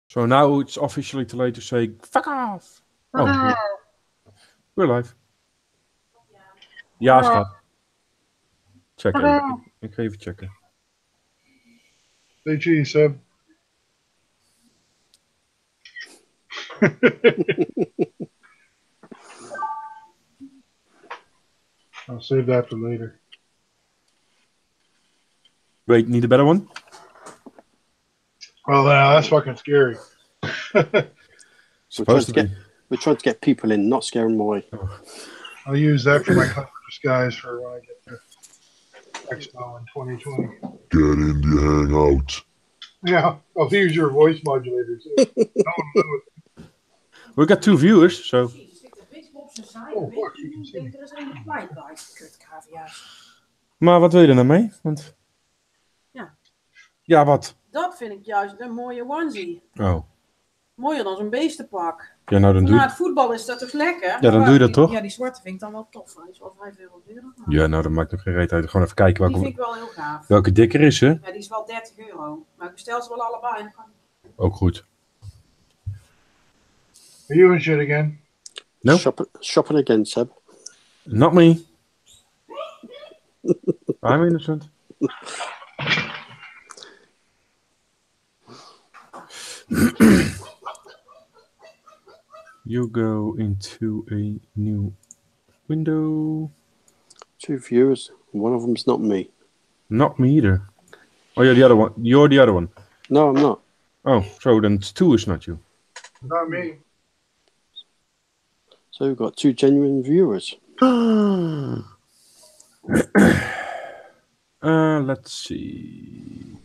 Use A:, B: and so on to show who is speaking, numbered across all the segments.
A: So now it's officially too late to say fuck off. Oh, we're live. Ja, schat. Check even. Ik ga even checken.
B: Say cheese, Seb. I'll save that for later.
A: Wait, need a better one?
B: Well, that's fucking scary.
A: Supposed to be.
C: We're trying to get people in, not scare them away.
A: Oh.
B: I'll use that for my cover disguise for when I get to Expo in 2020.
D: Get in the hangout.
B: Yeah, I'll use your voice modulator too.
A: We got 2 viewers, so.
B: Oh, fuck, you can see me.
A: Maar wat wil je er nou mee? Want...
E: Ja.
A: Ja, wat?
E: Dat vind ik juist een mooie onesie.
A: Oh.
E: Mooier dan zo'n beestenpak.
A: Ja, nou dan doe
E: Na
A: je...
E: het voetbal is dat toch lekker?
A: Ja, dan doe je dat toch?
E: Ja, die zwarte vind ik dan wel tof. Hij is wel €5 duurder. Maar...
A: Ja, nou dat maakt nog geen reet uit. Gewoon even kijken
E: Die vind ik wel heel gaaf.
A: welke dikker is, hè?
E: Ja, die is wel €30. Maar ik bestel ze wel allebei. Dan kan...
A: Ook goed.
B: Are you in shit again?
A: No.
C: Shopping again, Seb.
A: Not me. I'm innocent. You go into a new window.
C: 2 viewers. One of them's not me.
A: Not me either. Oh, yeah, the other one. You're the other one.
C: No, I'm not.
A: Oh, so then 2 is not you.
B: Not me.
C: So we've got 2 genuine viewers.
A: Let's see.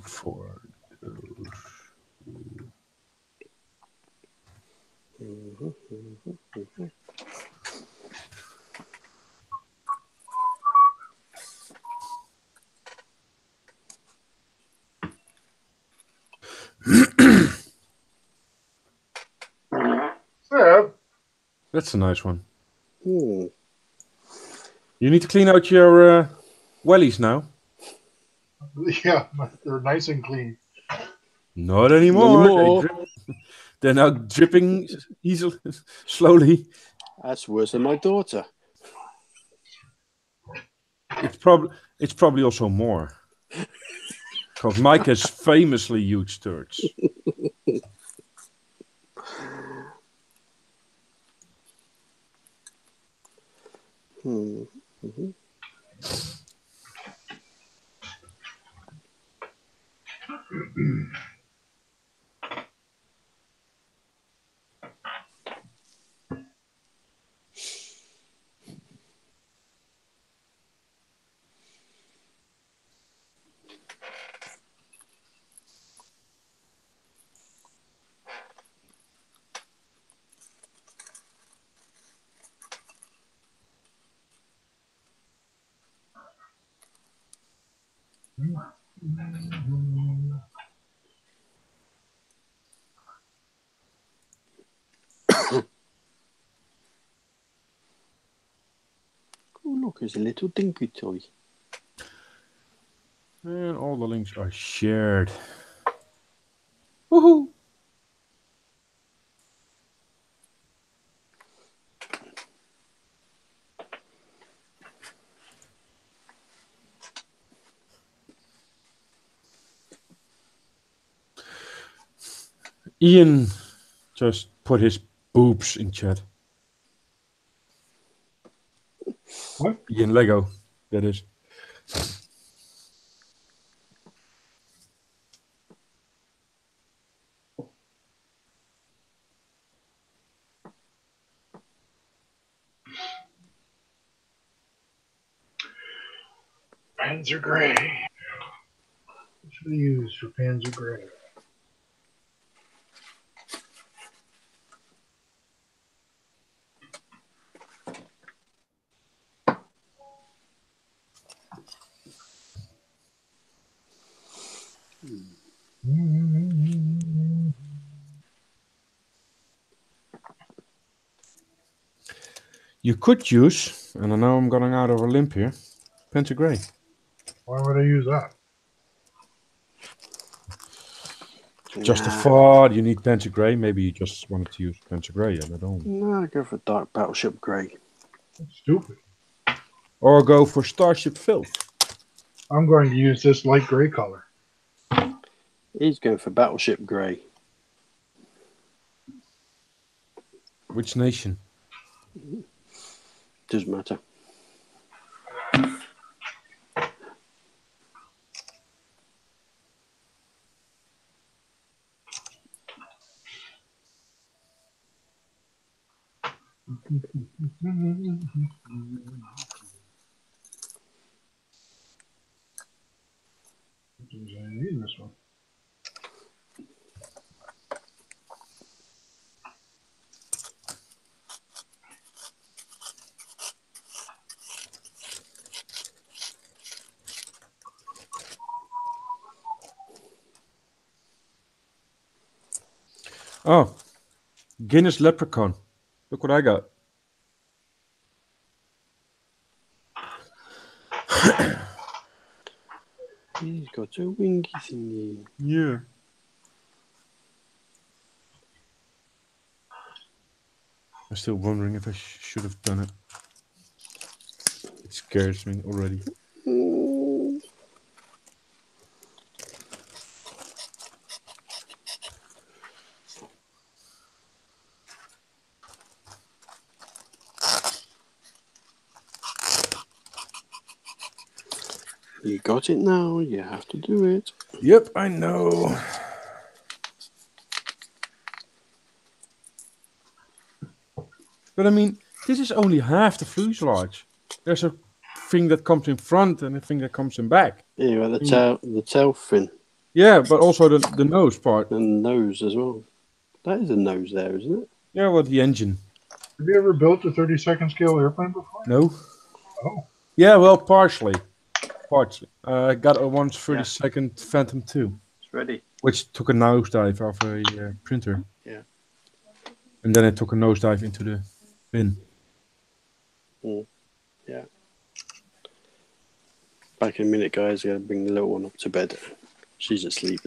A: For those.
B: Seb?
A: That's a nice one.
C: Hmm.
A: You need to clean out your wellies now.
B: Yeah, they're nice and clean.
A: Not anymore.
C: Not
A: They're now dripping easily, slowly.
C: That's worse than my daughter.
A: It's probably also more. Because Mike has famously huge turds.
C: Oh, look, there's a little dinky toy.
A: And all the links are shared. Woohoo! Ian just put his boobs in chat.
B: What?
A: Ian Lego, that is.
B: Panzer Gray. What should we use for Panzer Gray?
A: You could use, and I know I'm going out of a limb here, Panzer Gray.
B: Why would I use that?
A: Just a
C: Nah.
A: thought. You need Pentagrey. Maybe you just wanted to use Pentagrey. I don't know.
C: No, go for Dark Battleship Grey.
B: That's stupid.
A: Or go for Starship Filth.
B: I'm going to use this light gray color.
C: He's going for Battleship Grey.
A: Which nation?
C: Doesn't matter.
B: I need this one.
A: Oh, Guinness Leprechaun. Look what I got.
C: He's got a wingy thingy.
A: Yeah. I'm still wondering if I should have done it. It scares me already.
C: You got it now. You have to do it.
A: Yep, I know. But I mean, this is only half the fuselage. There's a thing that comes in front and a thing that comes in back.
C: Yeah, the tail fin
A: Yeah, but also the nose part.
C: and nose as well. That is a nose there, isn't it?
A: Yeah, well, the engine.
B: Have you ever built a 32nd scale airplane before?
A: No.
B: Oh.
A: Yeah, well, partially. I got a 1/32 Phantom 2,
C: It's ready.
A: which took a nosedive off a printer.
C: Yeah.
A: And then it took a nosedive into the bin.
C: Yeah. Back in a minute, guys. I gotta bring the little one up to bed. She's asleep.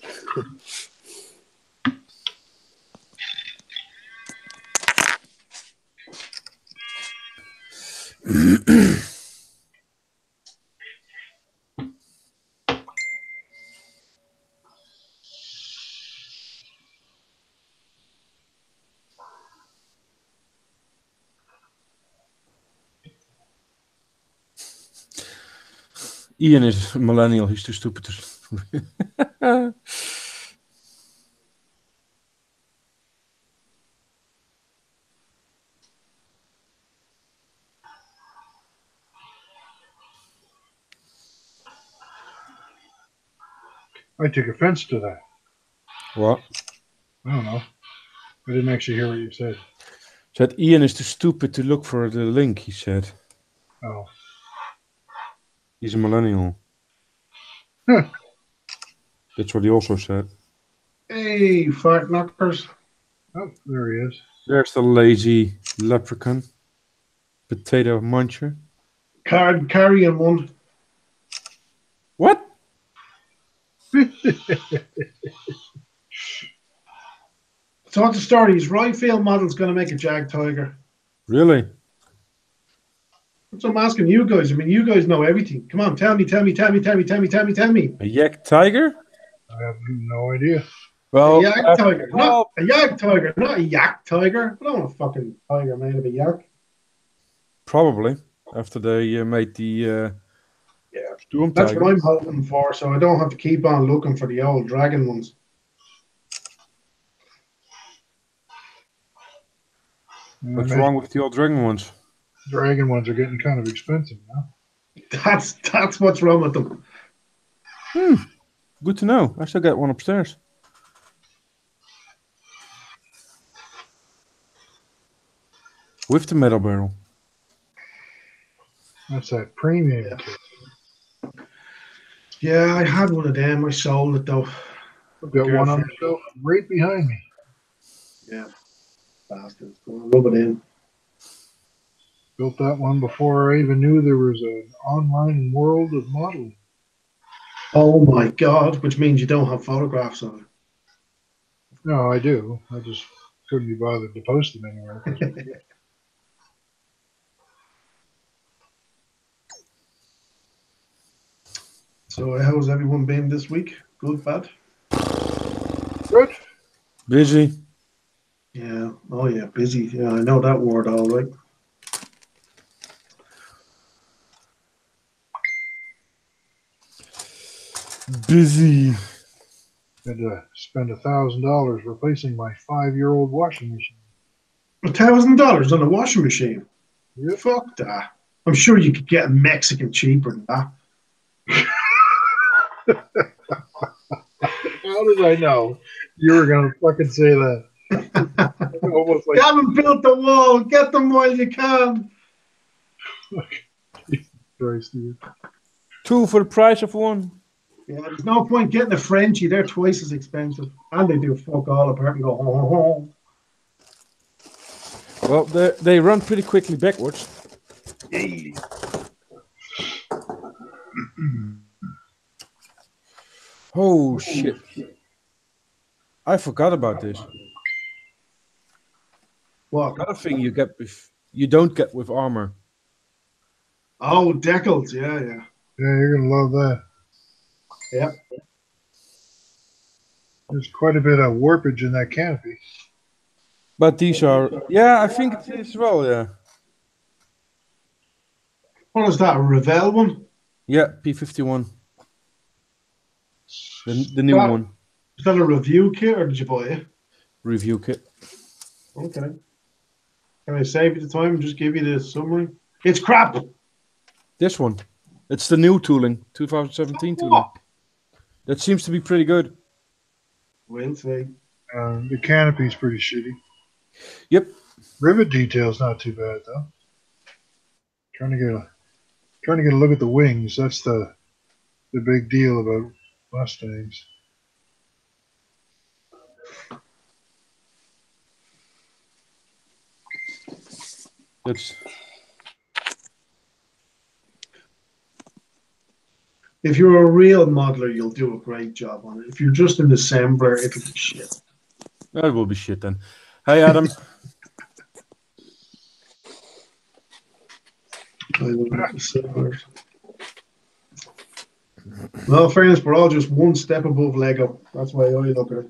A: Ian is a millennial. He's too stupid to...
B: I took offense to that.
A: What?
B: I don't know. I didn't actually hear what you said.
A: Said Ian is too stupid to look for the link, he said.
B: Oh.
A: He's a millennial.
B: Huh.
A: That's what he also said.
B: Hey, fat knockers. Oh, there he is.
A: There's the lazy leprechaun. Potato muncher.
B: Carrying one.
A: What?
F: So what's the story? Is Rayfield Model's going to make a Jag Tiger?
A: Really?
F: That's what I'm asking you guys. I mean, you guys know everything. Come on, tell me.
A: A yak tiger?
B: I have no idea.
A: Well,
F: A Yak Tiger.
A: well,
F: Not a Yak Tiger, not a Yak Tiger. I don't want a fucking tiger made of a yak.
A: probably. After they made the Storm
F: That's
A: Tiger.
F: what I'm hoping for, so I don't have to keep on looking for the old dragon ones.
A: What's wrong with the old dragon ones?
B: Dragon ones are getting kind of expensive now.
F: That's what's wrong with them.
A: Good to know. I still got one upstairs. With the metal barrel.
B: That's that premium.
F: Yeah. Yeah, I had one of them. I sold it though.
B: I've got one on the shelf right behind me.
F: Yeah. Bastards. Go on, rub it in.
B: Built that one before I even knew there was an online world of modeling.
F: Oh my God, which means you don't have photographs of it.
B: No, I do. I just couldn't be bothered to post them anywhere.
F: So how's everyone been this week? Good, bad?
B: Good.
A: Busy.
F: Yeah. Oh yeah, busy. Yeah, I know that word all right.
A: Busy.
B: Had to spend $1,000 replacing my 5-year-old washing machine.
F: $1,000 on a washing machine.
B: Yep.
F: Fuck that. I'm sure you could get a Mexican cheaper than that.
B: How did I know you were gonna fucking say that? Almost
F: You
B: like
F: haven't built the wall. Get them while you can.
B: Christ, dude.
A: 2 for the price of 1.
F: Yeah, there's no point getting a Frenchie. They're twice as expensive. And they do fuck all apart and go home.
A: Well, they run pretty quickly backwards. Oh shit! I forgot about this.
F: What?
A: Another thing you don't get with armor.
F: Oh, decals. Yeah, yeah.
B: Yeah, you're gonna love that.
F: Yep.
B: There's quite a bit of warpage in that canopy.
A: But these are, yeah, I think it is well, yeah.
F: What is that? A Revell one?
A: Yeah, P51. The new
F: That-
A: one.
F: Is that a review kit or did you buy it?
A: Review kit.
F: Okay. Can I save you the time and just give you the summary? It's crap.
A: This one. It's the new tooling, 2017 tooling. That seems to be pretty good.
F: We'll see.
B: The canopy's pretty shitty.
A: Yep.
B: Rivet detail's not too bad though. Trying to get a look at the wings. That's the big deal about Mustangs.
A: That's
F: If you're a real modeler, you'll do a great job on it. If you're just an assembler, it'll be shit.
A: that will be shit then. Hey Adam.
F: I look at the assemblers. Well, in fairness, we're all just one step above Lego. That's why I look at it.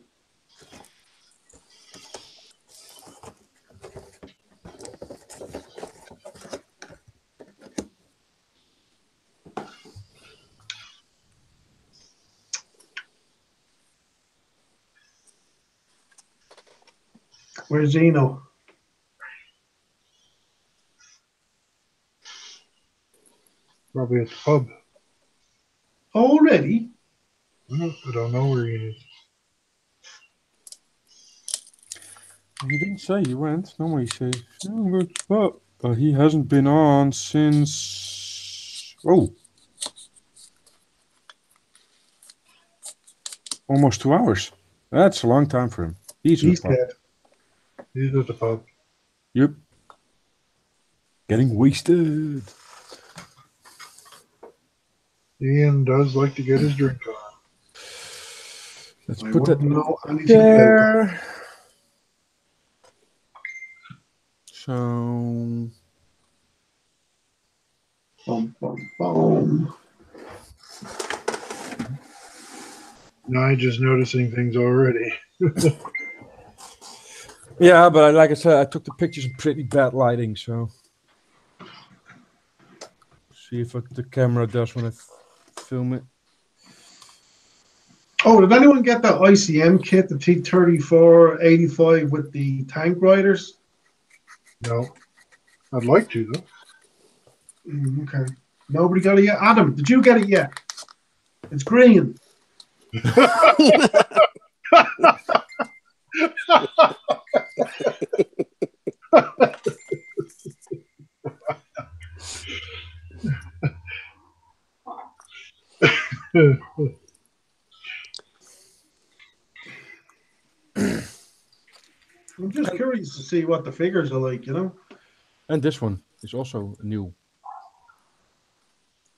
F: Where's Zeno?
B: Probably at the pub.
F: Already?
B: I don't know where he is.
A: He didn't say he went. Normally he says, oh, but he hasn't been on since almost 2 hours. That's a long time for him. He's
F: dead.
B: He's at the pub.
A: Yep. Getting wasted.
B: Ian does like to get his drink on.
A: Let's
F: I
A: put that
F: wouldn't know anything about that.
A: there. So
F: Bum, bum, bum.
B: Now just noticing things already.
A: yeah, but like I said, I took the pictures in pretty bad lighting, so see if the camera does when I film it.
F: Oh, did anyone get that ICM kit, the T-34-85 with the tank riders?
B: No. I'd like to, though.
F: Okay. Nobody got it yet? Adam, did you get it yet? It's green. I'm just curious to see what the figures are like, you know?
A: And this one is also new.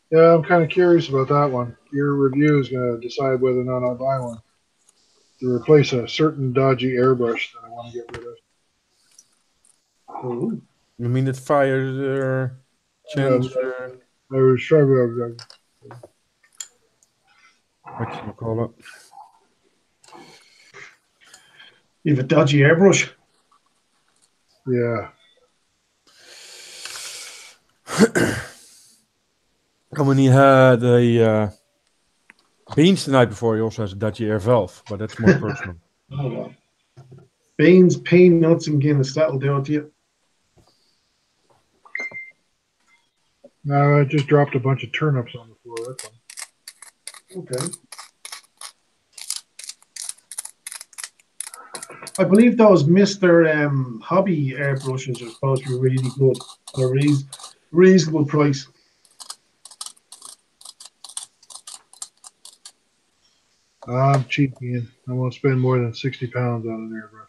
B: Yeah, I'm kind of curious about that one. Your review is going to decide whether or not I buy one to replace a certain dodgy airbrush that I want to get rid of.
F: Oh.
A: You mean it fires chance?
B: I was trying
A: What you call it?
F: You have a dodgy airbrush.
B: yeah.
A: And when he had a beans the night before, he also has a Dutchy air valve, but that's more personal.
F: Oh, well. Beans, peanuts, and Guinness. That'll do it to you.
B: No, I just dropped a bunch of turnips on the floor. That's all.
F: Okay. I believe those Mr. Hobby airbrushes are supposed to be really good at a reasonable price.
B: I'm cheap, Ian. I won't spend more than 60 pounds on an airbrush.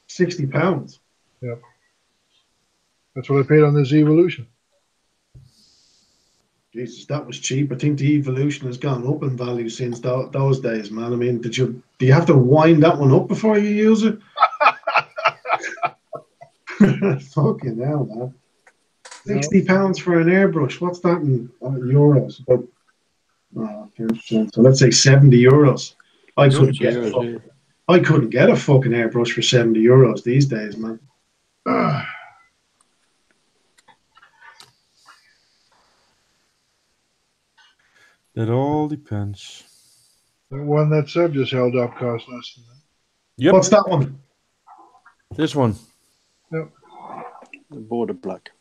F: £60.
B: Yep. That's what I paid on this Evolution.
F: Jesus, that was cheap. I think the Evolution has gone up in value since those days, man. I mean, do you have to wind that one up before you use it? Fucking hell, man. £60 for an airbrush. What's that in euros? About, so let's say €70. I couldn't get a fucking airbrush for €70 these days, man.
A: It all depends.
B: The one that Seb just held up cost less than that.
A: Yep.
F: What's that one?
A: This one.
B: Yep.
C: Border black.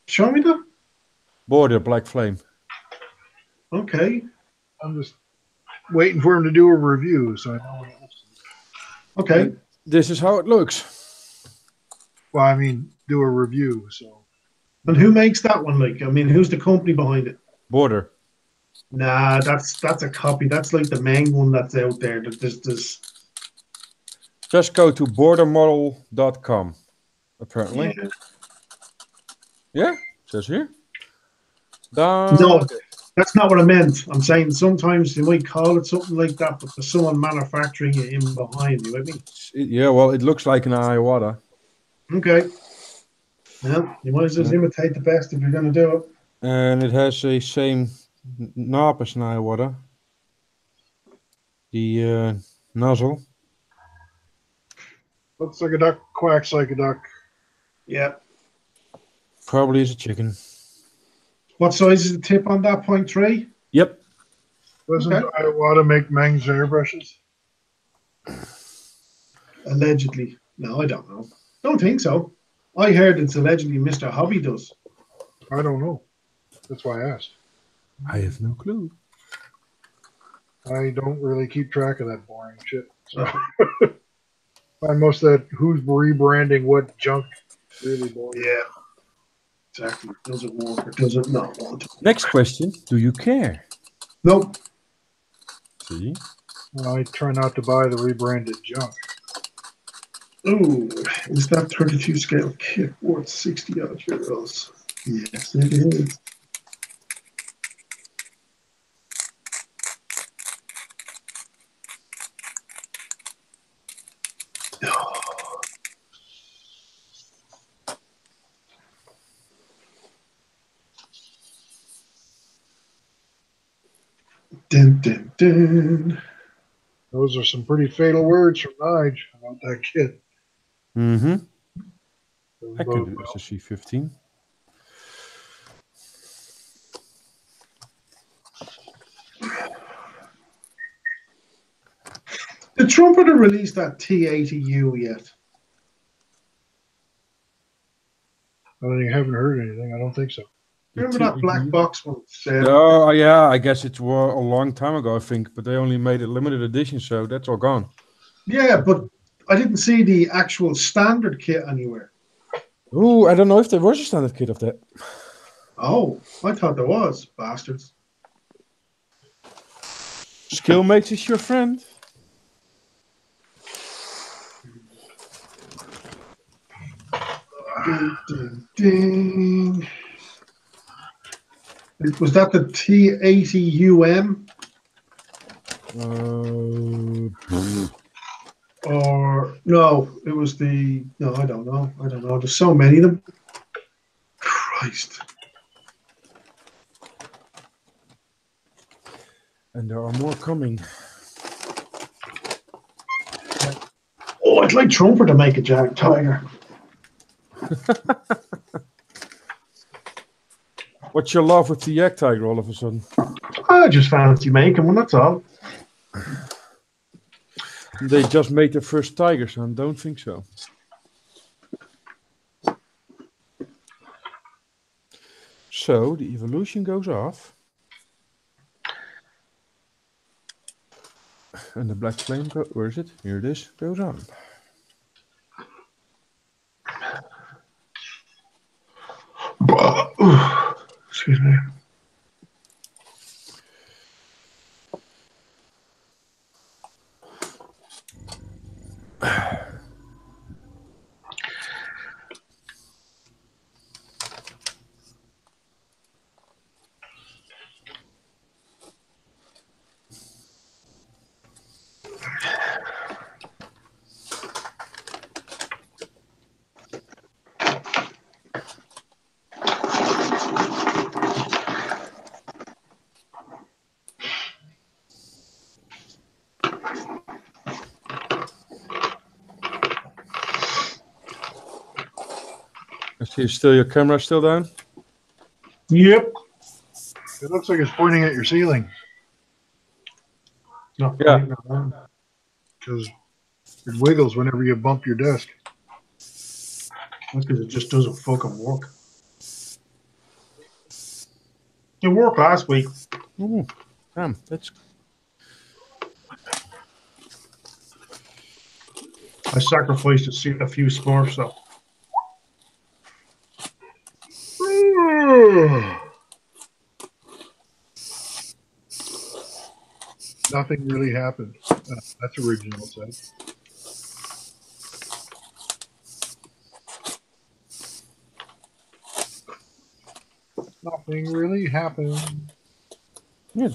F: Show me that.
A: Border Black Flame.
F: Okay.
B: I'm just waiting for him to do a review, so I know what it looks like.
F: Okay.
A: And this is how it looks.
B: Well, I mean, do a review, so.
F: And who makes that one? Like, I mean, who's the company behind it?
A: Border.
F: Nah, that's a copy. That's like the main one that's out there. There's
A: Just go to bordermodel.com, apparently. Yeah, it says here.
F: No, that's not what I meant. I'm saying sometimes you might call it something like that, but there's someone manufacturing it in behind. You with me?
A: Yeah, well, it looks like an Iwata.
F: Okay. Well, you might as well imitate the best if you're going to do it.
A: And it has a same knob as an Iwata. The nozzle.
B: Looks like a duck, quacks like a duck.
F: Yeah.
A: Probably is a chicken.
F: What size is the tip on that? 0.3?
A: Yep.
B: Doesn't
F: Okay.
B: Iwata make Meng's airbrushes?
F: Allegedly. No, I don't know. Don't think so. I heard it's allegedly Mr. Hobby does.
B: I don't know. That's why I asked.
A: I have no clue.
B: I don't really keep track of that boring shit. So. Find most of that who's rebranding what junk really boring.
F: Yeah. Exactly. Does it work or does it not want to?
A: Next question. Do you care?
F: Nope.
A: See?
B: I try not to buy the rebranded junk.
F: Ooh, is that 32 scale kit worth 60 odd euros? Yes, it is. Dun, dun, dun.
B: Those are some pretty fatal words from Nige about that kid.
A: Mm-hmm.
B: Doesn't
A: I can
B: bode
A: do
B: well.
A: this as C15.
F: Did Trumpeter release that T80U yet?
B: I haven't heard anything. I don't think so.
F: Remember that black box one?
A: Oh, yeah, I guess it was a long time ago, I think, but they only made it limited edition, so that's all gone.
F: Yeah, but I didn't see the actual standard kit anywhere.
A: Oh, I don't know if there was a standard kit of that.
F: Oh, I thought there was, bastards.
A: Skill makes us your friend.
F: Ding, ding, ding. Was that the T80UM? Or no, it was the no, I don't know. There's so many of them. Christ.
A: And there are more coming.
F: Oh, I'd like Trumper to make a Jack Tiger.
A: What's your love with the Yak Tiger all of a sudden?
F: I just fancy making one, that's all.
A: They just made their first tiger, so I don't think so. So the evolution goes off. And the black flame, where is it? Here it is, goes on.
F: Excuse me.
A: I see still your camera still down?
F: Yep.
B: It looks like it's pointing at your ceiling
F: No,
A: Yeah.
B: because it wiggles whenever you bump your desk.
F: That's because it just doesn't fucking work. It worked last week.
A: Ooh, damn, that's
F: I sacrificed a few Smurfs though.
B: Nothing really happened. That's original, said. Nothing really happened.
A: yeah,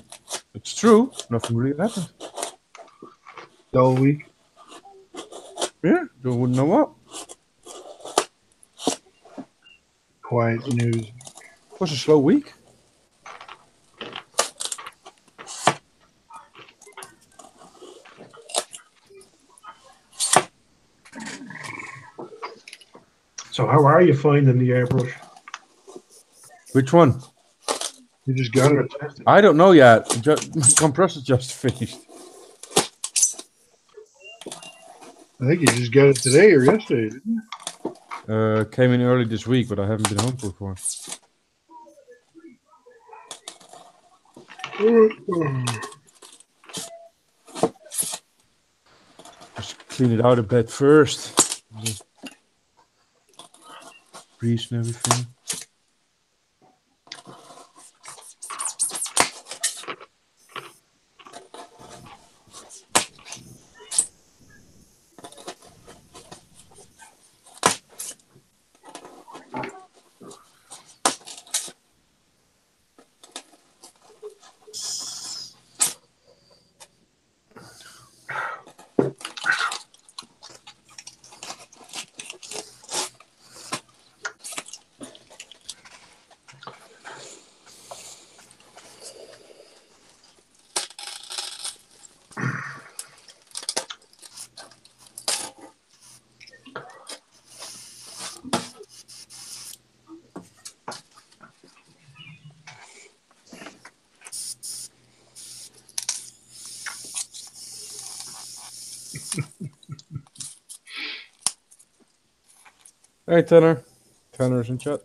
A: it's true. Nothing really happened.
B: Dull week.
A: Yeah, you wouldn't know what.
B: Quiet news.
A: It was a slow week.
F: So how are you finding the airbrush?
A: Which one?
B: You just got it.
A: I don't know yet. My compressor just finished.
B: I think you just got it today or yesterday, didn't you?
A: Came in early this week, but I haven't been home for. Just clean it out a bit first. Grease and everything. Hey, Tanner. Tanner's in chat.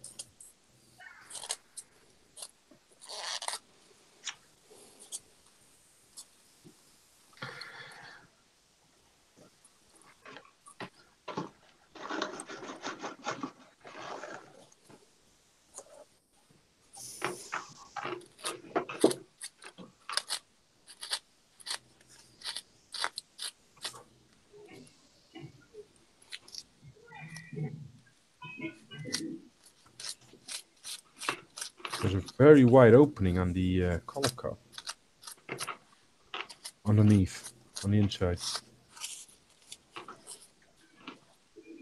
A: a very wide opening on the collar cup. Underneath, on the inside.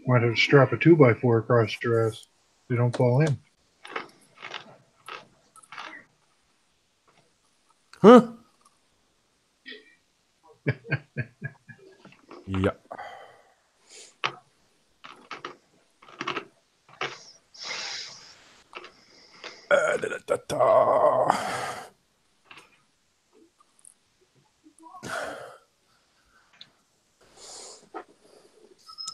B: Might have to strap a 2x4 across your ass. They don't fall in.
A: Huh? Yeah.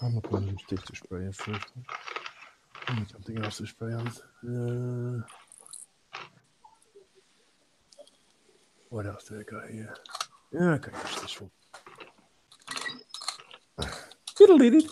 A: I'm not going to use this to spray on first. I need something else to spray on. What else did I got here? Yeah, I can use this one. Fiddle-dee-dee.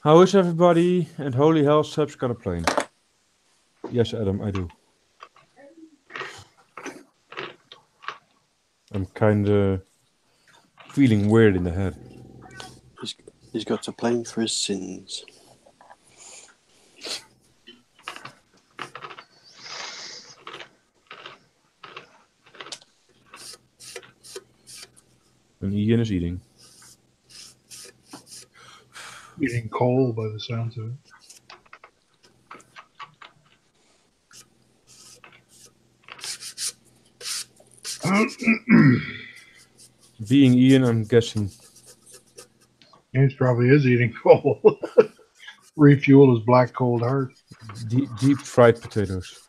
A: How is everybody? And holy hell, Seb's got a plane. Yes, Adam, I do. I'm kind of feeling weird in the head.
C: He's got to blame for his sins.
A: And Ian is eating.
B: Eating coal by the sounds of it.
A: Being Ian, I'm guessing.
B: He probably is eating coal. Refuel his black cold heart.
A: Deep fried potatoes.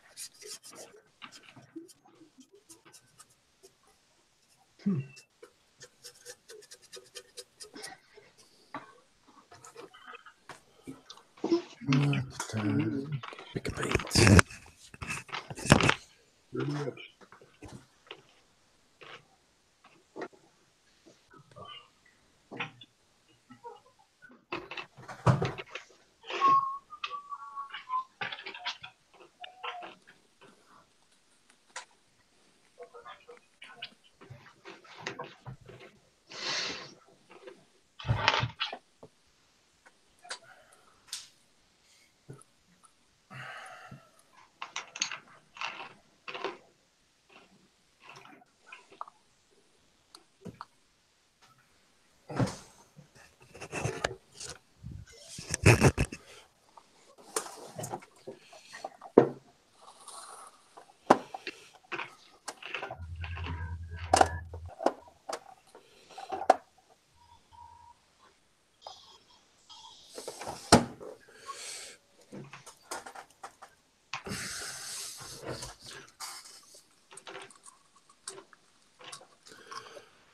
A: Pick a paint.
B: Pretty much.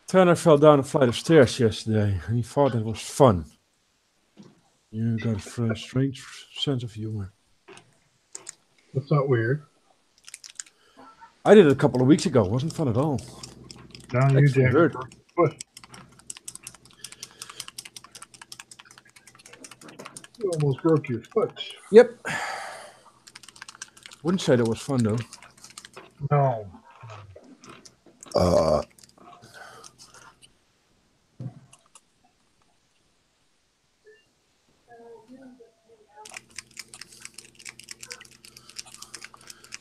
A: Tanner fell down a flight of stairs yesterday, and he thought it was fun. You got a strange sense of humor.
B: That's not weird.
A: I did it a couple of weeks ago. It wasn't fun at all.
B: Now you
A: Actually
B: damn
A: hurt.
B: foot. You almost broke your foot.
A: Yep. Wouldn't say that was fun though.
B: No.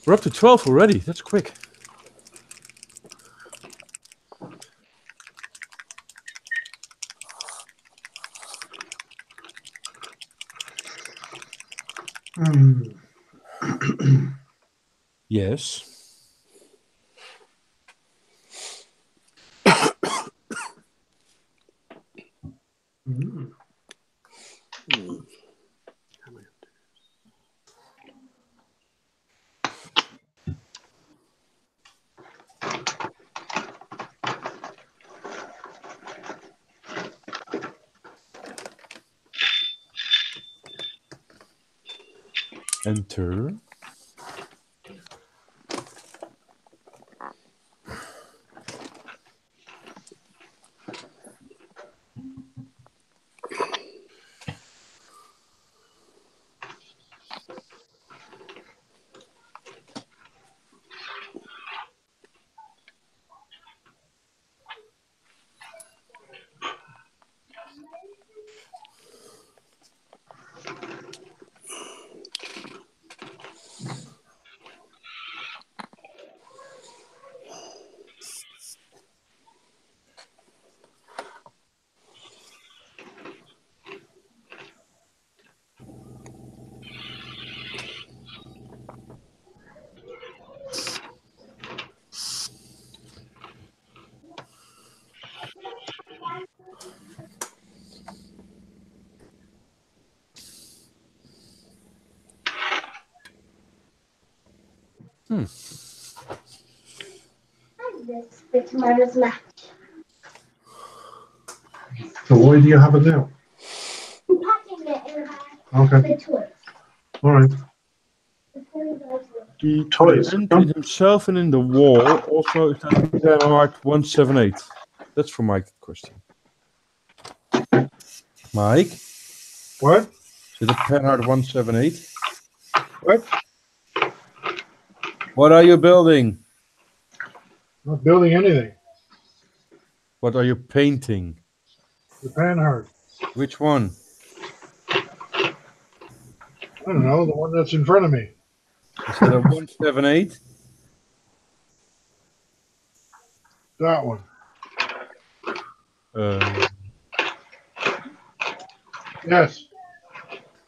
A: We're up to 12 already. That's quick. Yes. Enter.
F: So why do you have it now? Okay. All right.
A: He put a
F: Toys.
A: dent in himself and in the wall. Also, is that Panhard 178? That's for Mike question. Mike,
B: What?
A: is it a Panhard 178?
B: What?
A: What are you building?
B: I'm not building anything.
A: What are you painting?
B: The Panhard.
A: Which one?
B: I don't know, the one that's in front of me.
A: Is that a 178?
B: That one. Yes.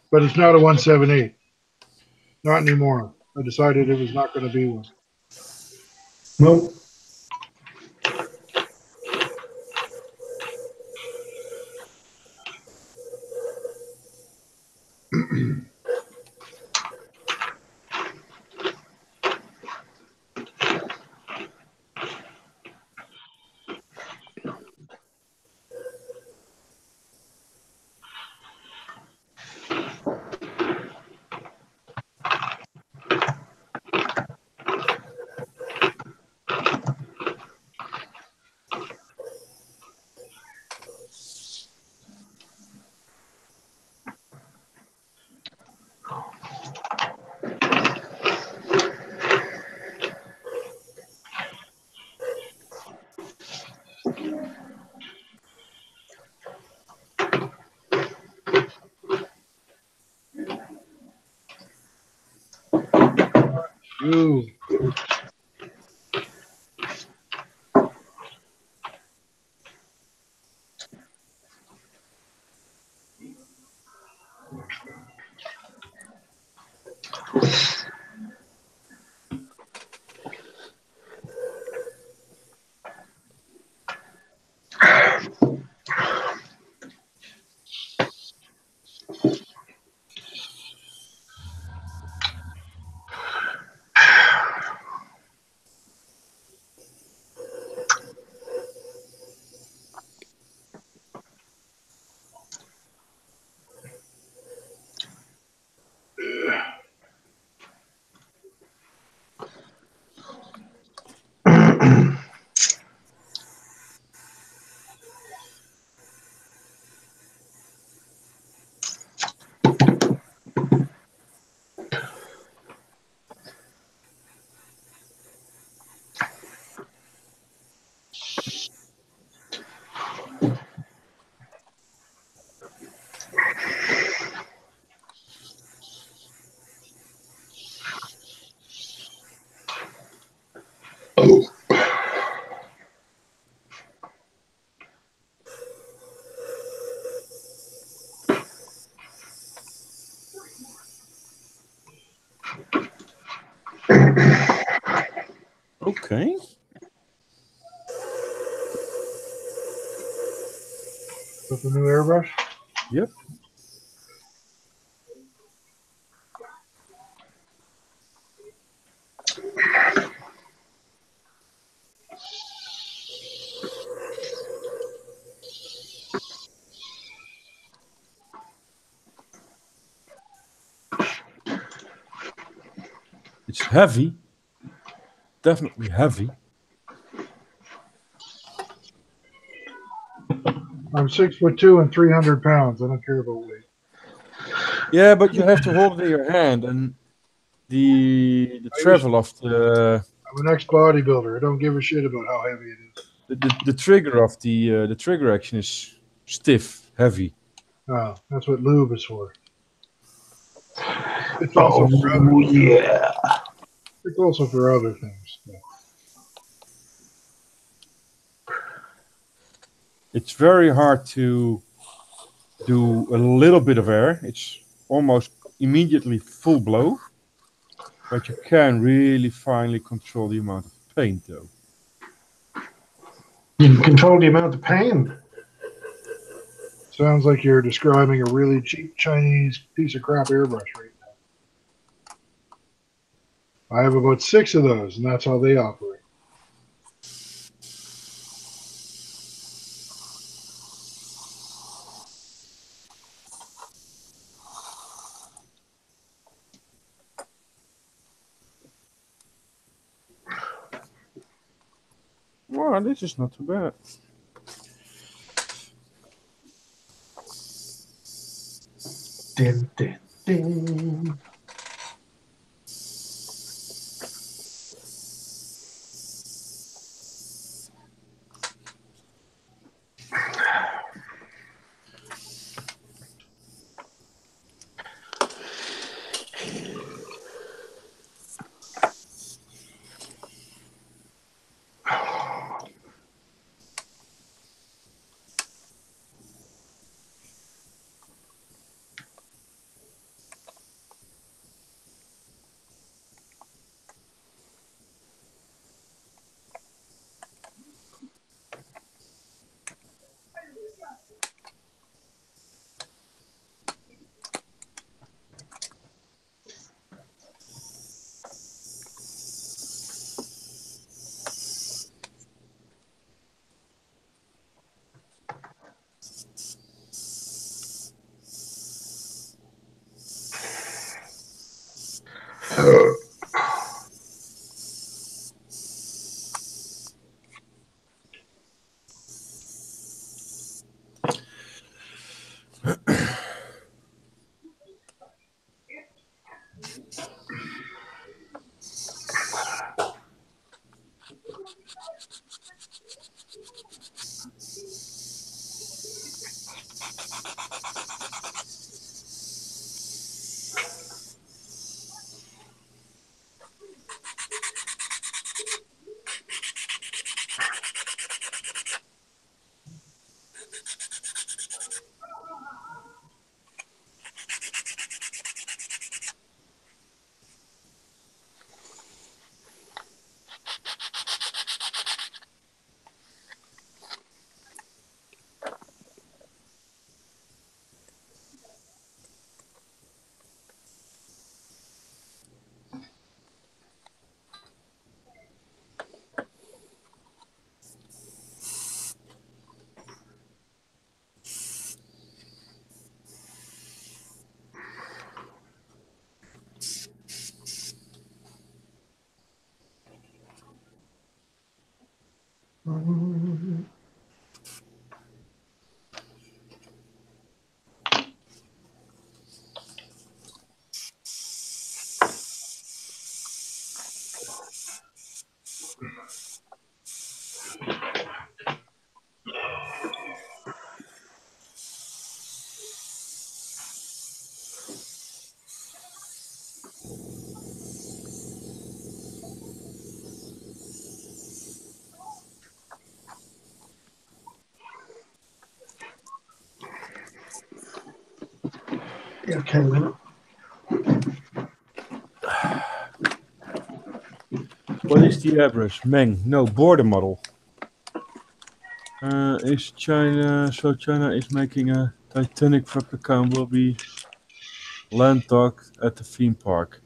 B: But it's not a 178. Not anymore. I decided it was not going to be one.
F: No.
B: Ooh.
A: Okay.
B: With the new airbrush?
A: Yep. It's heavy. Definitely heavy.
B: I'm 6'2" and 300 pounds. I don't care about weight.
A: Yeah, but you have to hold it in your hand, and the travel of
B: I'm an ex-bodybuilder. I don't give a shit about how heavy it is.
A: the trigger of the trigger action is stiff, heavy.
B: Oh, that's what lube is for. It's also for other.
F: yeah.
B: It's also for other things. Yeah.
A: It's very hard to do a little bit of air. It's almost immediately full blow, but you can really finely control the amount of paint, though.
F: You can control the amount of pain.
B: Sounds like you're describing a really cheap Chinese piece of crap airbrush right now. I have about 6 of those, and that's how they operate.
A: Well, this is not too bad.
F: Din, din, din. Yeah, okay, a minute.
A: What is the airbrush? Meng. No, border model. Is China... So China is making a Titanic replica and will be land docked at the theme park.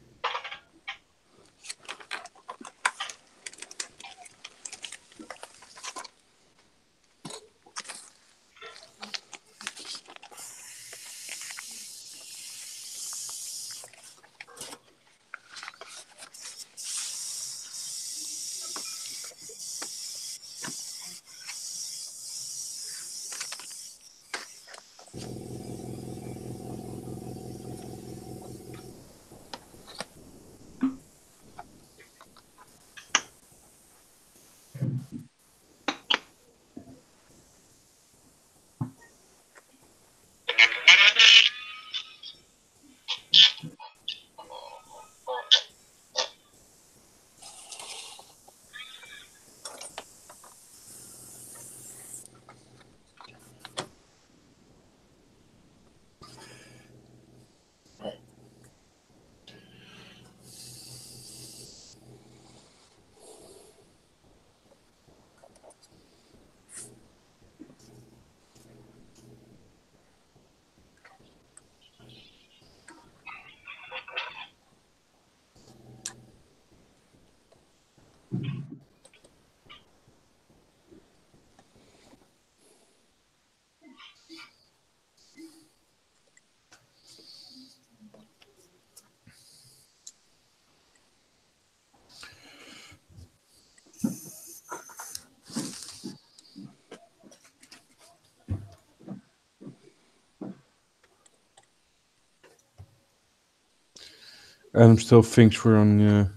A: Adam still thinks we're on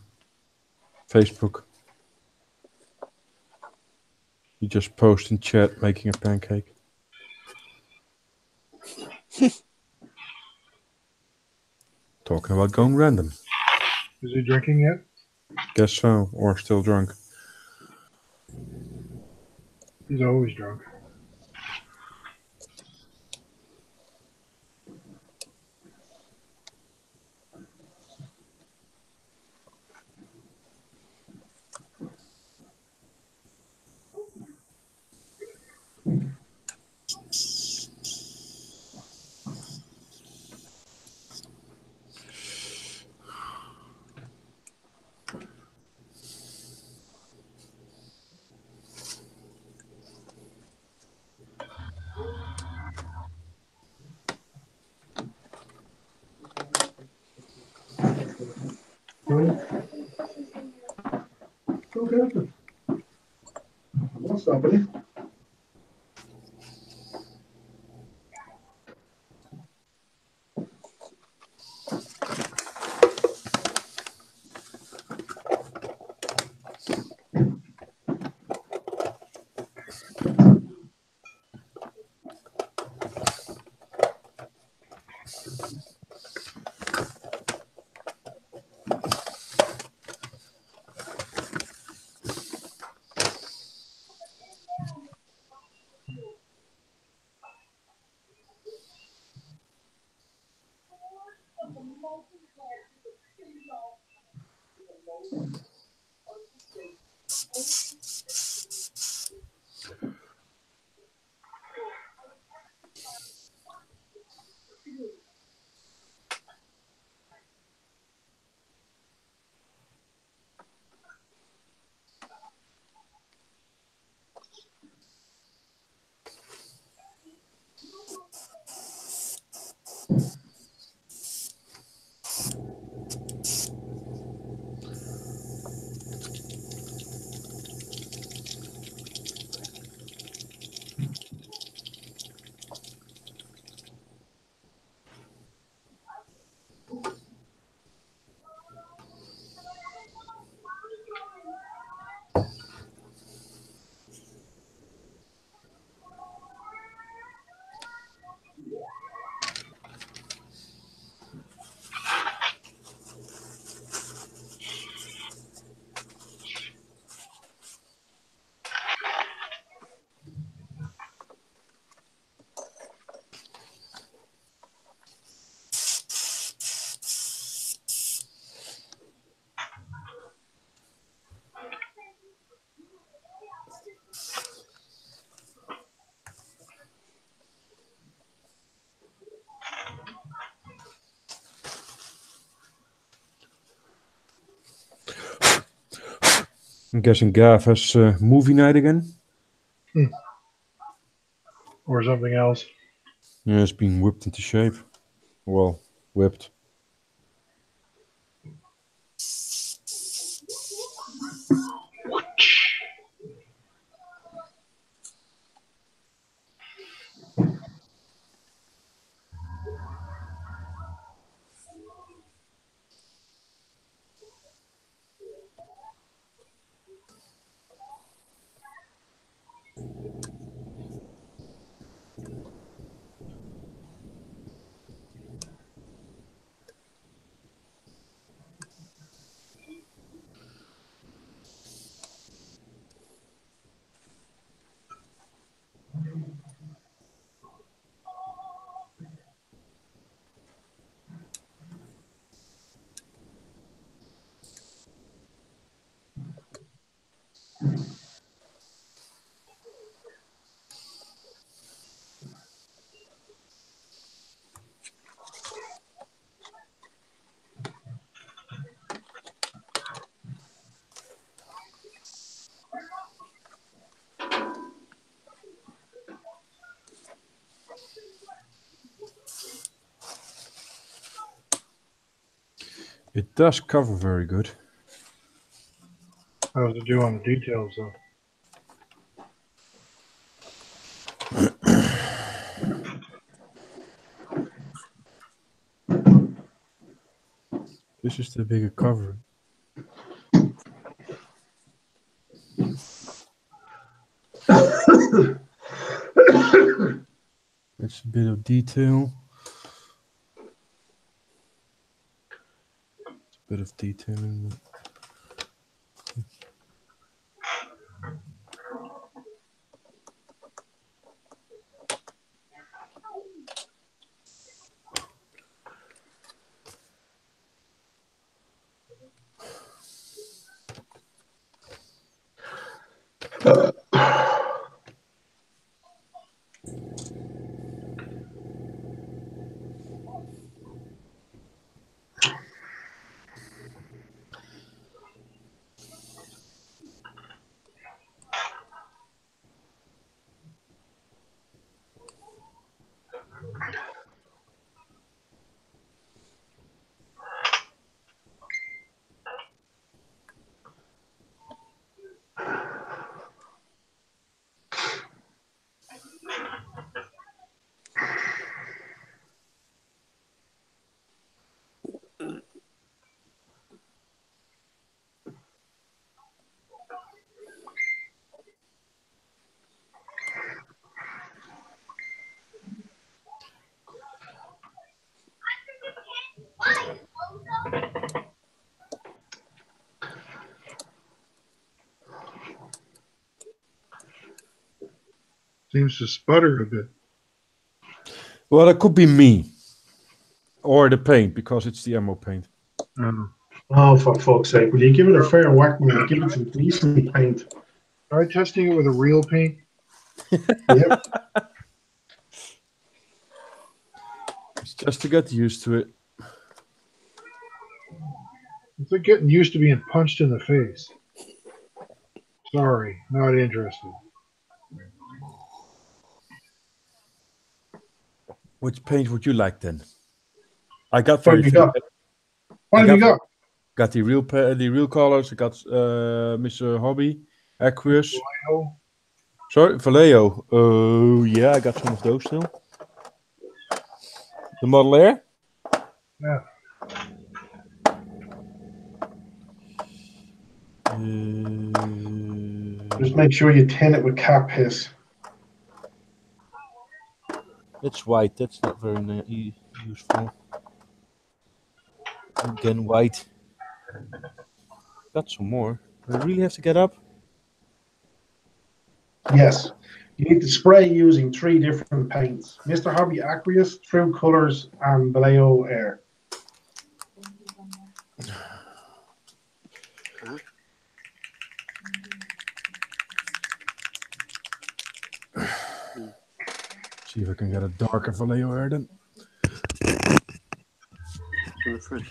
A: Facebook. You just post in chat making a pancake. Talking about going random.
B: Is he drinking yet?
A: Guess so, or still drunk.
B: He's always drunk.
F: Okay. What's happening?
A: I'm guessing Gav has movie night again.
B: Or something else.
A: Yeah, it's been whipped into shape. Well, whipped. It does cover very good.
B: How does it do on the details, though?
A: This is the bigger covering. It's a bit of detail. It's a bit of detail in it.
B: Seems to sputter a bit.
A: Well, it could be me. Or the paint, because it's the ammo paint.
F: Oh, for fuck's sake. Will you give it a fair whack, man? Give it some decent paint.
B: Try testing it with a real paint.
F: Yep.
A: It's just to get used to it.
B: It's like getting used to being punched in the face. Sorry, not interested.
A: Which paint would you like then? I got
F: What
A: very
F: have you
A: few.
F: got? What have you got?
A: Got the real colors. I got Mr. Hobby, Aqueous.
B: Vallejo?
A: Sorry, Vallejo. Oh yeah, I got some of those still. The Model Air.
B: Yeah.
F: Just make sure you tin it with cat piss.
A: It's white. That's not very useful. Again, white. Got some more. Do I really have to get up?
F: Yes. You need to spray using 3 different paints. Mr. Hobby Aqueous, True Colors, and Vallejo Air.
A: See if I can get a darker Vallejo Air then.
C: In the fridge.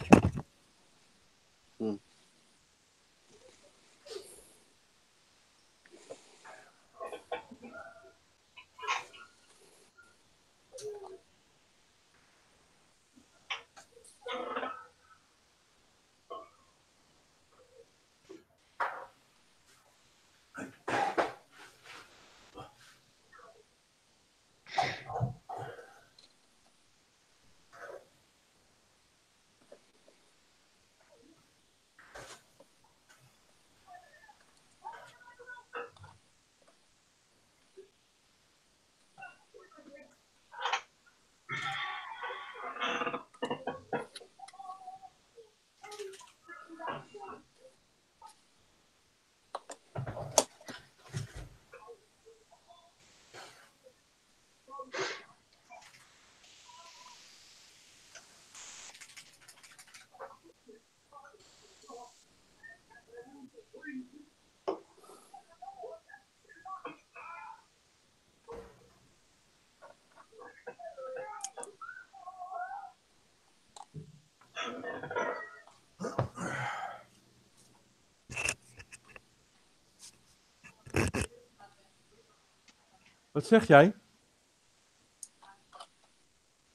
A: Wat zeg jij?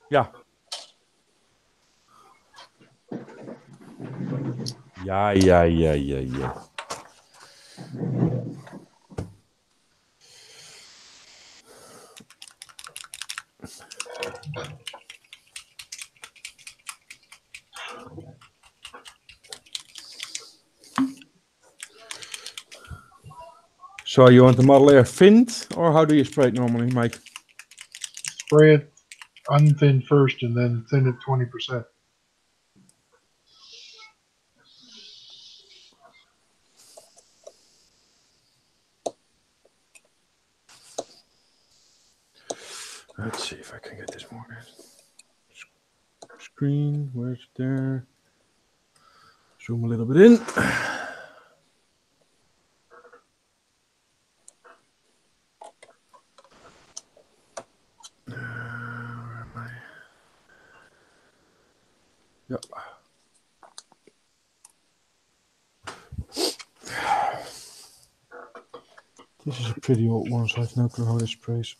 A: Ja. Ja. So you want the Model Air thinned, or how do you spray it normally, Mike?
B: Spray it unthinned first and then thin it 20%.
A: Let's see if I can get this more. Screen, where's it there? Zoom a little bit in. Where am I? Yeah. This is a pretty old one, so I have no clue how this sprays.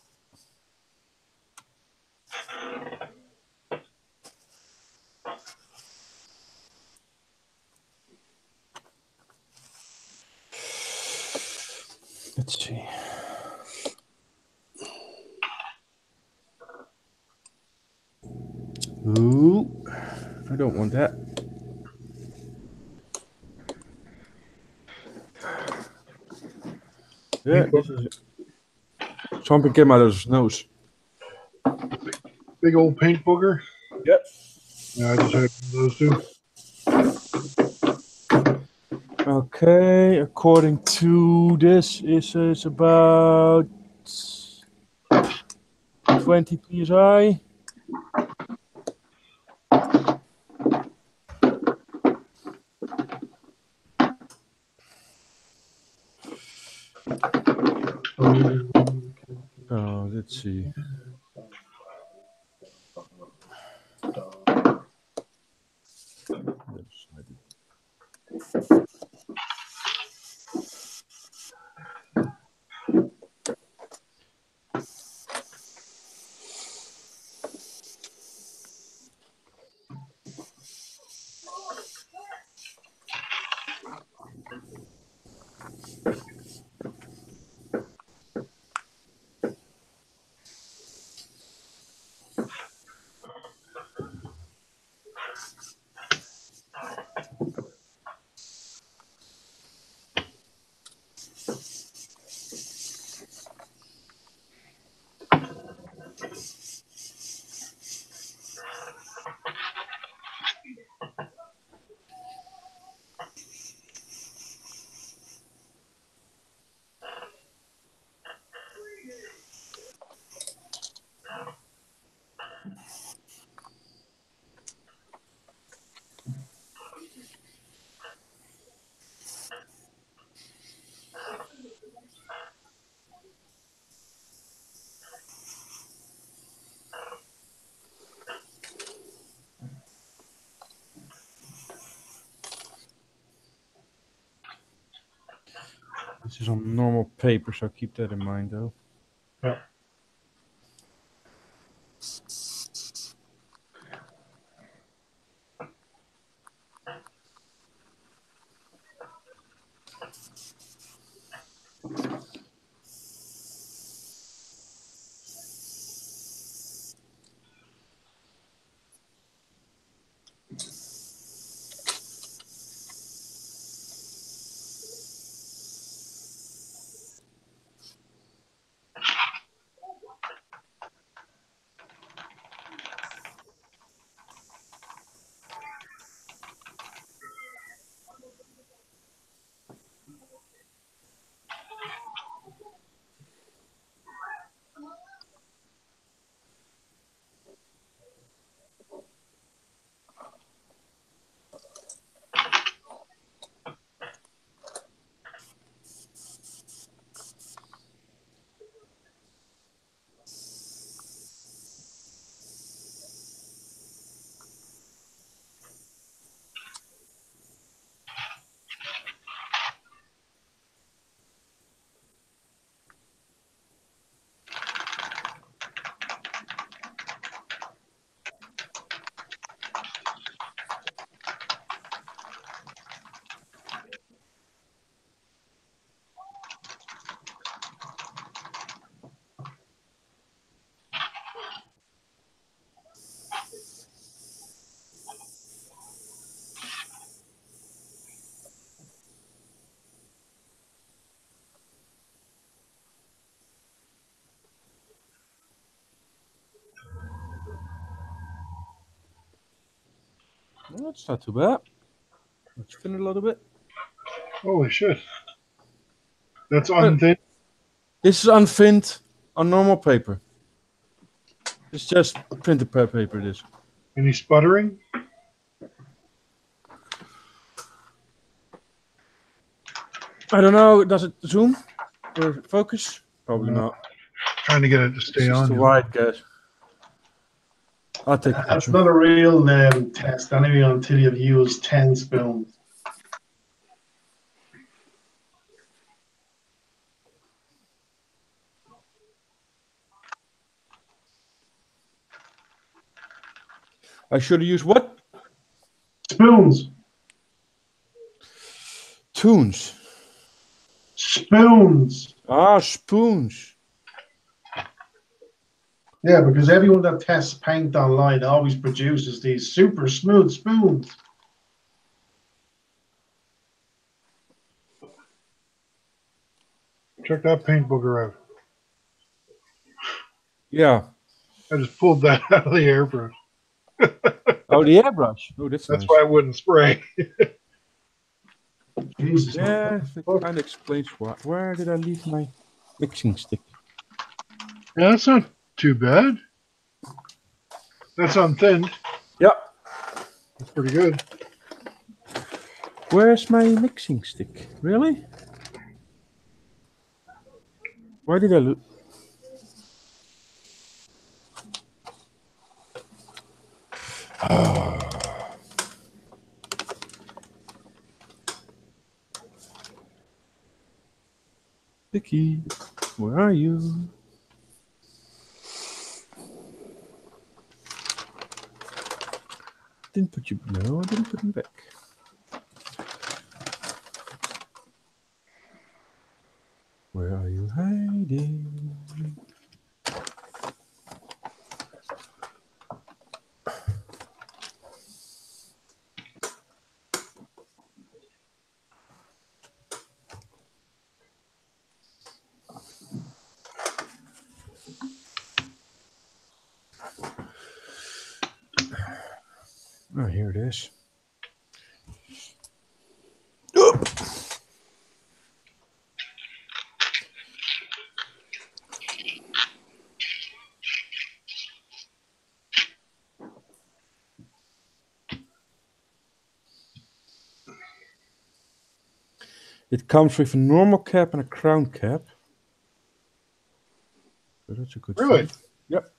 A: Let's see. Ooh, I don't want that. Yeah, this is it. Something came out of his nose.
B: Big old paint booger.
A: Yep.
B: Yeah, I just had those two.
A: Okay, according to this, is about 20 psi. Oh, let's see. This is on normal paper, so keep that in mind, though.
B: Yeah.
A: Well, that's not too bad. Let's thin it a little bit.
B: Holy shit. That's unthin.
A: This is unthinned on normal paper. It's just printed paper. This.
B: Any sputtering?
A: I don't know. Does it zoom or focus? Probably
B: No.
A: not.
B: Trying to get it to
A: It's
B: stay
A: just
B: on.
A: the
B: you.
A: white guys. I'll take a
F: That's
A: picture.
F: not a real test anyway until you've used 10 spoons.
A: I should have used what?
F: Spoons.
A: Tunes.
F: Spoons.
A: Ah, spoons.
F: Yeah, because everyone that tests paint online always produces these super smooth spoons.
B: Check that paint booger out.
A: Yeah.
B: I just pulled that out of the airbrush.
A: Oh, the airbrush. Oh, that's nice.
B: Why I wouldn't spray.
F: Jesus.
A: Yeah,
F: what the
A: that
F: fuck?
A: kind of explains why. Where did I leave my mixing stick?
B: Yeah, that's not too bad. That's unthinned.
A: Yeah.
B: That's pretty good.
A: Where's my mixing stick? Really? Why did I lose? Sticky, where are you? Didn't put you. No, I didn't put him back. Where are you hiding? Oh, here it is. It comes with a normal cap and a crown cap. So that's a good
B: Really?
A: thing. Yep.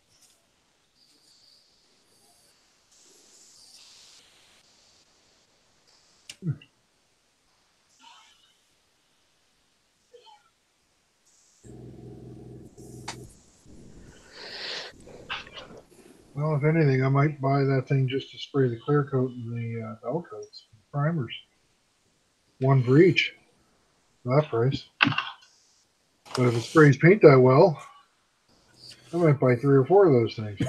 B: Well, if anything, I might buy that thing just to spray the clear coat and the dull coats, primers. One for each. For that price. But if it sprays paint that well, I might buy 3 or 4 of those things.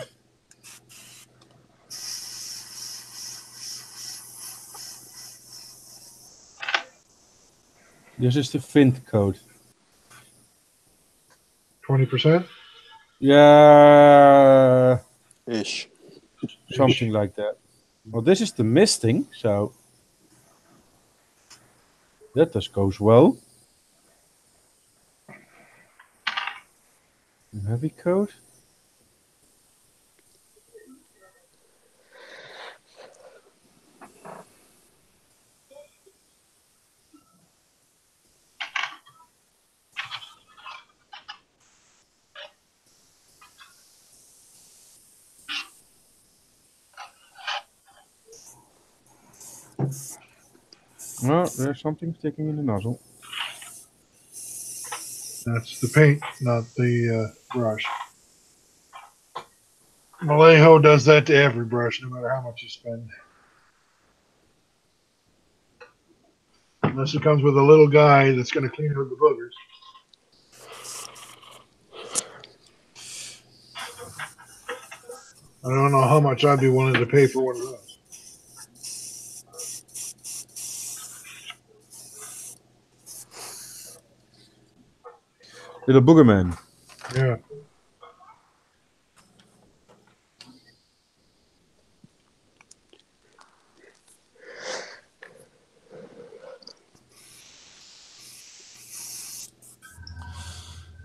A: This is the Vint code.
B: 20%?
A: Yeah,
C: Ish.
A: something like that. Well, this is the misting, so that just goes well. Heavy code. Oh, there's something sticking in the nozzle.
B: That's the paint, not the brush. Vallejo does that to every brush, no matter how much you spend. Unless it comes with a little guy that's going to clean out the boogers. I don't know how much I'd be willing to pay for one of those.
A: Little booger man.
B: Yeah.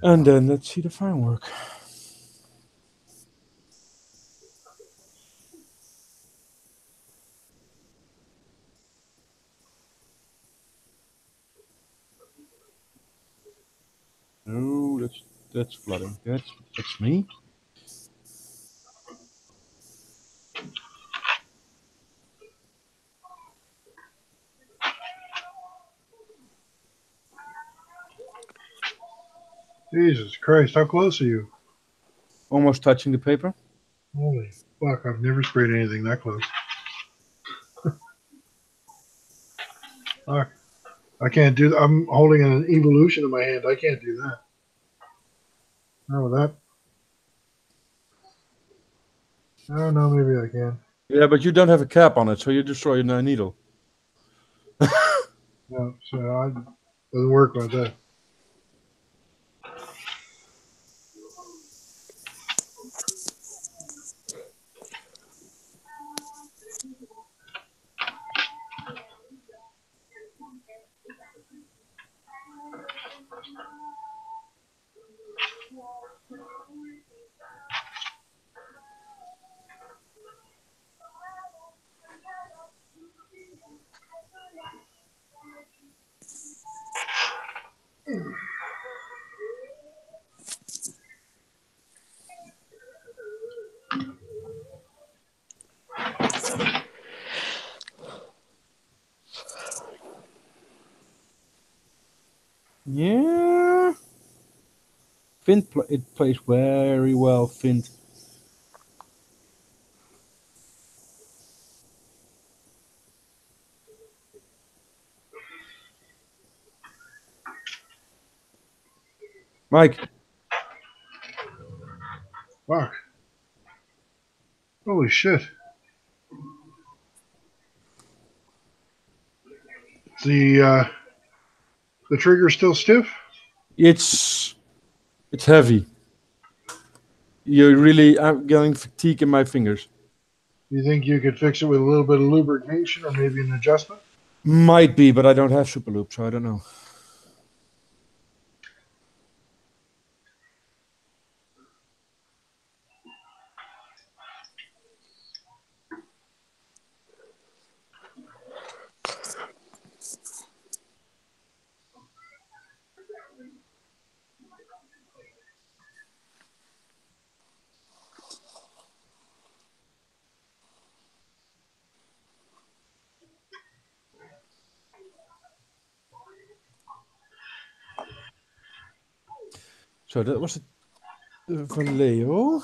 A: And then let's see the firework. No, that's flooding. That's me.
B: Jesus Christ, how close are you?
A: Almost touching the paper.
B: Holy fuck, I've never sprayed anything that close. Fuck. I can't do that. I'm holding an evolution in my hand. I can't do that. No, that. Oh, no, maybe I can.
A: Yeah, but you don't have a cap on it, so you destroy a needle.
B: No, so it doesn't work like that.
A: Yeah. Fint, it plays very well, Fint. Mike.
B: Fuck. Holy shit. The trigger's still stiff?
A: It's heavy. I'm getting fatigue in my fingers.
B: You think you could fix it with a little bit of lubrication or maybe an adjustment?
A: Might be, but I don't have Super Loop, so I don't know. So that was it van Leo.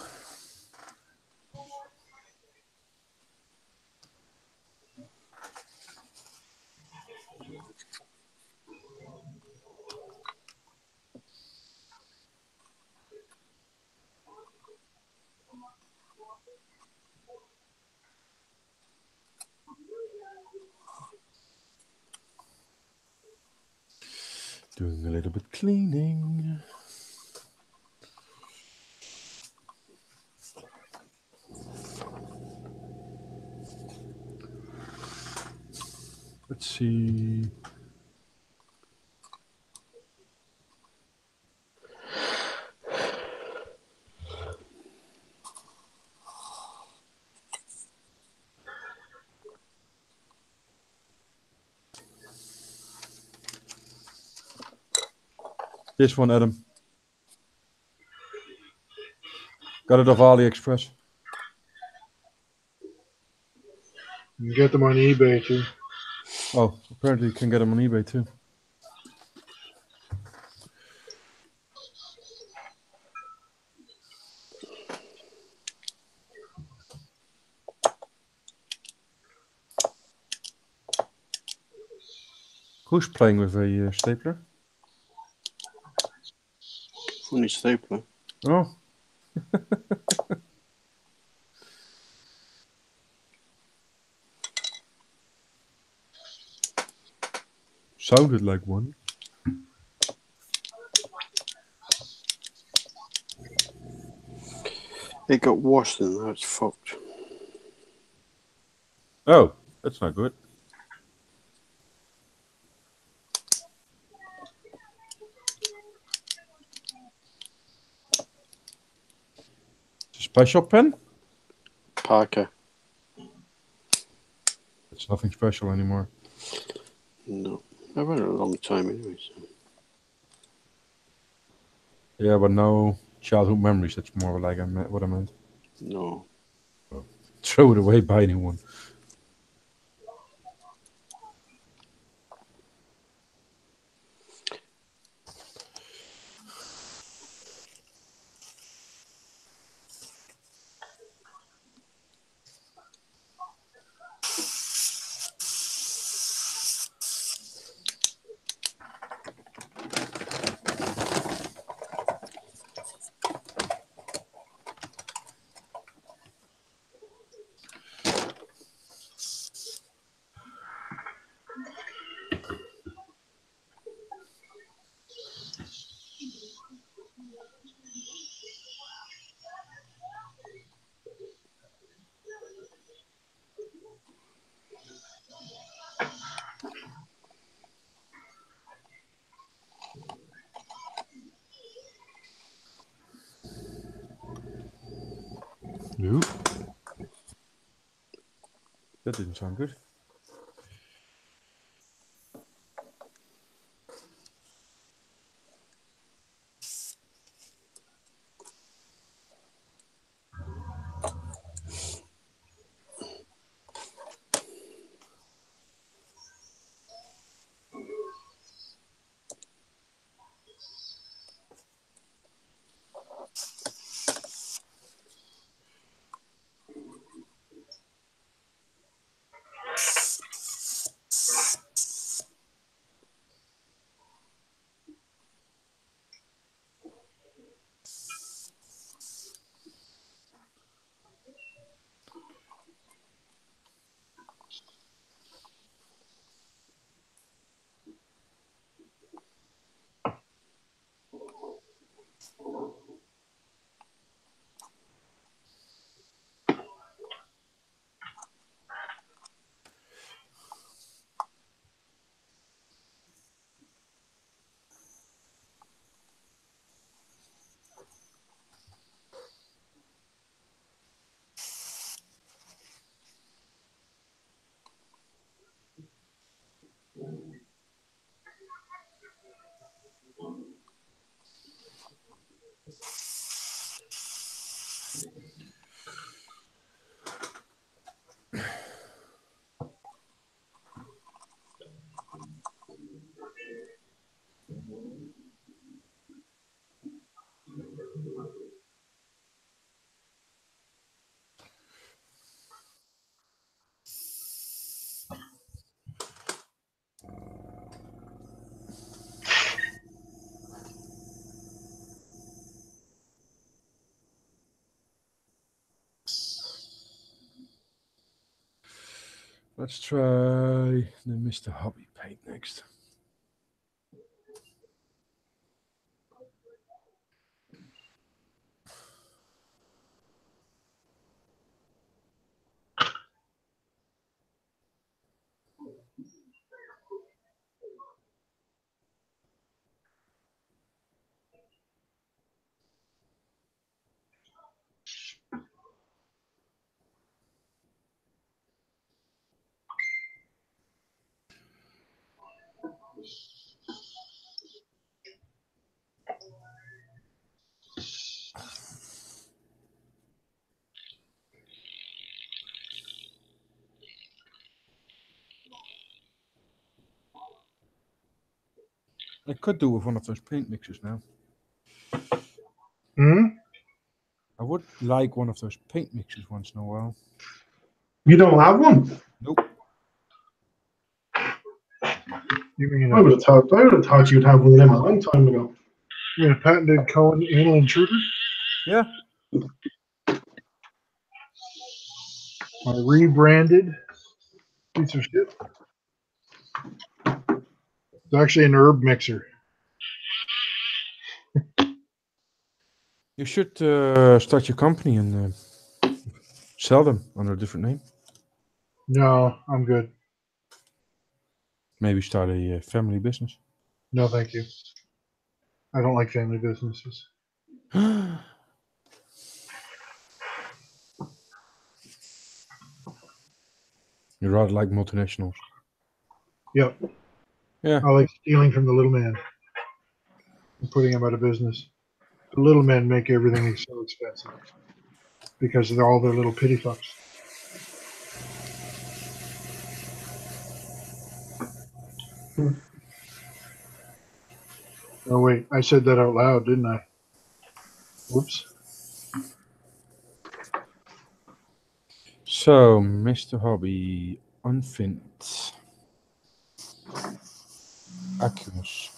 A: Doing a little bit cleaning. Let's see. This one, Adam. Got it off AliExpress.
B: You can get them on eBay too.
A: Oh, apparently you can get them on eBay too. Who's playing with a stapler?
C: Funny stapler.
A: Oh. Sounded like one.
C: It got washed and now it's fucked.
A: Oh, that's not good. Special pen?
C: Parker.
A: It's nothing special anymore.
C: No. I've had it a long time anyway. So.
A: Yeah, but no childhood memories. That's more like what I meant.
C: No.
A: Throw it away, buy a new one. Nope. That didn't sound good. Let's try the Mr. Hobby paint next. I could do with one of those paint mixers now.
B: Hmm?
A: I would like one of those paint mixers once in a while.
F: You don't have one?
A: Nope.
B: You mean
F: I would have thought you'd have one of them a long time ago.
B: you mean a patented Cohen anal intruder?
A: Yeah.
B: My rebranded piece of shit. It's actually an herb mixer.
A: You should start your company and sell them under a different name.
B: No, I'm good.
A: Maybe start a family business.
B: No, thank you. I don't like family businesses.
A: You rather like multinationals.
B: Yep.
A: Yeah.
B: I like stealing from the little man and putting him out of business. The little men make everything so expensive because of all their little pity fucks. Oh wait, I said that out loud, didn't I? Whoops.
A: So, Mr. Hobby, unfinned. Accumus.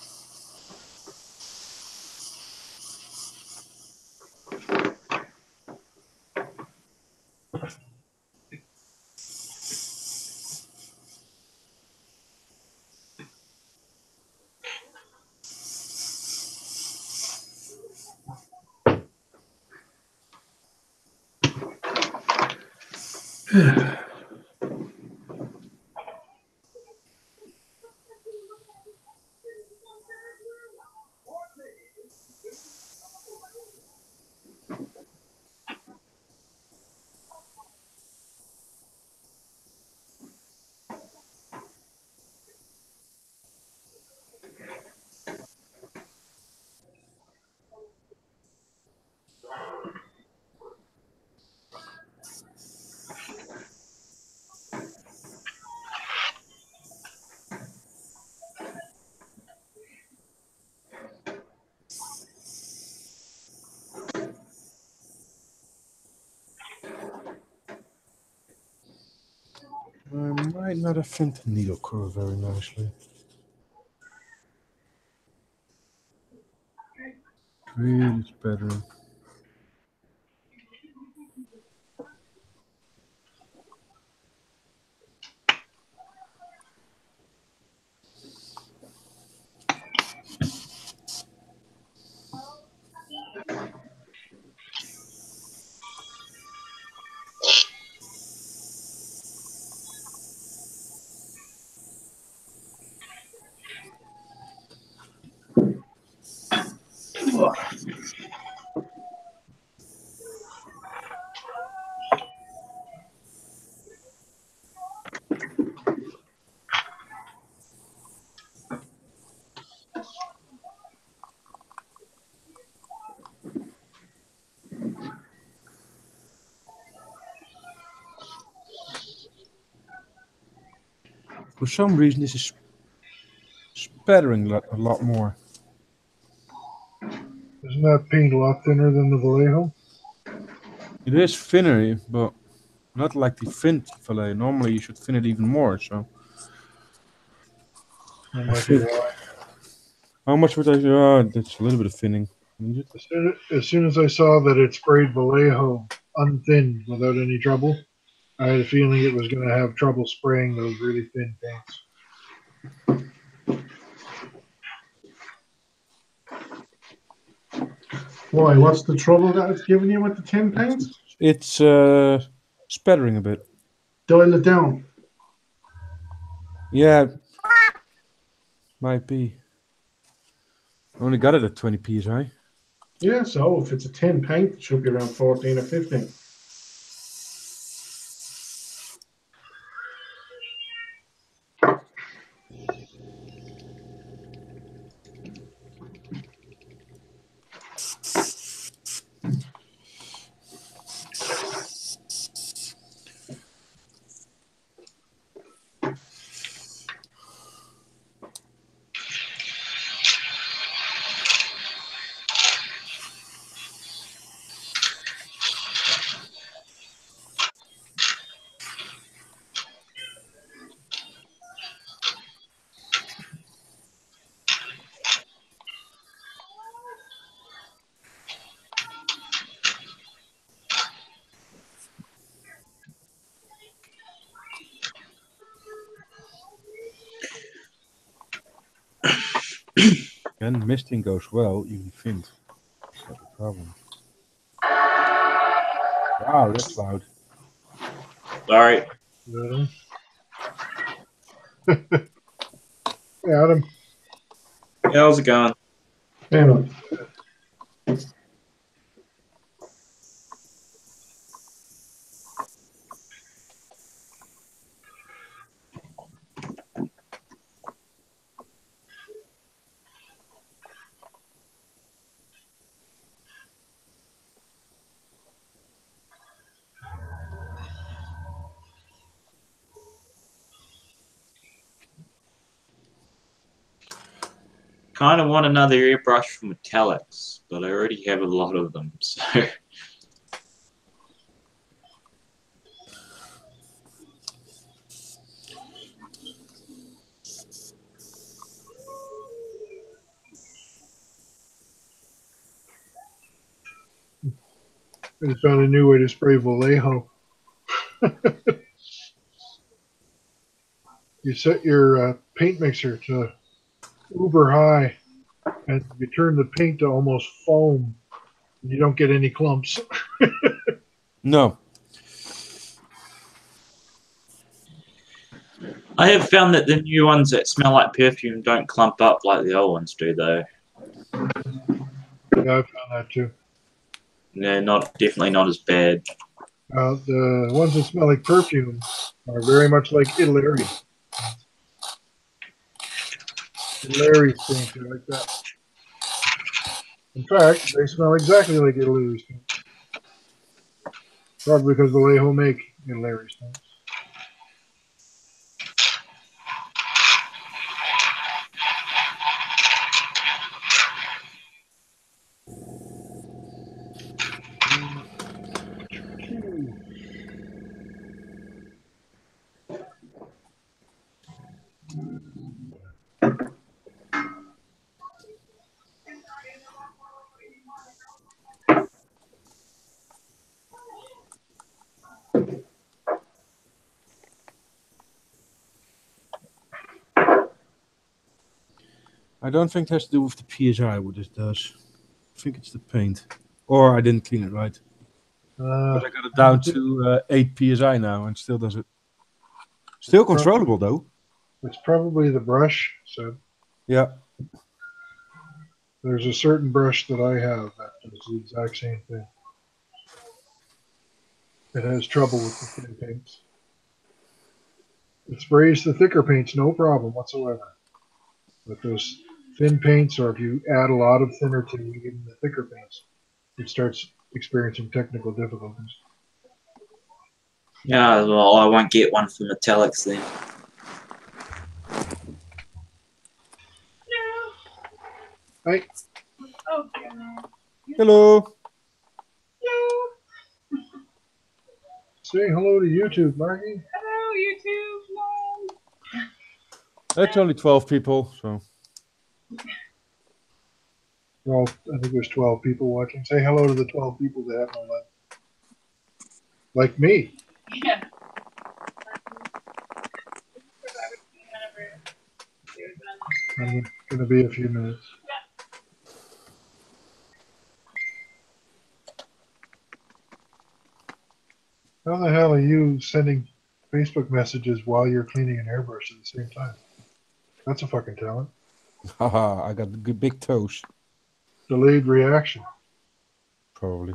A: I might not have finned the needle curve very nicely. Really better. For some reason, this is spattering a lot more.
B: Isn't that paint a lot thinner than the Vallejo?
A: It is thinner, but not like the finned fillet. Normally, you should fin it even more. So,
B: That
A: I
B: might be
A: think.
B: why.
A: How much would I? Oh, that's a little bit of thinning.
B: As soon as I saw that it sprayed Vallejo unthinned without any trouble, I had a feeling it was going to have trouble spraying those really thin paints.
F: Why? What's the trouble that it's giving you with the 10 paints?
A: It's spattering a bit.
F: Dial it down.
A: Yeah, might be. I only got it at 20 psi.
F: Yeah, so if it's a 10 paint, it should be around 14 or 15.
A: And misting goes well, even finned. That's not the problem. Wow, that's loud.
G: Sorry.
B: Really? Hey, Adam.
G: Hey, how's it going?
F: Hang on.
G: kind of want another airbrush for metallics, but I already have a lot of them, so...
B: I just found a new way to spray Vallejo. You set your paint mixer to uber high, and you turn the paint to almost foam, and you don't get any clumps.
A: No.
G: I have found that the new ones that smell like perfume don't clump up like the old ones do, though.
B: Yeah, I found that too.
G: They're definitely not as bad.
B: The ones that smell like perfume are very much like Italy. Larry's paint are like that. In fact, they smell exactly like Italy's paint. Probably because Vallejo make Larry's paints.
A: I don't think it has to do with the PSI, what this does. I think it's the paint. Or I didn't clean it right. But I got it down to 8 PSI now and still does it. Still controllable though.
B: It's probably the brush. So
A: Yeah.
B: there's a certain brush that I have that does the exact same thing. It has trouble with the thin paints. It sprays the thicker paints, no problem whatsoever. But those thin paints, or if you add a lot of thinner to even the thicker paints, it starts experiencing technical difficulties.
G: Yeah, well, I won't get one for metallics then.
B: Hi.
E: Oh,
A: Hello.
B: Say hello to YouTube, Margie.
E: hello, YouTube. Hello.
A: That's only 12 people, so.
B: Well, I think there's 12 people watching. Say hello to the 12 people that have no life. Like me.
E: Yeah.
B: I'm going to be a few minutes. How the hell are you sending Facebook messages while you're cleaning an airbrush at the same time? That's a fucking talent.
A: Haha, I got the good big toes.
B: Delayed reaction.
A: Probably.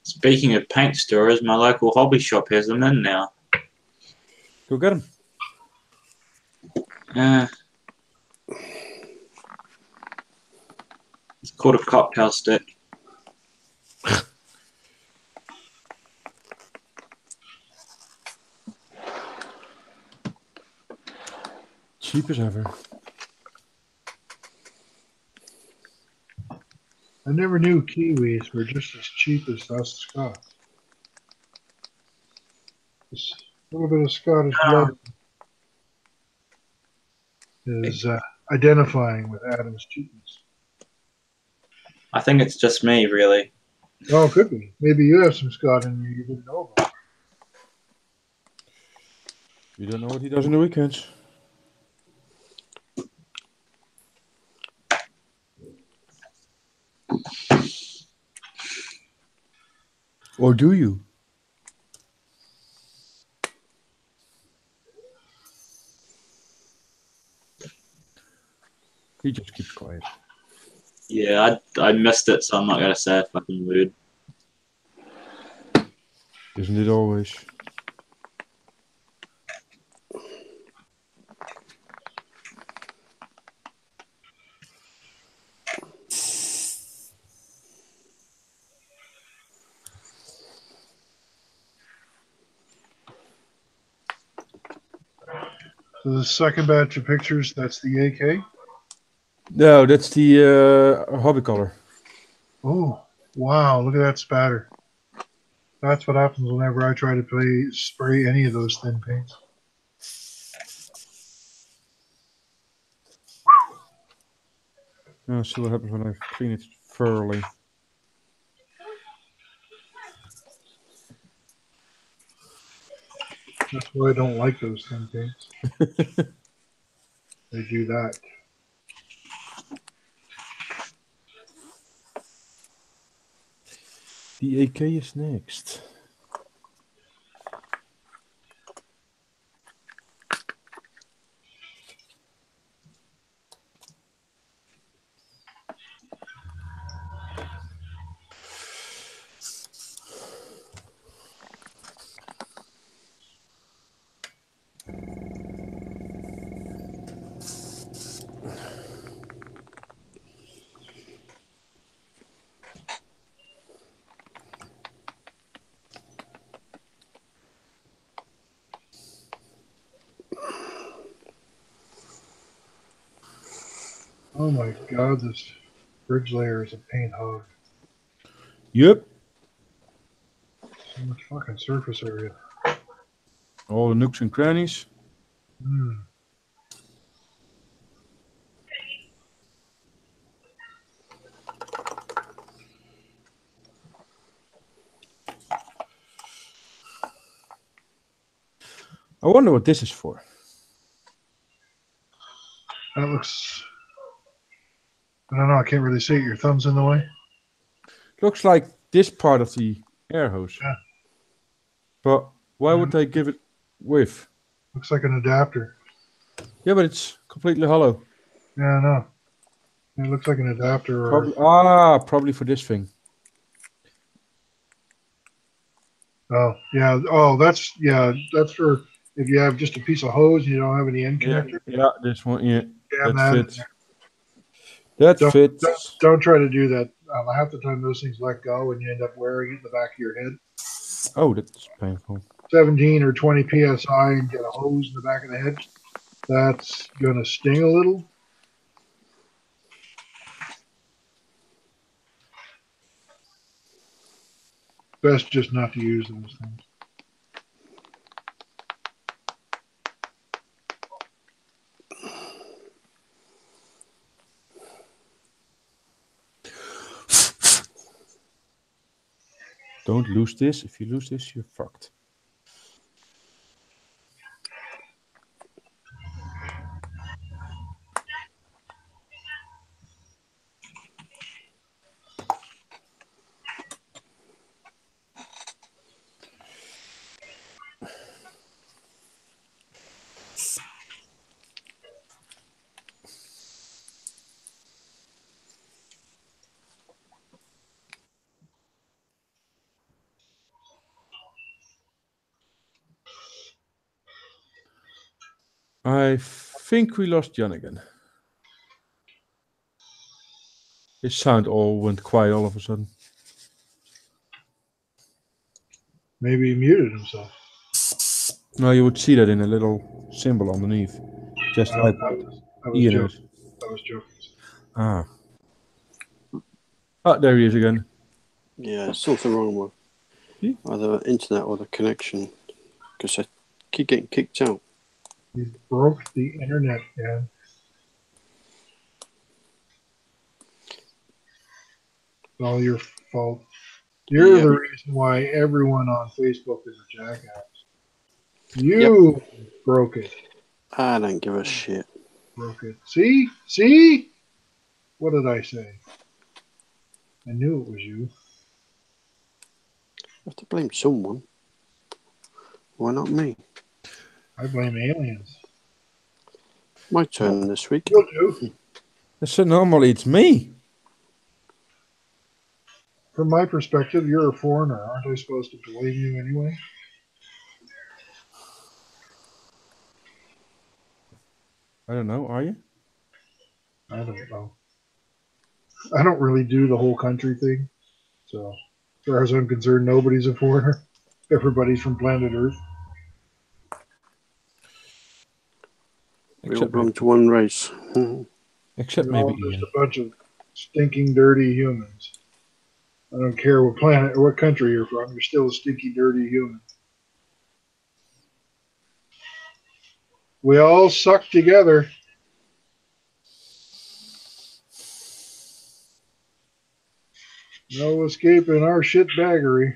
G: Speaking of paint stores, my local hobby shop has them in now.
A: Go get them.
G: It's called a cocktail stick.
A: Cheap as ever.
B: I never knew Kiwis were just as cheap as us Scots. This little bit of Scottish blood is identifying with Adam's cheapness.
G: I think it's just me, really.
B: Oh, it could be. Maybe you have some Scot in you didn't know about.
A: You don't know what he does on the weekends. Or do you? He just keeps quiet.
G: Yeah, I missed it, so I'm not going to say a fucking word.
A: Isn't it always?
B: So the second batch of pictures, that's the AK.
A: No, that's the hobby color.
B: Oh, wow! Look at that spatter. That's what happens whenever I try to spray any of those thin paints.
A: I'll see what happens when I clean it thoroughly.
B: That's why I don't like those thin paints. They do that.
A: The AK is next.
B: Oh my god, this bridge layer is a paint hog.
A: Yep.
B: So much fucking surface area.
A: All the nooks and crannies.
B: Hmm.
A: I wonder what this is for.
B: That looks. I don't know. I can't really see it. Your thumb's in the way.
A: Looks like this part of the air hose.
B: Yeah.
A: But why would they give it width?
B: Looks like an adapter.
A: Yeah, but it's completely hollow.
B: Yeah, I know. It looks like an adapter.
A: Probably for this thing.
B: Oh, yeah. Oh, that's for if you have just a piece of hose and you don't have any end connector.
A: Yeah, this one. Yeah,
B: Jam
A: that
B: in
A: fits.
B: there.
A: That
B: Don't,
A: fits.
B: don't try to do that. Half the time those things let go and you end up wearing it in the back of your head.
A: Oh, that's painful.
B: 17 or 20 psi and get a hose in the back of the head. That's gonna sting a little. Best just not to use those things.
A: Don't lose this. If you lose this, you're fucked. I think we lost Jan again. His sound all went quiet all of a sudden.
B: Maybe he muted himself.
A: No, you would see that in a little symbol underneath. Just
B: I
A: type
B: was
A: Ian.
B: joking. I was joking.
A: Ah. Ah, there he is again.
C: Yeah, something wrong with either internet or the connection because I keep getting kicked out.
B: He broke the internet, man. It's all your fault. You're the reason why everyone on Facebook is a jackass. You broke it.
C: I don't give a shit.
B: Broke it. See? See? What did I say? I knew it was you.
C: I have to blame someone. Why not me?
B: I blame aliens.
C: My turn this week.
B: You'll do.
A: So normally it's me.
B: From my perspective, you're a foreigner. Aren't I supposed to believe you anyway?
A: I don't know. Are you?
B: I don't know. I don't really do the whole country thing. So, as far as I'm concerned, nobody's a foreigner. Everybody's from planet Earth.
C: We all
A: Except
C: belong
A: maybe,
C: to one race.
A: except
B: We're
A: maybe
B: all just
A: Ian.
B: a bunch of stinking, dirty humans. I don't care what planet or what country you're from. You're still a stinky, dirty human. We all suck together. No escaping our shitbaggery.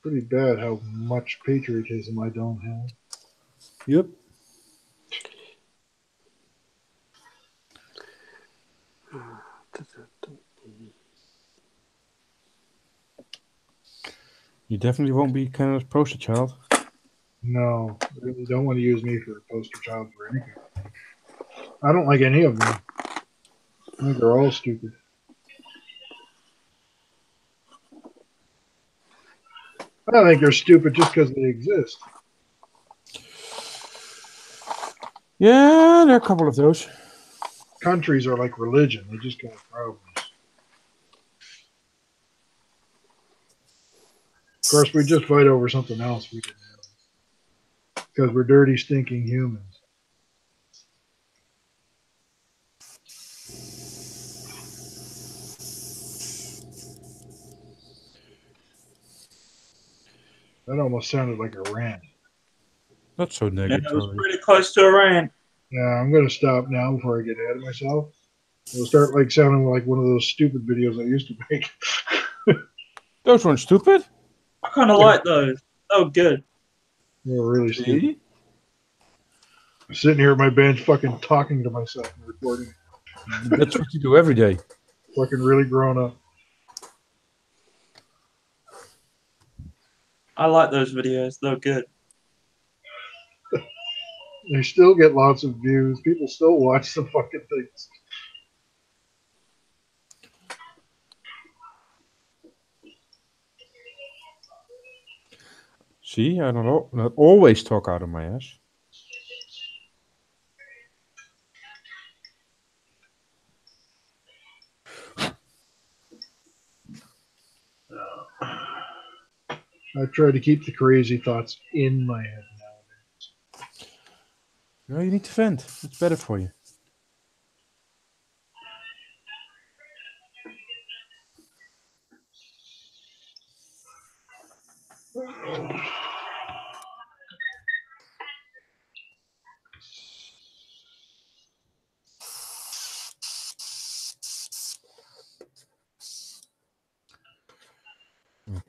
B: Pretty bad how much patriotism I don't have.
A: Yep. You definitely won't be Canada's poster child.
B: No, I really don't want to use me for a poster child for anything. I don't like any of them. I think they're all stupid. I don't think they're stupid just because they exist.
A: Yeah, there are a couple of those.
B: Countries are like religion. They just got problems. Of course, we just fight over something else we didn't have. Because we're dirty, stinking humans. That almost sounded like a rant.
A: Not so
G: Yeah, it was
A: negatory.
G: pretty close to a rant.
B: Yeah, I'm going to stop now before I get ahead of myself. It'll start like sounding like one of those stupid videos I used to make.
A: Those weren't stupid.
G: I kind of like those. They were good.
B: They were really stupid.
A: See?
B: I'm sitting here at my bench fucking talking to myself and recording.
A: That's what you do every day.
B: Fucking really grown up.
G: I like those videos. They're good.
B: They still get lots of views. People still watch the fucking things.
A: See, I don't know. Not always talk out of my ass.
B: I try to keep the crazy thoughts in my head nowadays.
A: No, you need to vent. It's better for you.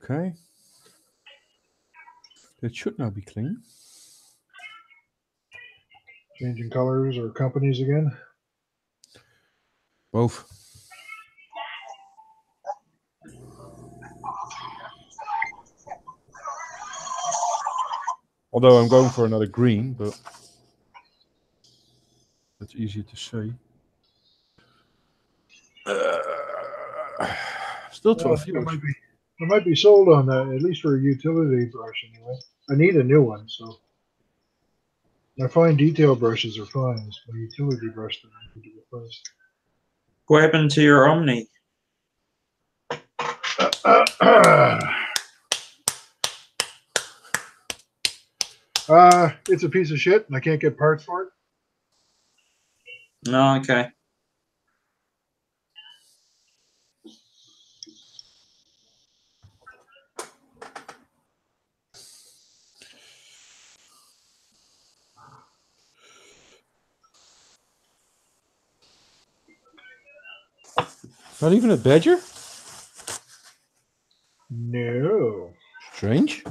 A: Okay. It should now be clean.
B: Changing colors or companies again.
A: Both. Although I'm going for another green, but that's easier to say. Still 12 viewers.
B: I might be sold on that, at least for a utility brush anyway. I need a new one, so my fine detail brushes are fine. It's my utility brush that I need to replace.
G: What happened to your Omni?
B: It's a piece of shit, and I can't get parts for it.
G: No, okay.
A: Not even a badger?
B: No.
A: Strange.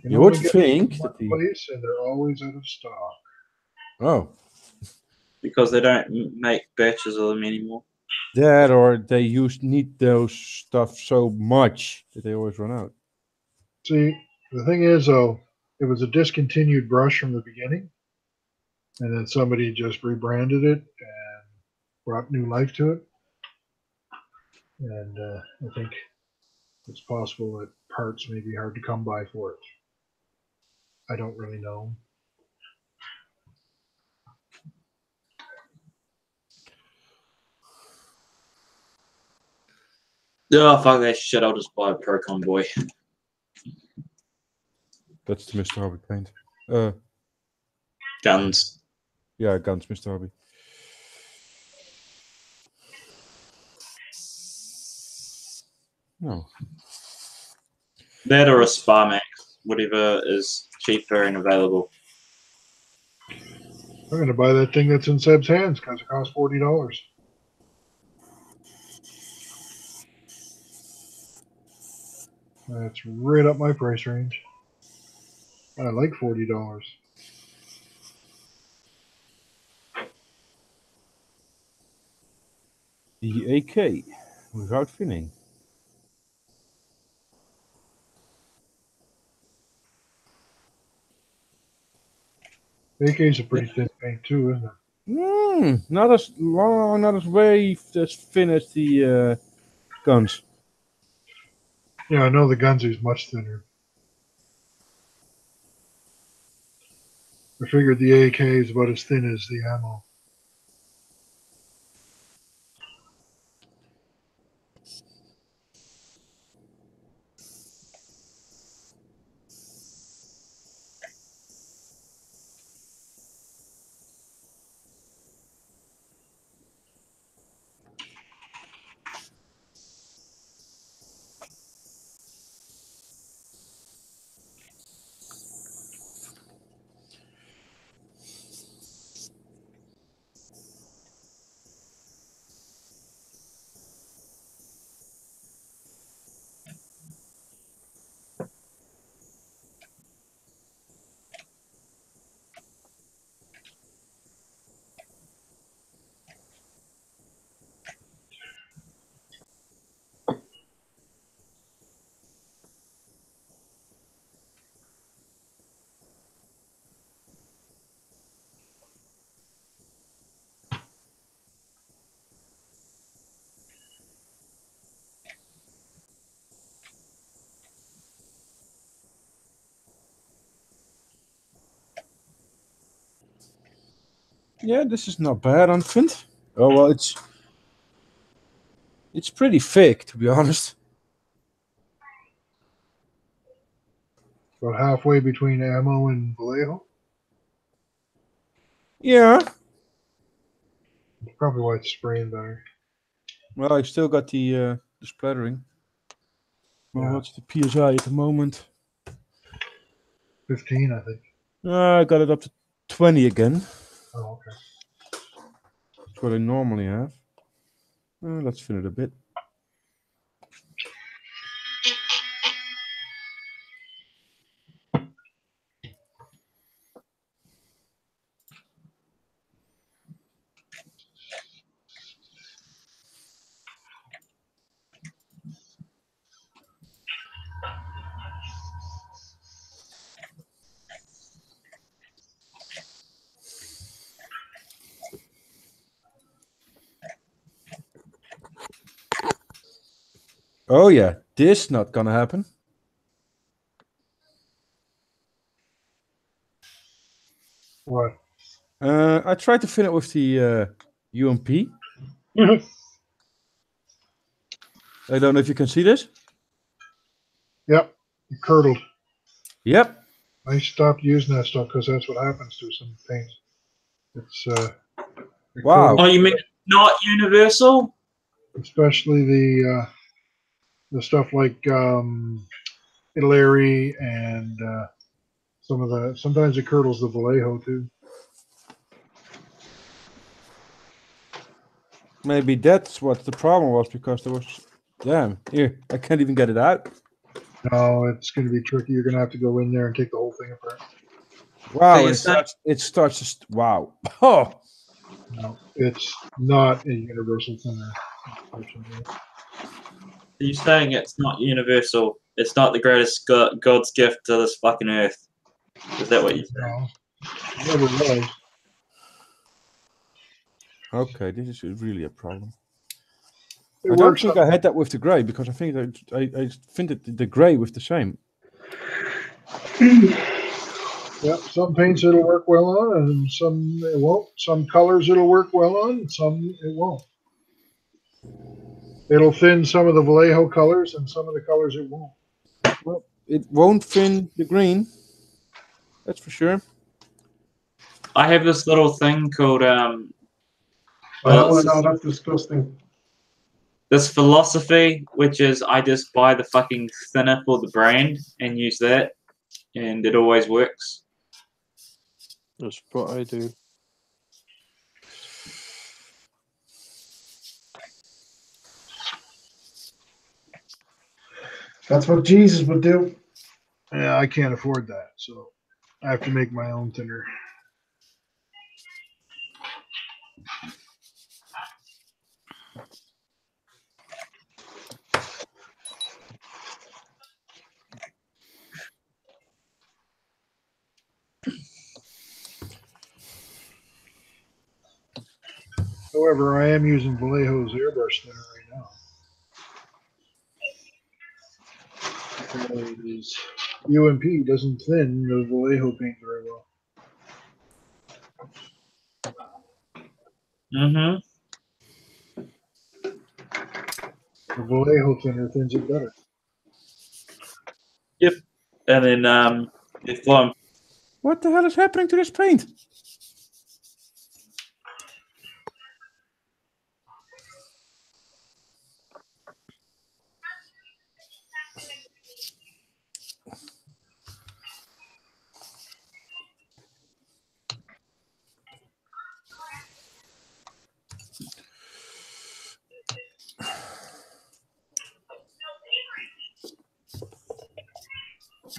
B: can
A: You would
B: only get
A: think
B: one
A: that the...
B: place, and they're always out of stock.
A: Oh.
G: Because they don't make batches of them anymore.
A: That or they need those stuff so much that they always run out.
B: See, the thing is, though, it was a discontinued brush from the beginning, and then somebody just rebranded it and brought new life to it. And I think it's possible that parts may be hard to come by for it. I don't really know.
G: Oh, fuck that shit. I'll just buy a Pro Convoy.
A: That's the Mr. Hobby paint.
G: Guns.
A: Yeah, guns, Mr. Hobby. No.
G: That or a Sparmax, whatever is cheaper and available.
B: I'm going to buy that thing that's in Seb's hands because it costs $40. That's right up my price range. I like $40.
A: The AK without finning.
B: AK's a pretty thin paint too, isn't it?
A: Not as long, not as way as thin as the guns.
B: Yeah, I know the guns is much thinner. I figured the AK is about as thin as the ammo.
A: Yeah, this is not bad, I think. Oh well, it's pretty thick, to be honest.
B: About halfway between ammo and Vallejo.
A: Yeah.
B: That's probably why it's spraying better.
A: Well, I've still got the splattering. Well,
B: Yeah.
A: what's the PSI at the moment?
B: 15, I think.
A: I got it up to 20 again.
B: Oh, okay.
A: That's what I normally have. Let's thin it a bit. Oh yeah, this not gonna happen.
B: What?
A: I tried to thin it with the UMP. I don't know if you can see this.
B: Yep. It curdled.
A: Yep.
B: I stopped using that stuff because that's what happens to some paints. It's it
A: Wow.
G: Oh, you mean not universal?
B: especially the stuff like Italy and sometimes it curdles the Vallejo too.
A: Maybe that's what the problem was, because there was... Damn, here, I can't even get it out.
B: No, it's going to be tricky. You're going to have to go in there and take the whole thing apart.
A: Wow,
G: you're
A: it
G: saying-
A: starts to... Wow. Oh!
B: No, it's not a universal thinner, unfortunately.
G: Are you saying it's not universal? It's not the greatest God's gift to this fucking earth? Is that what you say?
B: No, it never was.
A: Okay, this is really a problem.
B: It
A: I don't
B: works.
A: think I had that with the grey, because I think that I think that the grey with the same.
B: Yep, some paints it'll work well on, and some it won't. Some colors it'll work well on, and some it won't. It'll thin some of the Vallejo colors, and some of the colors it won't.
A: Well, it won't thin the green. That's for sure.
G: I have this little thing called
F: I
G: well,
F: don't
G: it's
F: know. That's disgusting.
G: this philosophy, which is I just buy the fucking thinner for the brand and use that, and it always works.
C: That's what I do.
F: That's what Jesus would do.
B: Yeah, I can't afford that, so I have to make my own thinner. However, I am using Vallejo's airbrush thinner right now. Because UMP doesn't thin the Vallejo paint very well.
G: Mm-hmm.
B: The Vallejo thinner thins it better.
G: Yep. And then if I'm
A: What the hell is happening to this paint?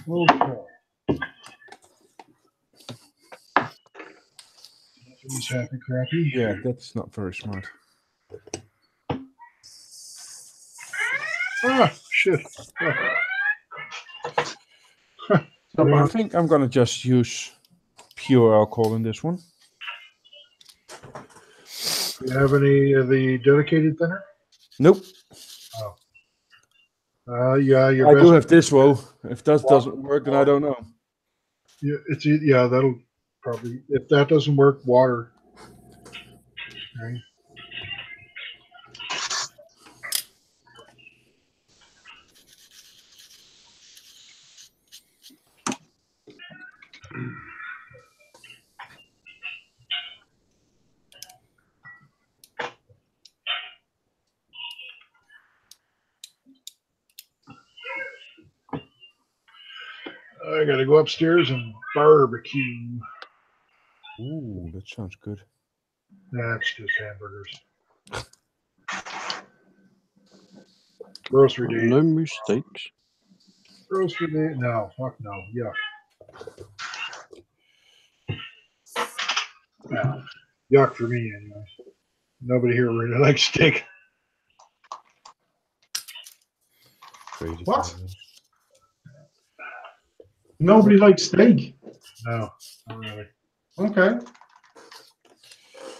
B: Okay. He's happy crappy.
A: Yeah, that's not very smart.
B: Ah, shit.
A: So I think I'm gonna just use pure alcohol in this one.
B: Do you have any of the dedicated thinner?
A: Nope.
B: Yeah, your
A: I
B: best.
A: do have this though. If that doesn't work, then I don't know.
B: Yeah, yeah, that'll probably. If that doesn't work, water. Okay. I gotta go upstairs and barbecue.
A: Ooh, that sounds good.
B: That's just hamburgers. Grocery day.
C: No mistakes.
B: Grocery day. No, fuck no. Yeah. No. Yuck for me, anyways. Nobody here really likes steak.
A: Crazy.
F: What? Nobody likes steak.
B: No, not really.
F: Okay.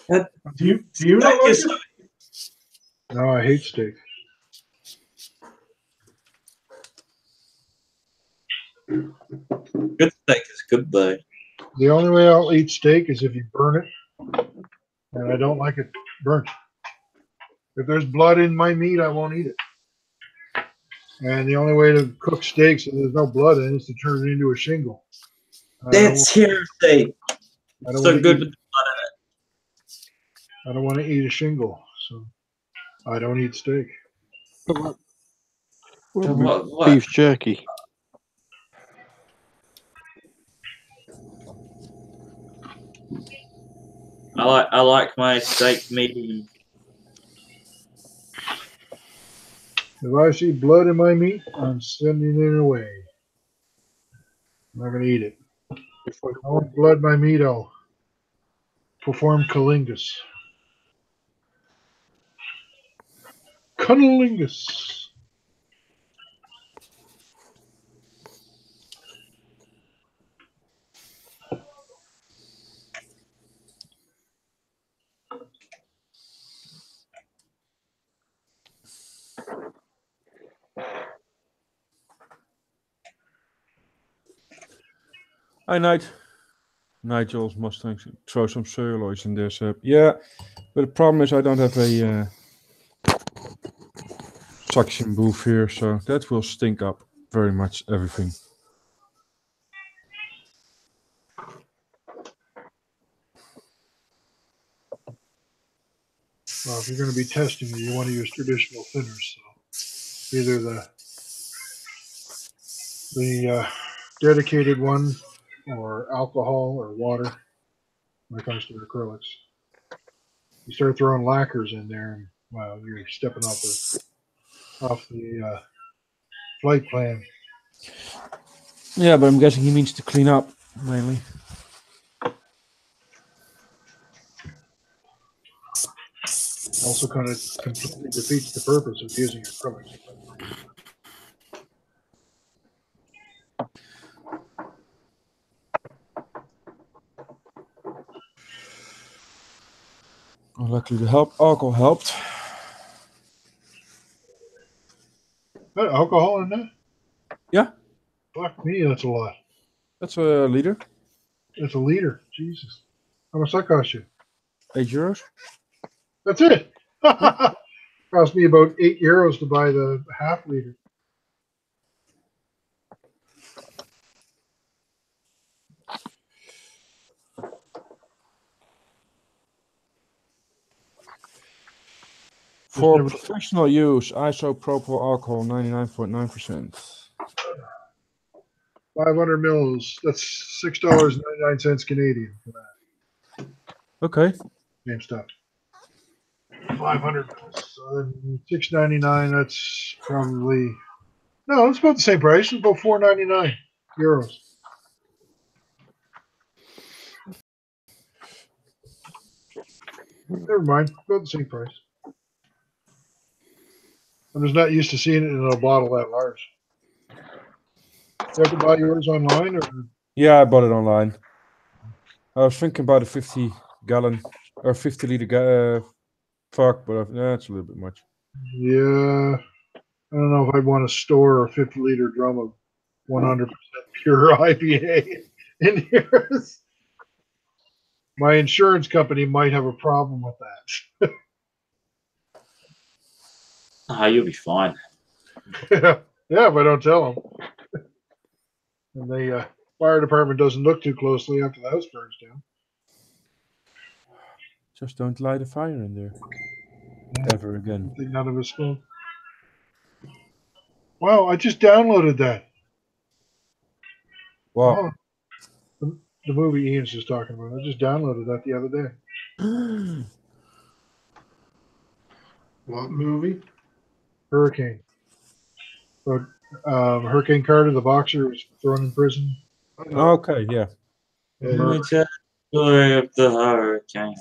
G: That-
F: Do you not like it?
B: No, I hate steak.
G: good steak is good though.
B: The only way I'll eat steak is if you burn it, and I don't like it burnt. If there's blood in my meat, I won't eat it. And the only way to cook steak so there's no blood in it is to turn it into a shingle.
G: That's heresy.
B: I don't
G: So
B: wanna
G: good
B: eat-
G: with the blood in it.
B: I don't want to eat a shingle, so I don't eat steak.
C: What
G: What?
C: beef jerky?
G: I like my steak medium.
B: If I see blood in my meat, I'm sending it away. I'm not gonna eat it. If I don't want blood in my meat, I'll perform cunnilingus. Cunnilingus.
A: Hi, Nigel's Mustang. Throw some celluloid in there, Seb. Yeah, but the problem is I don't have a suction booth here, so that will stink up very much everything.
B: Well, if you're going to be testing it, you want to use traditional thinners. So either the dedicated one, or alcohol or water when it comes to acrylics. You start throwing lacquers in there, and well, you're stepping off the flight plan.
A: Yeah, but I'm guessing he means to clean up mainly.
B: Also, kind of completely defeats the purpose of using acrylics.
A: Well, luckily the alcohol helped.
B: Got alcohol in that?
A: Yeah.
B: Fuck me, that's a lot.
A: That's a liter.
B: That's a liter. Jesus. How much that cost you?
A: €8.
B: That's it. Cost me about €8 to buy the half liter.
A: For
B: never-
A: professional use, isopropyl alcohol 99.9%.
B: 500 mils. That's $6.99 Canadian for that.
A: Okay.
B: Same stuff. 500 mils. So then $6.99. That's probably no. It's about the same price. It's about €4.99. Never mind. About the same price. I'm just not used to seeing it in a bottle that large. You have to buy yours online, or
A: Yeah, I bought it online. I was thinking about a 50-gallon or 50-liter fuck, but it's a little bit much.
B: yeah. I don't know if I'd want to store a 50-liter drum of 100% pure IPA in here. My insurance company might have a problem with that.
G: You'll be fine.
B: Yeah, if I don't tell them. And the fire department doesn't look too closely after the house burns down.
A: Just don't light a fire in there. Ever again.
B: I think none of us smoke. Wow, I just downloaded that.
A: Well,
B: The movie Ian's just talking about. I just downloaded that the other day.
F: What movie?
B: Hurricane. But Hurricane Carter, the boxer, was thrown in prison.
A: okay, yeah.
B: Murder.
G: It's a story of the hurricane.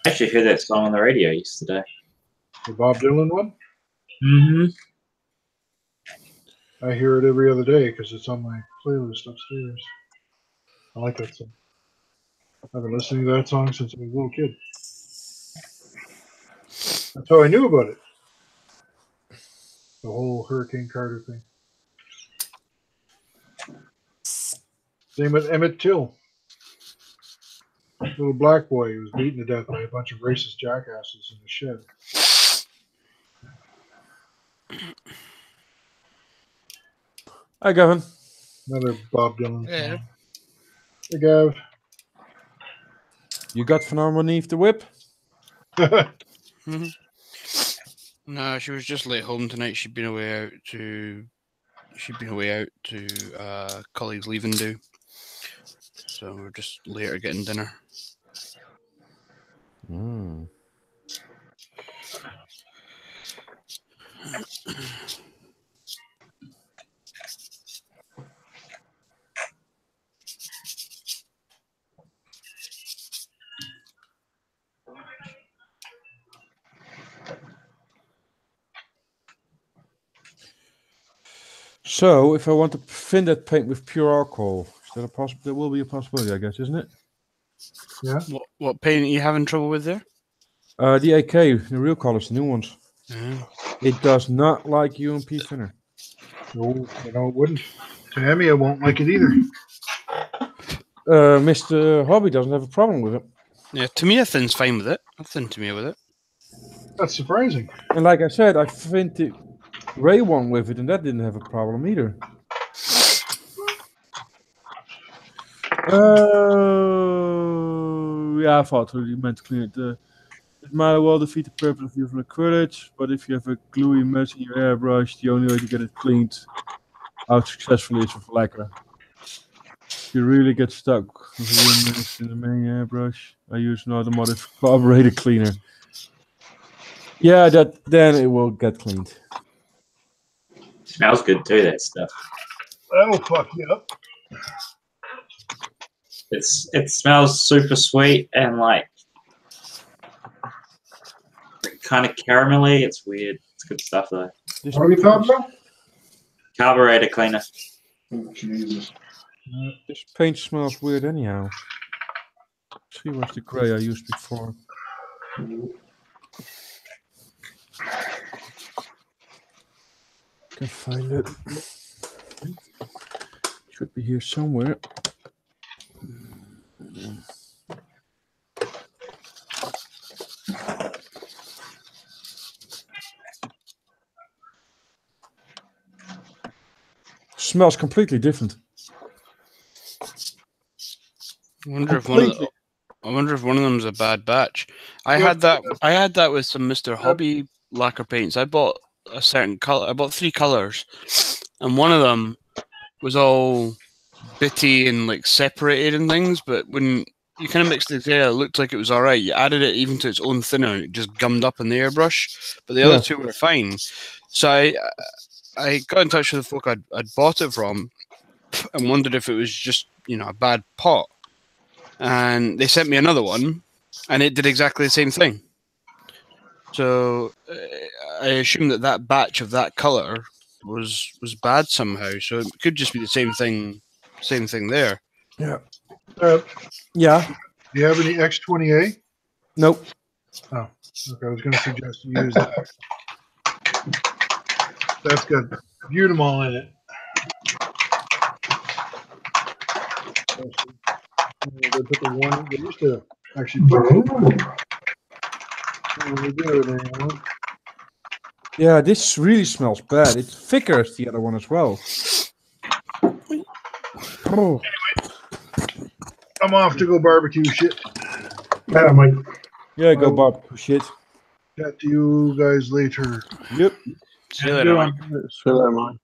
G: I actually heard that song on the radio yesterday.
B: The Bob Dylan one?
G: Mm-hmm.
B: I hear it every other day because it's on my playlist upstairs. I like that song. I've been listening to that song since I was a little kid. That's how I knew about it. The whole Hurricane Carter thing. Same with Emmett Till. Little black boy who was beaten to death by a bunch of racist jackasses in the shed.
A: Hi, Gavin.
B: Another Bob Dylan song.
H: Yeah.
B: Hey, Gav.
A: You got Van underneath the whip?
H: No, she was just late home tonight. She'd been away out to colleagues leaving do. So we're just later getting dinner.
A: Mm. So, if I want to thin that paint with pure alcohol, is that a possible? There will be a possibility, I guess, isn't it?
B: Yeah.
H: What paint are you having trouble with there?
A: The AK, the real colors, the new ones.
H: Yeah.
A: It does not like UMP thinner.
B: No, it wouldn't. Tammy, won't like it either.
A: Mr. Hobby doesn't have a problem with it.
H: Yeah, Tamia's fine with it. I've seen Tamia with it.
B: That's surprising.
A: And like I said, I think the Ray one with it, and that didn't have a problem either. Yeah, I thought you meant to clean it. It might well defeat the purpose of using acrylic, but if you have a gluey mess in your airbrush, the only way to get it cleaned out successfully is with lacquer. If you really get stuck with a real mess in the main airbrush, I use an automotive carburetor cleaner. Yeah, then it will get cleaned.
G: Smells good too, that stuff.
B: That'll fuck you up.
G: It smells super sweet and like kind of caramelly. It's weird. It's good stuff though.
F: What are we talking about?
G: Carburetor cleaner.
F: Oh, Jesus.
A: This paint smells weird anyhow. See, where's the gray I used before? Can find it. Should be here somewhere. Smells completely different.
H: I wonder if one of them's a bad batch. I had that with some Mr. Hobby lacquer paints. I bought a certain color. I bought 3 colors, and one of them was all bitty and like separated and things. But when you kind of mixed it together, it looked like it was all right. You added it even to its own thinner, and it just gummed up in the airbrush. But the other 2 were fine. So I got in touch with the folk I'd bought it from, and wondered if it was just a bad pot. And they sent me another one, and it did exactly the same thing. So I assume that batch of that color was bad somehow. So it could just be the same thing there.
A: Yeah.
B: Yeah. Do you have any X20A?
A: Nope.
B: Oh, okay. I was going to suggest you use that. That's got Butamol in it. They put the one they used to actually put
A: Yeah, this really smells bad. It's thicker as the other one as well. Oh.
B: I'm off to go barbecue shit.
F: Yeah, Mike.
A: Yeah, go barbecue shit.
B: Chat to you guys later.
A: Yep.
H: See you later, Mike.
C: See you later, Mike.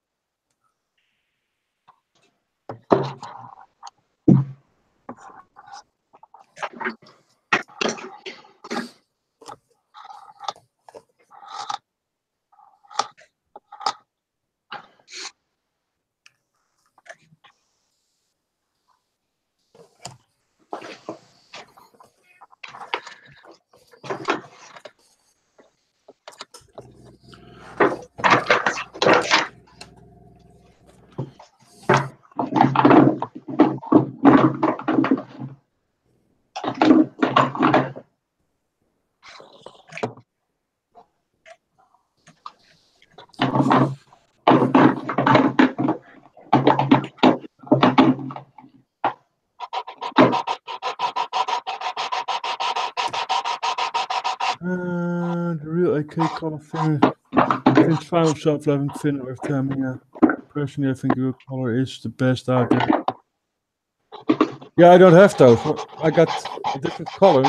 A: The real AK color thinner. Its final shelf life and thinner with time. Yeah. Personally, I think real color is the best out there. Yeah, I don't have those. I got a different color,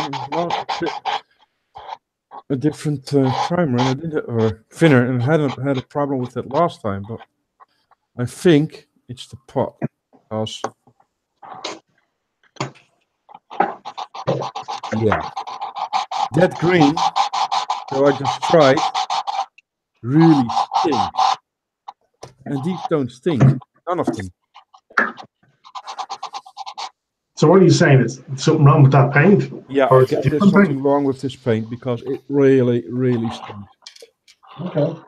A: a different primer, and I didn't, or thinner, and I hadn't had a problem with that last time. But I think it's the pot. Because yeah, that green, so I just tried, really stinks. And these don't stink. None of them.
F: So what are you saying? It's something wrong with that paint?
A: Yeah,
F: Or
A: I
F: it's a
A: guess there's
F: different
A: something
F: paint?
A: wrong with this paint because it really, really stinks.
F: Okay.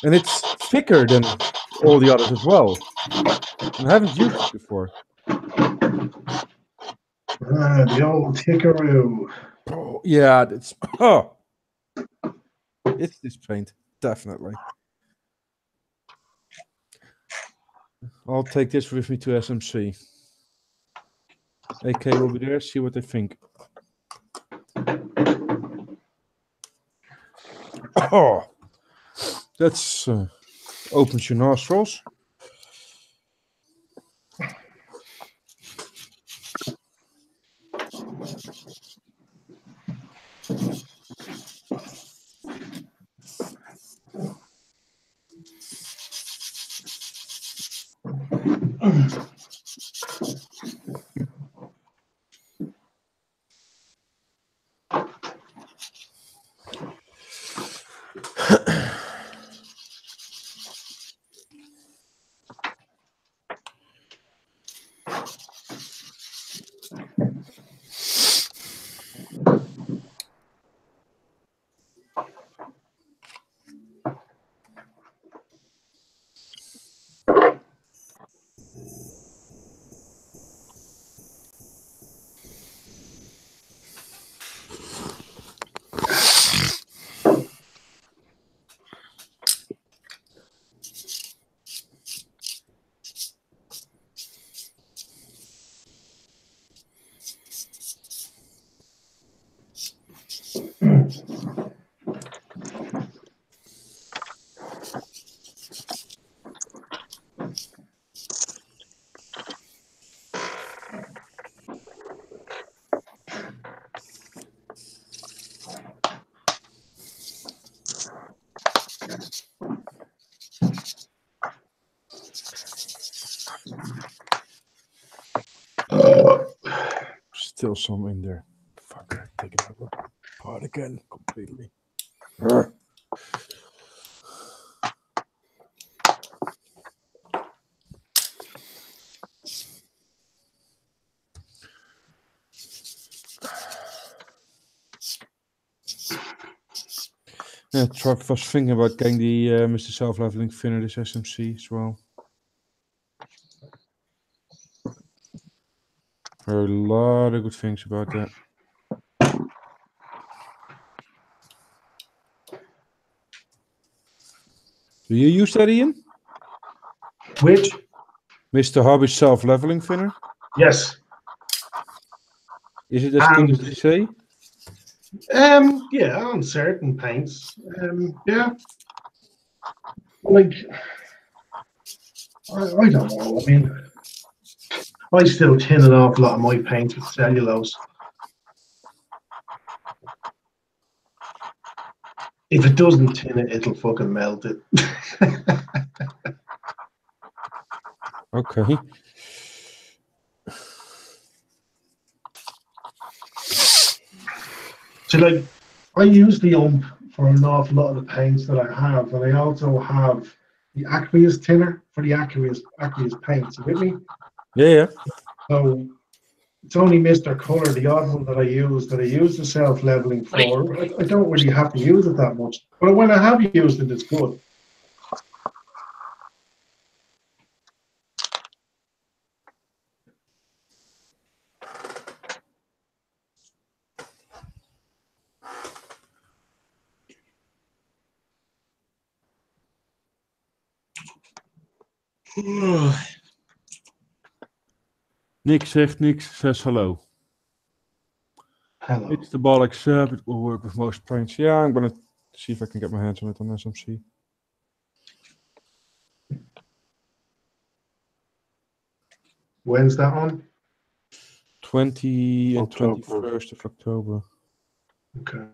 A: And it's thicker than all the others as well. And I haven't used it before.
F: The old Hickaroo.
A: Oh, yeah, it's it's this paint. Definitely. I'll take this with me to SMC. AK will be there, see what they think. Oh, that's opens your nostrils. Still some in there. Fuck, take it out. Apart again, completely. Yeah, Trav was thinking about getting the Mr. Self-Leveling Finner, this SMC as well. Heard a lot of good things about that. Do you use that, Ian?
F: Which?
A: Mr. Hobby Self-Leveling Finner?
F: Yes.
A: Is it as good as they say?
F: Yeah, on certain paints. Yeah. Like, I don't know. I mean, I still tin an awful lot of my paints with cellulose. If it doesn't tin it, it'll fucking melt it.
A: Okay.
F: So, like, I use the ump for an awful lot of the paints that I have, and I also have the aqueous tinner for the aqueous paints. You with me?
A: Yeah.
F: So it's only Mr. Color, the odd one that I use the self-leveling for. I don't really have to use it that much, but when I have used it, it's good.
A: Nick zegt niks, says hello.
F: Hello.
A: It's the ball except it will work with most paints. Yeah, I'm gonna see if I can get my hands on it on SMC.
F: When's that on?
A: 20 and
C: October.
A: 21st of October.
F: Okay.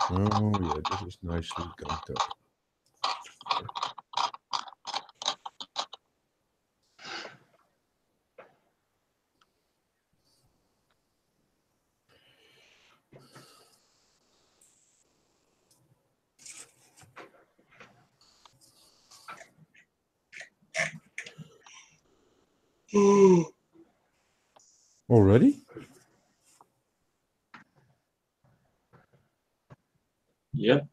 A: Oh yeah, this is nicely gunked up. Already?
G: Yep.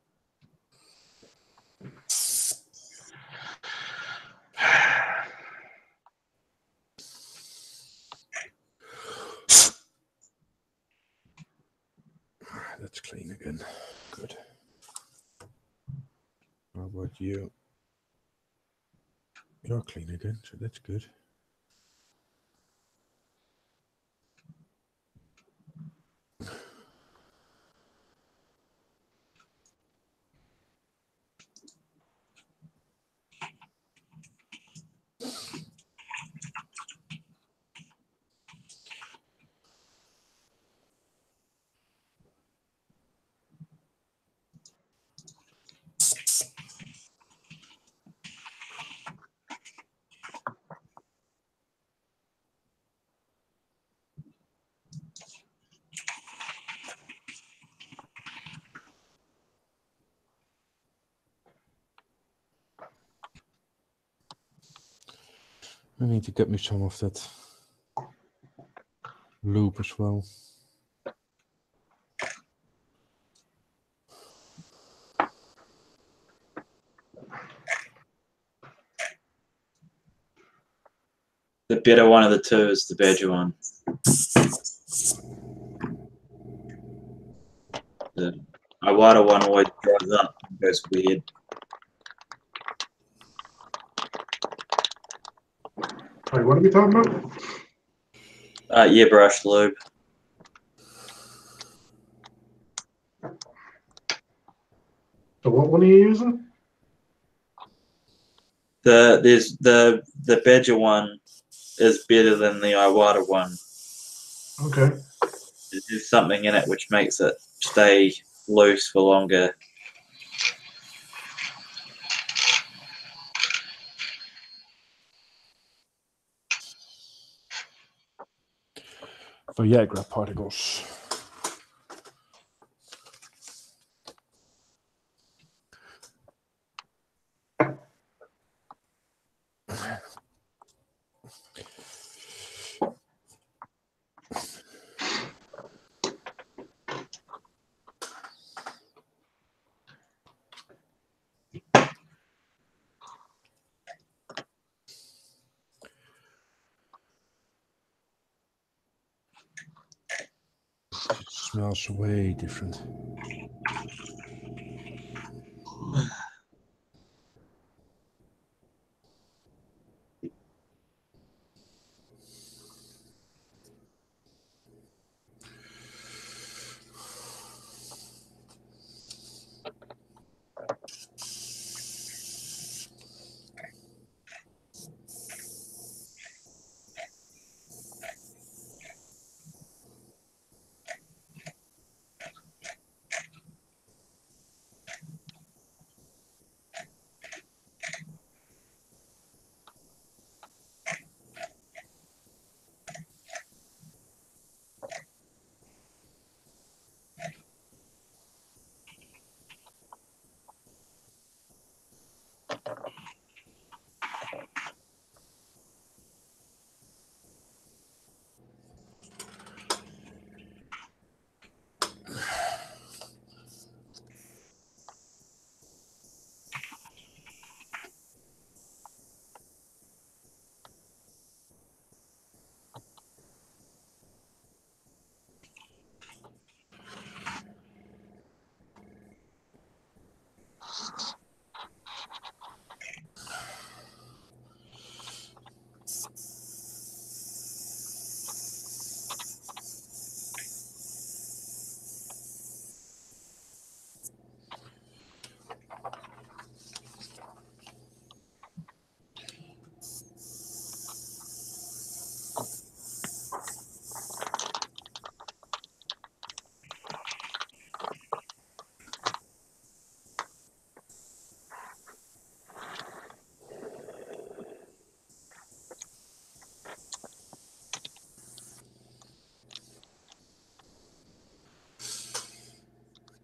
A: That's clean again. Good. How about you? You're clean again, so that's good. I need to get me some of that loop as well.
G: The better one of the two is the badger one. The Iwata one always dries up and goes weird.
F: Wait, what are we talking about?
G: Yeah, brush lube.
F: So what one are you using?
G: There's the badger one is better than the Iwata one.
F: Okay.
G: There's something in it which makes it stay loose for longer.
A: Viagra particles. It smells way different.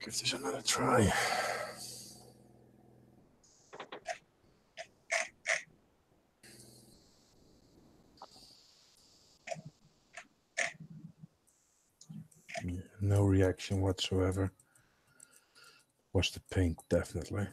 A: give this another try. Yeah, no reaction whatsoever. Was the paint, definitely.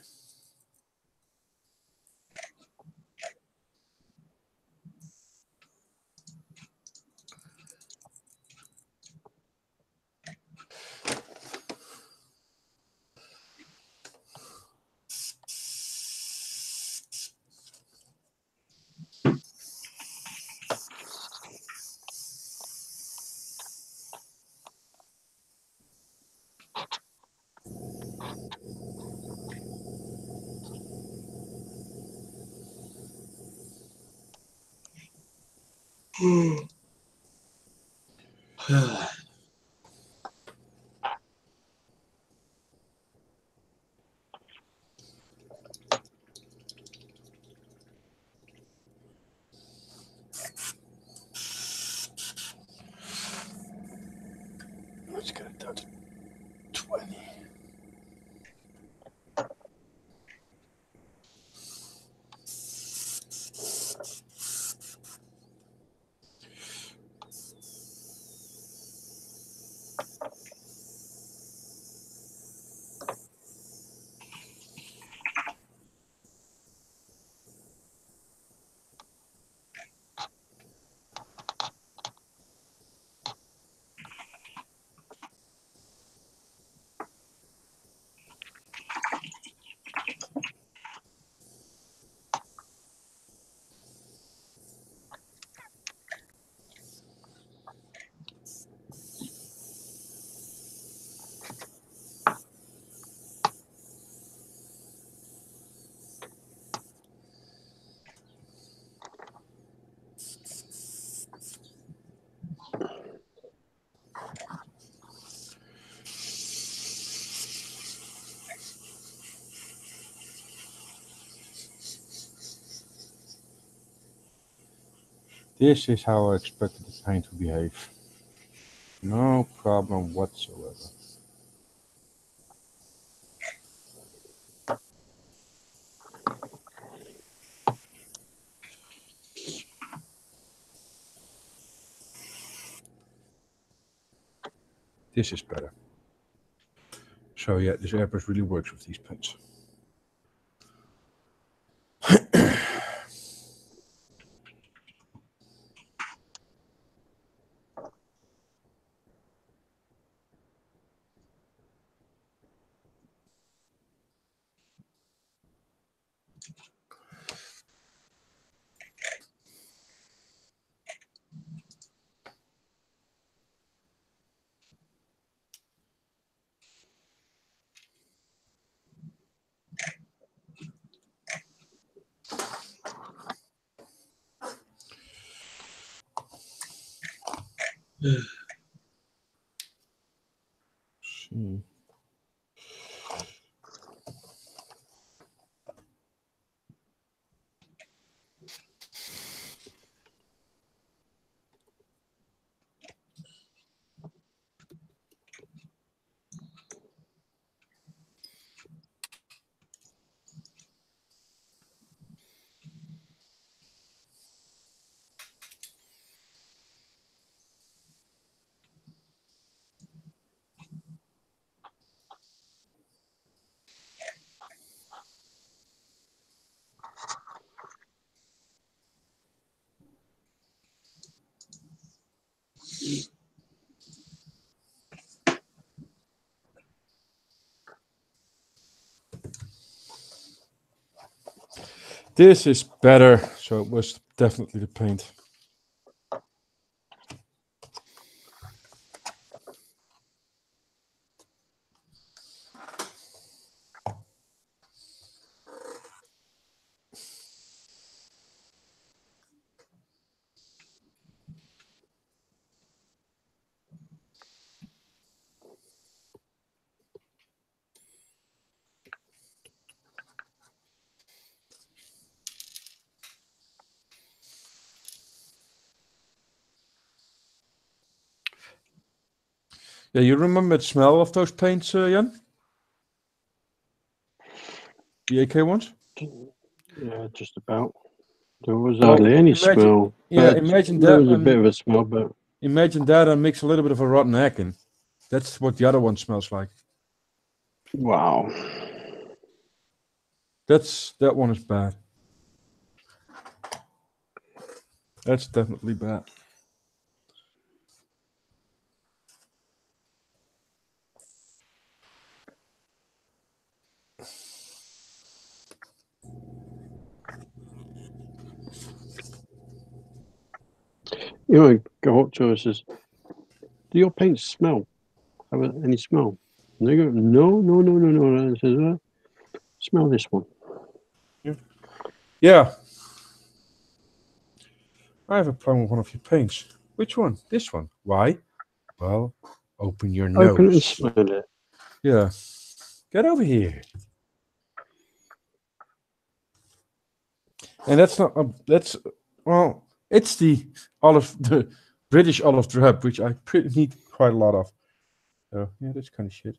A: Let's get it down to 20. This is how I expected the paint to behave. No problem whatsoever. This is better. So yeah, this airbrush really works with these paints. See. This is better. So it was definitely the paint. Yeah, you remember the smell of those paints, Jan? The AK ones?
C: Yeah, just about. There was
A: Well,
C: hardly any
A: imagine-
C: smell.
A: Yeah,
C: but
A: imagine
C: there
A: that.
C: was a
A: and
C: bit of a smell, but
A: Imagine that and mix a little bit of a rotten egg in. That's what the other one smells like.
C: wow.
A: That one is bad. That's definitely bad.
C: You know, go up to her and says, "Do your paints smell? Have any smell?" And they go, "No, no, no, no, no." And I says, "Smell this one."
A: Yeah. I have a problem with one of your paints. Which one? This one. Why? Well, open your nose.
C: Open it and smell it.
A: Yeah. Get over here. And that's not. That's well. It's the British olive drab, which I need quite a lot of. So yeah, that's kind of shit.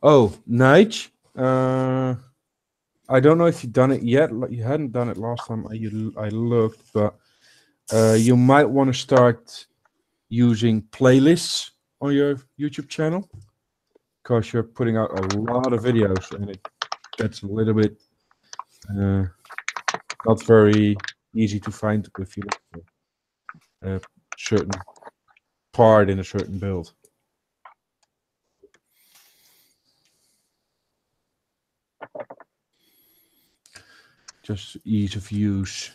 A: Oh, Nige. I don't know if you've done it yet. You hadn't done it last time I looked, but you might want to start using playlists on your YouTube channel because you're putting out a lot of videos and it gets a little bit not very easy to find if you look for a certain part in a certain build. Just ease of use.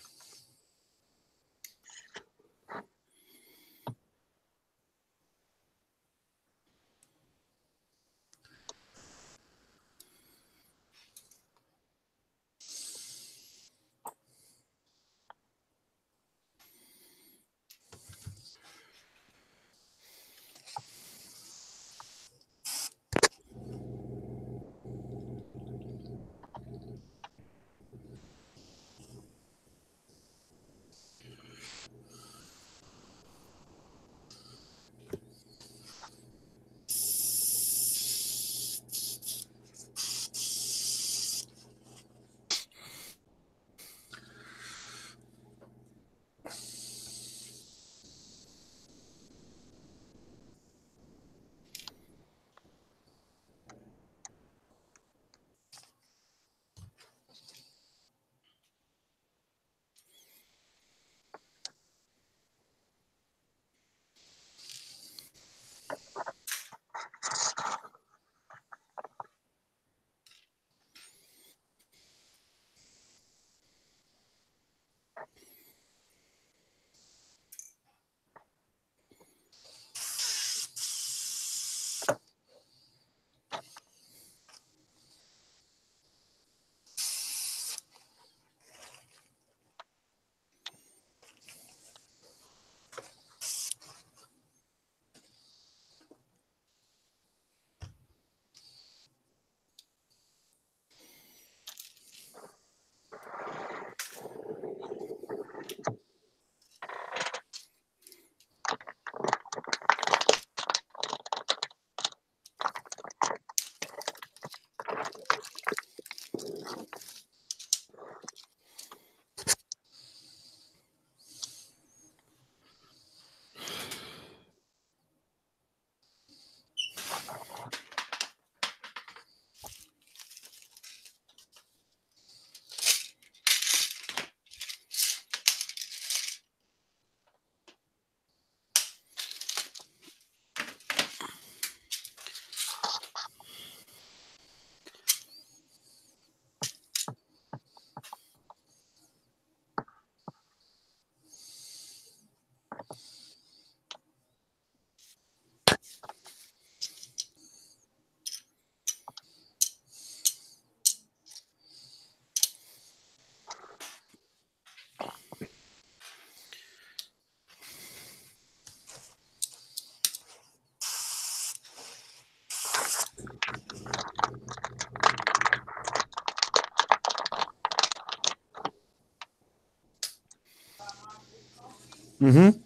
A: Mm-hmm.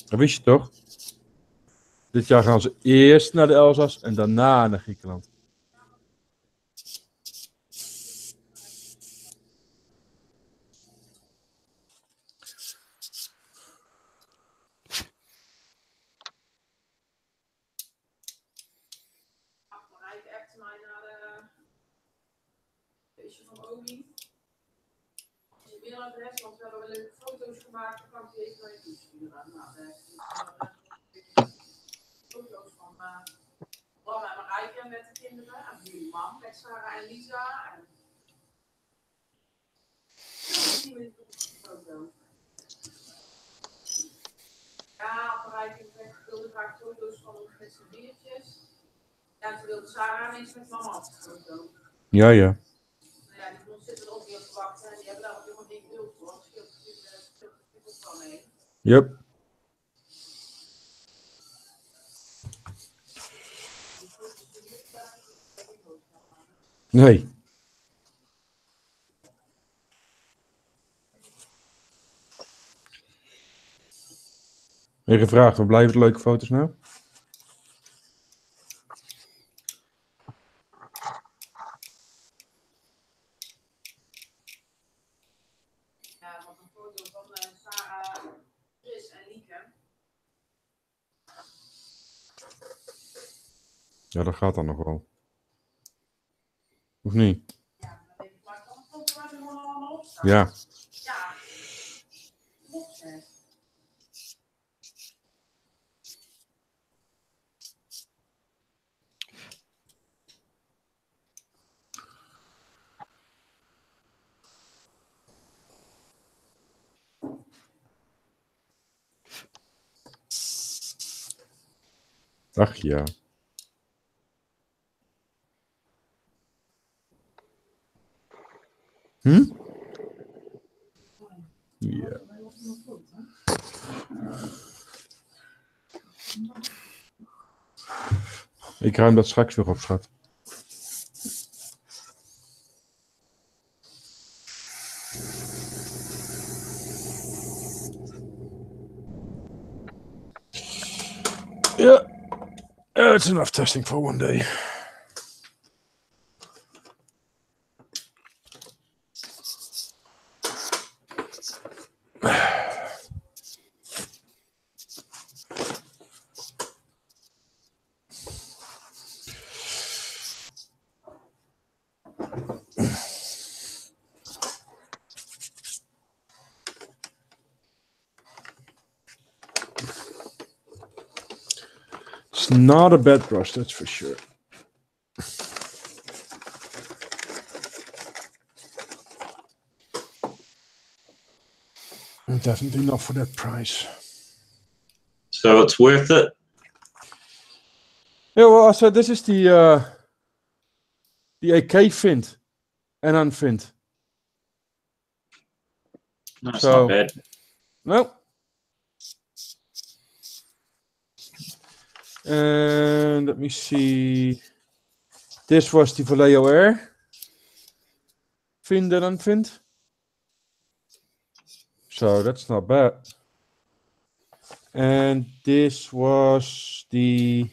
A: Dat wist je toch? Dit jaar gaan ze eerst naar de Elzas en daarna naar Griekenland.
E: Marijke appte mij naar de feestje van Omi. Zijn mailadres, want we hebben leuke foto's gemaakt. Dan kan ik die even naar je toesturen. Nou, daar heb ik foto's van Bram en Marijke met de kinderen. En jullie mam met Sarah en Lisa. En foto. Ja, Marijke wilde graag foto's van ons met z'n biertjes. Ja, toen wilde Sarah ineens met mama op de foto.
A: Ja, ja.
E: Nou ja, die jongens zitten er ook niet op te wachten. En die hebben daar ook helemaal geen beeld voor. Dat scheelt natuurlijk ook wel mee.
A: Yep. Nee. Weer gevraagd, waar blijven de leuke foto's nou?
E: Ja, wat een foto van Sarah, Chris en Lieke.
A: Ja, dat gaat dan nog wel. Of niet?
E: Ja, dan denk ik, maar dan een foto waar ze gewoon allemaal op staan.
A: Ja.
E: Ja. Klopt, hè.
A: Ach ja. Hm? Ja. Ik ruim dat straks weer op, schat. Ja. It's enough testing for one day. It's not a bad brush, that's for sure. Definitely not for that price.
G: So it's worth it.
A: Yeah, well, so this is the AK Vint and Unvint.
G: No, it's
A: So-
G: not bad.
A: No. And let me see. This was the Vallejo Air. Vind and Unvint. So that's not bad. And this was the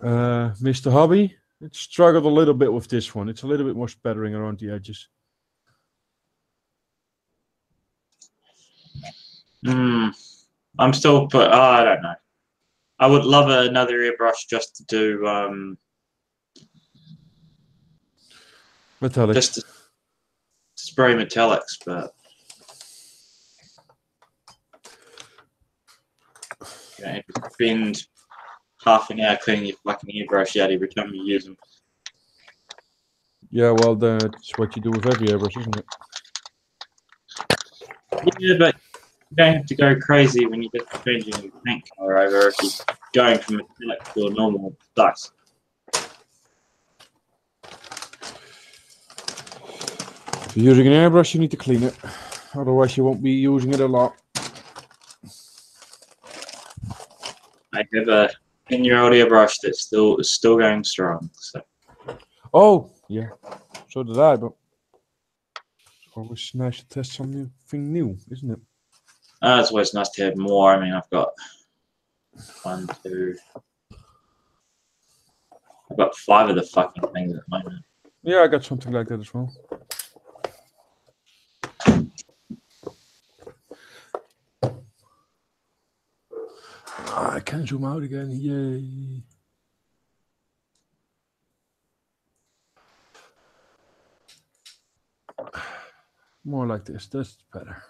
A: Mr. Hobby. It struggled a little bit with this one. It's a little bit more spattering around the edges.
G: I'm still, but I don't know. I would love another airbrush just to do,
A: Metallic.
G: just to spray metallics, but you know, spend half an hour cleaning your fucking airbrush out every time you use them.
A: Yeah, well, that's what you do with every airbrush, isn't it?
G: Yeah, but you don't have to go crazy when you're just changing the paint color over if you're going from metallic to a normal dust.
A: If you're using an airbrush, you need to clean it. Otherwise, you won't be using it a lot.
G: have a 10-year-old airbrush that's still going strong. So.
A: Oh, yeah. So did I, but it's always nice to test something new, isn't it?
G: It's always nice to have more. I mean, I've got 1, 2. I've got 5 of the fucking things at the moment.
A: Yeah, I got something like that as well. I can zoom out again. Yay. More like this. That's better.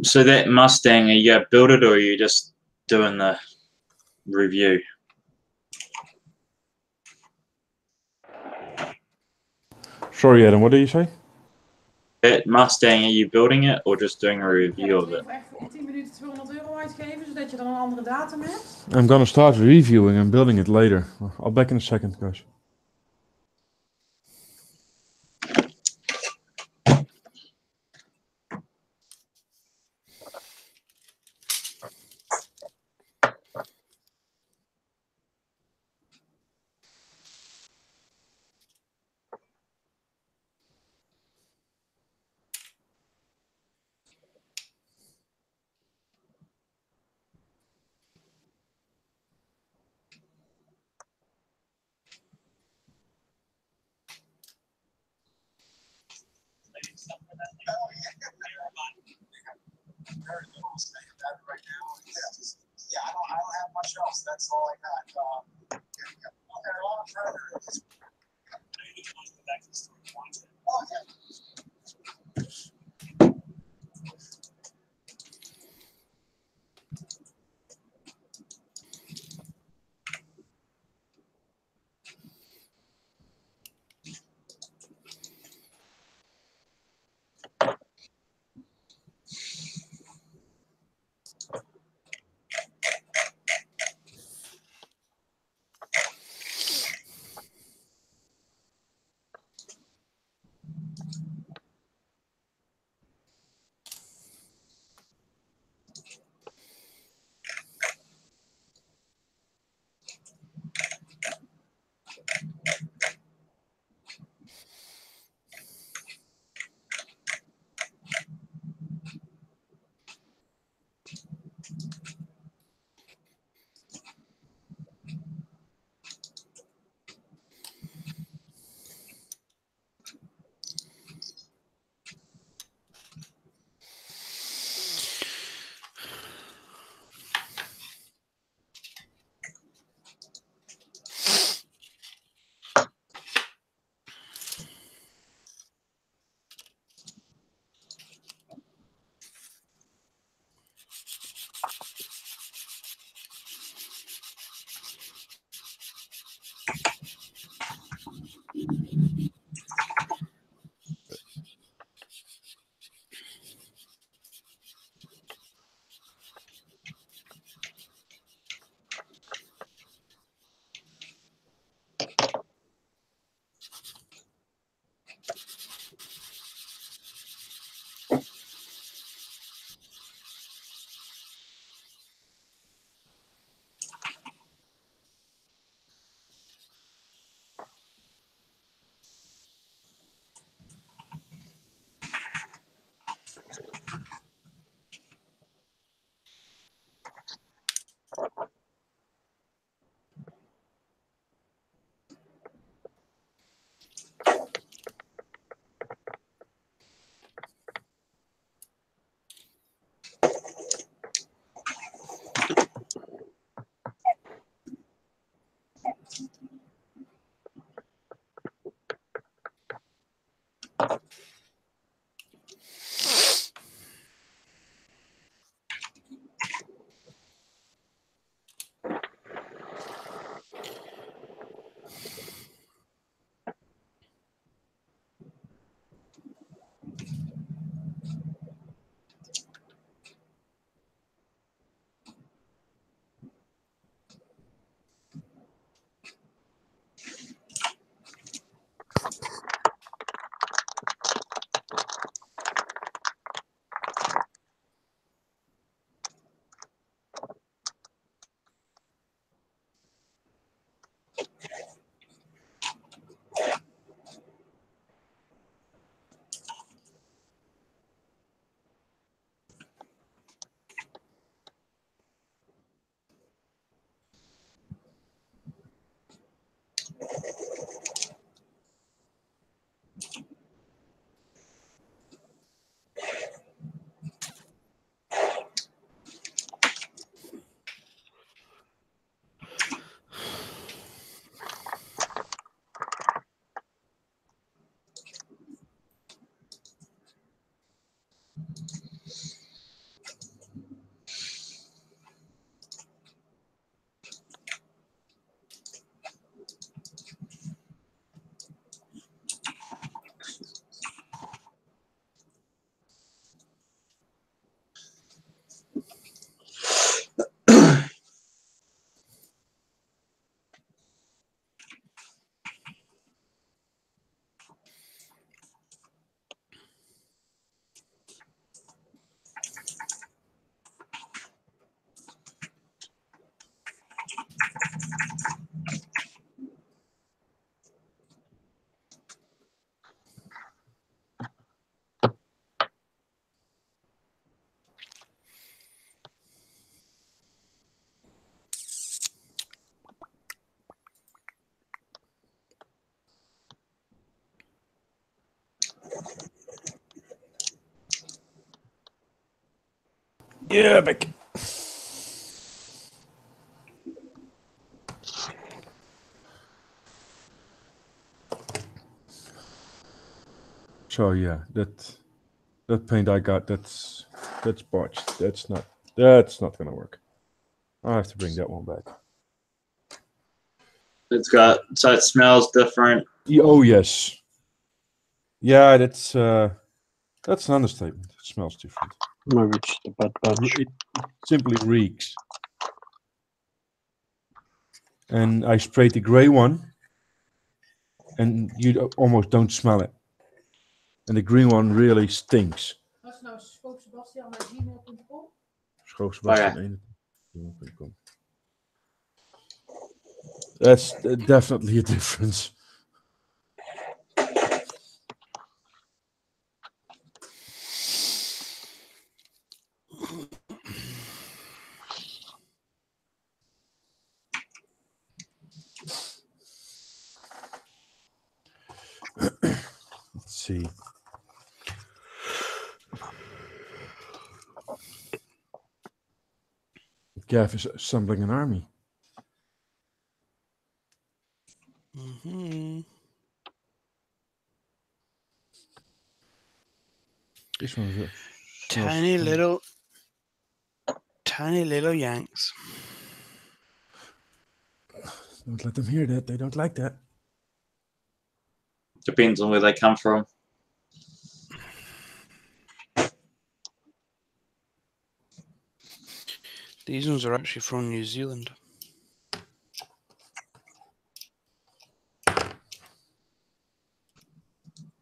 G: So that Mustang, are you gonna build it or are you just doing the review?
A: Sorry, Adam, what did you say?
G: That Mustang, are you building it or just doing a review of it?
E: Echt voor 10 minuten 200 euro uitgeven, zodat je dan een andere datum hebt?
A: I'm gonna start reviewing and building it later. I'll back in a second, guys. Yeah, back. So yeah, that paint I got, that's botched. That's not gonna work. I have to bring that one back.
G: It's got so it smells different.
A: Oh yes. Yeah, that's an understatement. It smells different.
C: Maybe it's just a bad batch.
A: It simply reeks. And I sprayed the gray one, and you almost don't smell it. And the green one really stinks.
E: Als nou schoofsebastian@gmail.com.
A: Schoofsebastian1.com. That's definitely a difference. Let's see. Gav is assembling an army.
H: Mm-hmm.
A: This one's
H: Tiny little Yanks.
A: Don't let them hear that. They don't like that.
G: Depends on where they come from.
H: These ones are actually from New Zealand.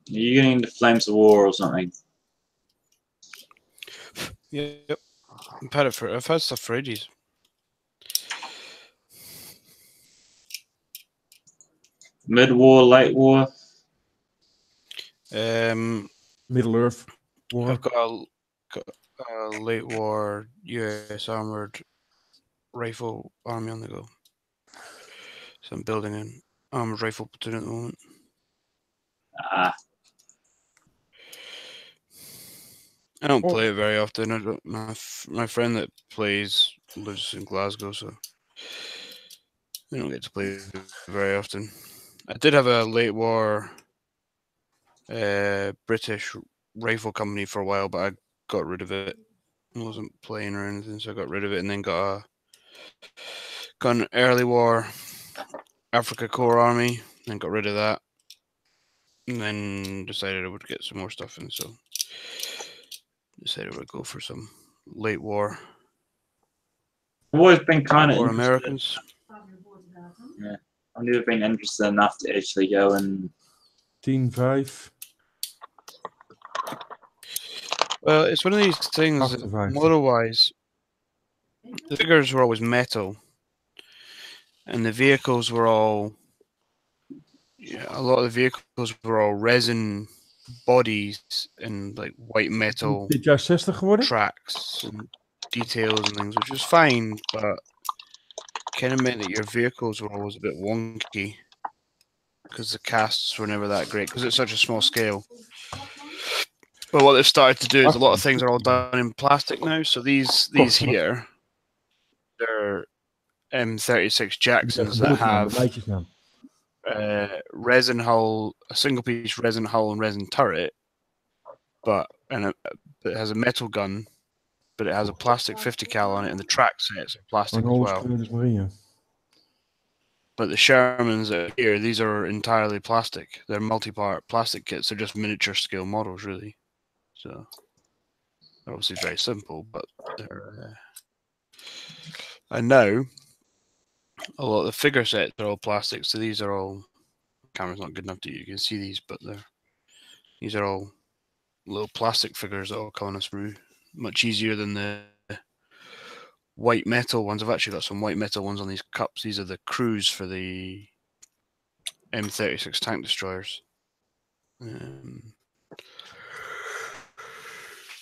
G: You're getting into Flames of War or something.
H: Yep. I've had stuff for ages.
G: Mid-war, late war.
A: Middle Earth War.
H: I've got a late war US armored rifle army on the go. So I'm building an armored rifle platoon at the moment.
G: Ah,
H: I don't play it very often. My friend that plays lives in Glasgow, so I don't get to play it very often. I did have a late war British rifle company for a while, but I got rid of it. I wasn't playing or anything, so I got rid of it, and then got an early war Africa Corps army, and got rid of that, and then decided I would get some more stuff in, so decided I would go for some late war.
G: I've always been kind of
H: War
G: interested.
H: Americans.
G: Yeah, I've never been interested enough to actually go and.
A: Team 5.
H: Well, it's one of these things that model-wise, the figures were always metal, and the vehicles were all. Yeah, a lot of the vehicles were all resin bodies and like white metal
A: Dit jaar 60 geworden?
H: tracks and details and things, which was fine, but kind of meant that your vehicles were always a bit wonky because the casts were never that great because it's such a small scale. But what they've started to do is a lot of things are all done in plastic now. So these here, they're M36 Jacksons that have resin hull, a single piece resin hull and resin turret, but it has a metal gun, but it has a plastic 50 cal on it, and the track sets are plastic as well. But the Shermans here, these are entirely plastic. They're multi-part plastic kits. They're just miniature scale models, really. So they're obviously very simple, but they're. And now a lot of the figure sets are all plastic. So these are all. Camera's not good enough that you can see these, but these are all little plastic figures that all come on a sprue. Much easier than the white metal ones. I've actually got some white metal ones on these cups. These are the crews for the M36 tank destroyers.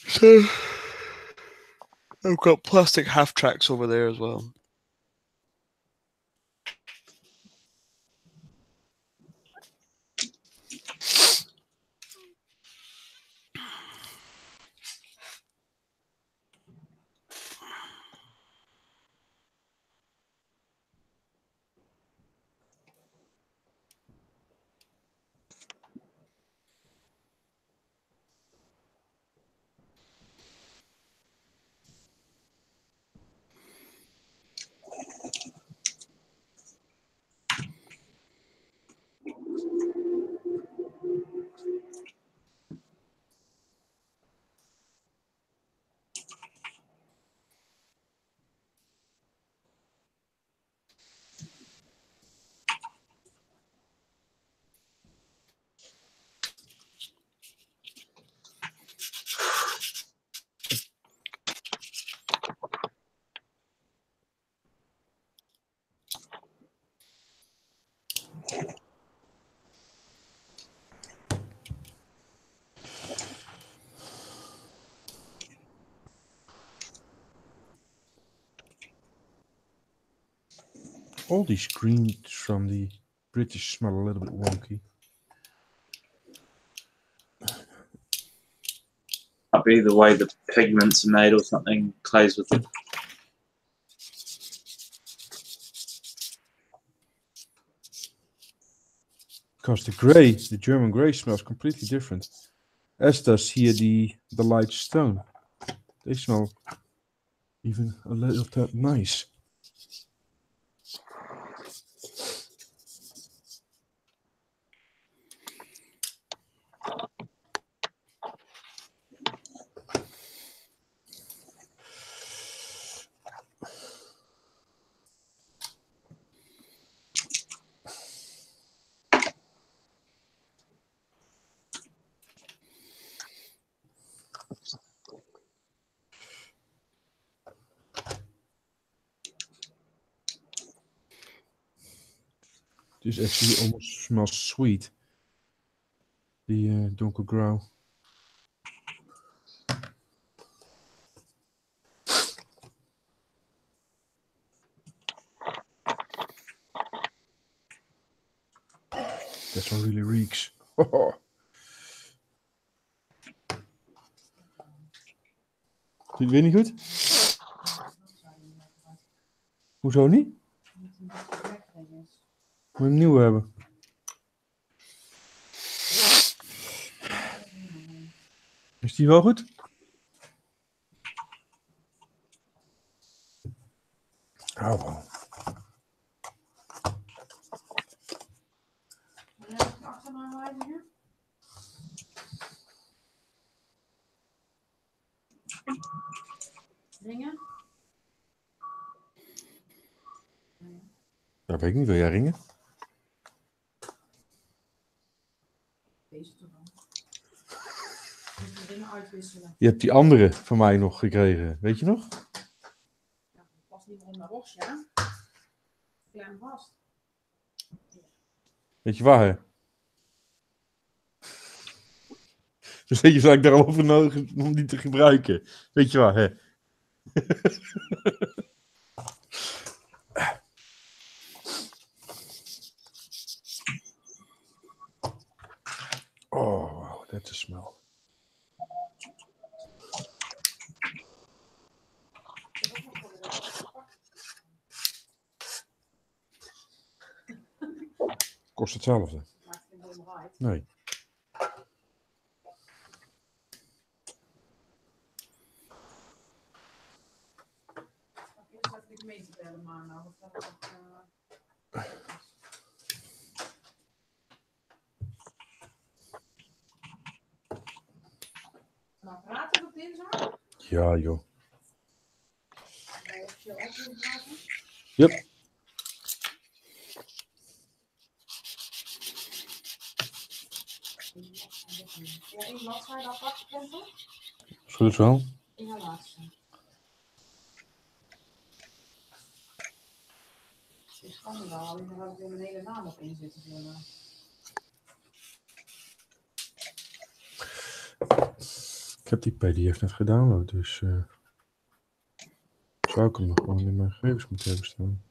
H: So I've got plastic half tracks over there as well.
A: All these greens from the British smell a little bit wonky.
G: Might be the way the pigments are made or something plays with it.
A: Because the grey, the German grey smells completely different. As does here the light stone. They smell even a little tad nice. This actually almost smells sweet. The donkergrauw. This one really reeks. Vind je het weer niet goed? Hoezo niet? Moet je een nieuwe hebben? Is die wel goed? Oh, wow.
E: Ringen?
A: Dat weet ik niet. Wil jij ringen?
E: Deze toch wel. Moet de ringen uitwisselen.
A: Je hebt die andere van mij nog gekregen. Weet je nog?
E: Ja, dat past niet meer in mijn rosje, hè? Klem vast.
A: Weet je waar, hè? Dus weet je, zou ik daarover nodig om die te gebruiken? Weet je waar, hè? Oh, wow, that's a smell. Kost hetzelfde.
E: Maakt geen helemaal uit.
A: Nee.
E: Eerst even de gemeente bellen, maar nou, wat gaat het maar praten op dinsdag?
A: Ja, joh.
E: Ga je officieel ook willen praten?
A: Yep.
E: Ja, één bladzijde apart geprenten?
A: Zo is wel.
E: In haar laatste. Het is schande wel, alleen daar heb ik weer mijn hele naam op in zitten vullen.
A: Ik heb die PDF net gedownload, dus zou ik hem nog gewoon in mijn gegevens moeten hebben staan.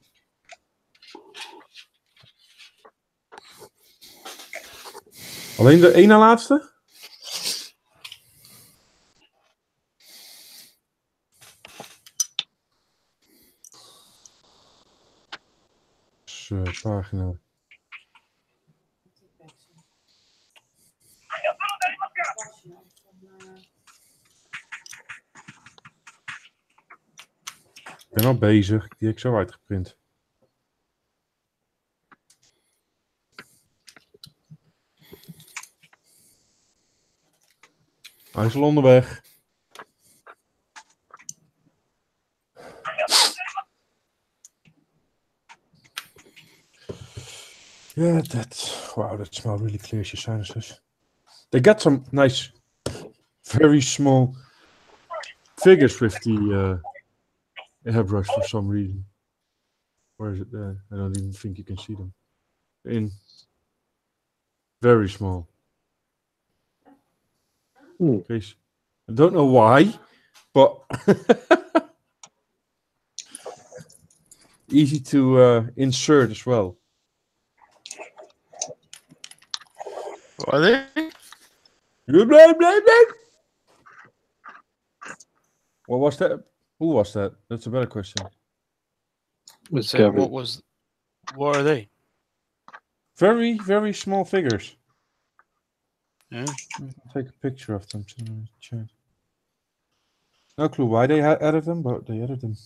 A: Alleen de ene laatste? Dus, pagina. Ik ben al bezig. Die heb ik zo uitgeprint. Hij is al onderweg. Yeah, that smells really clear as your sinuses. They got some nice, very small figures with the airbrush for some reason. Where is it there? I don't even think you can see them. In very small. Case. I don't know why, but easy to insert as well.
H: What are they?
A: Blah, blah, blah, blah. What was that? Who was that? That's a better question.
C: It's
H: So
C: Gavin.
H: what are they?
A: Very, very small figures.
H: Yeah.
A: I'll take a picture of them to the chat. No clue why they added them, but they added them.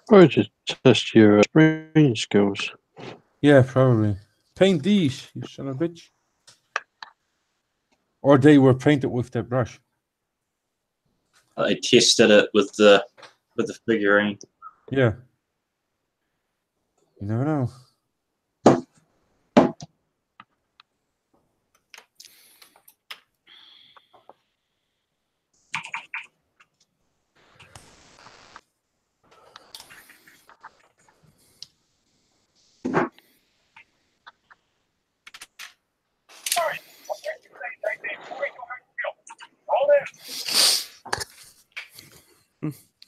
C: Or just test your spraying skills.
A: Yeah, probably. Paint these, you son of a bitch. Or they were painted with that brush.
G: I tested it with the figurine.
A: Yeah. You never know.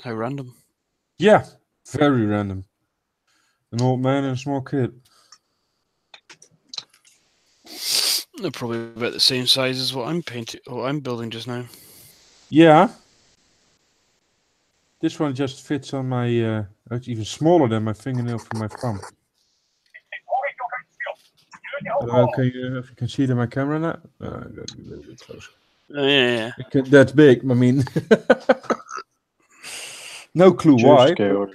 H: How random.
A: Yeah, very random. An old man and a small kid.
H: They're probably about the same size as what I'm building just now.
A: Yeah. This one just fits on my, it's even smaller than my fingernail from my thumb. Okay, if you can see it in my camera now. A little bit closer.
H: Yeah.
A: That's big, I mean. No clue
C: Joe
A: why.
C: scale.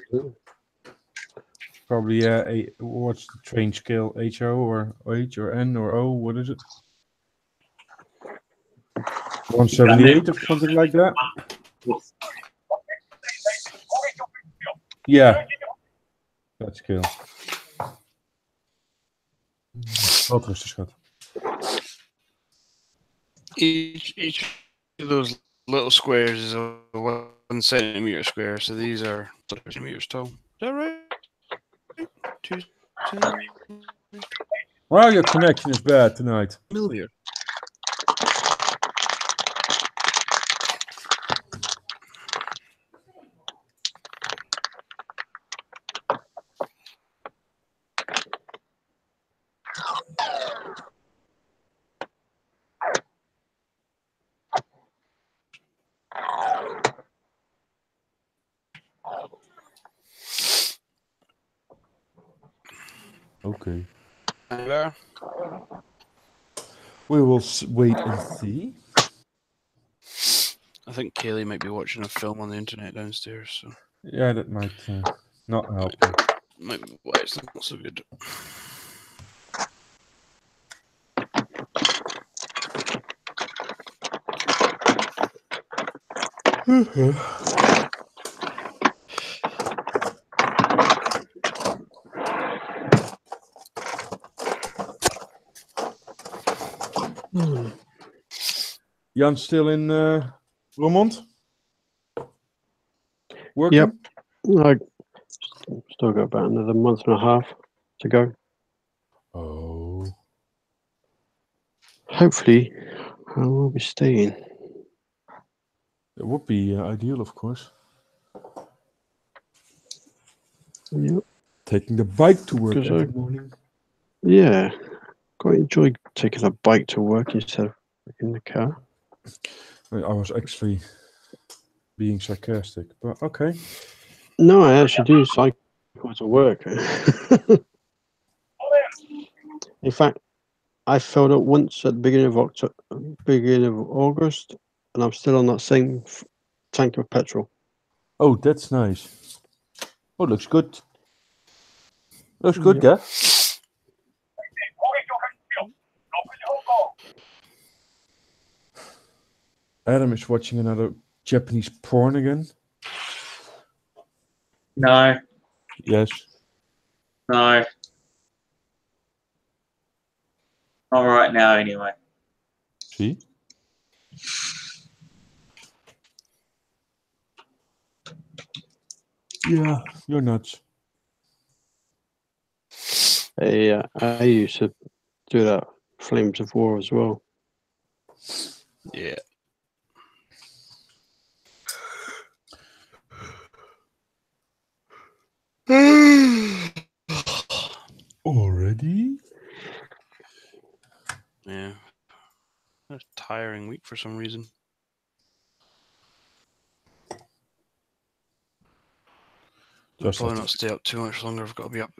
A: Probably what's the train scale? HO or H or N or O? What is it? 178 or something like that. Yeah, dat scale. Wat rustig, schat.
H: Each of those little squares is a 1 centimeter square, so these are centimeters tall. Is that right? 2 centimeters.
A: Well, your connection is bad tonight.
H: Millimeter.
A: Okay.
H: There.
A: We will wait and see.
H: I think Kaylee might be watching a film on the internet downstairs, so
A: Yeah, that might not help.
H: might be why it's not so good.
A: Jan still in Roermond? Working?
C: Yep. I still got about another month and a half to go.
A: Oh.
C: Hopefully, I will be staying.
A: That would be ideal, of course.
C: Yep.
A: Taking the bike to work
C: 'Cause
A: every morning.
C: Yeah. Quite enjoy taking a bike to work instead of in the car.
A: I was actually being sarcastic, but okay.
C: No, I actually do cycle to work. In fact, I filled up once at the beginning of August, and I'm still on that same tank of petrol.
A: Oh, that's nice. Oh, looks good. Looks good, yeah. Adam is watching another Japanese porn again.
G: No,
A: Yes.
G: no. Not right now, anyway.
A: See? Yeah, you're nuts.
C: I used to do that Flames of War as well.
H: Yeah. week for some reason. I'll
A: Just
H: probably
A: have
H: not
A: to-
H: stay up too much longer. I've got to be up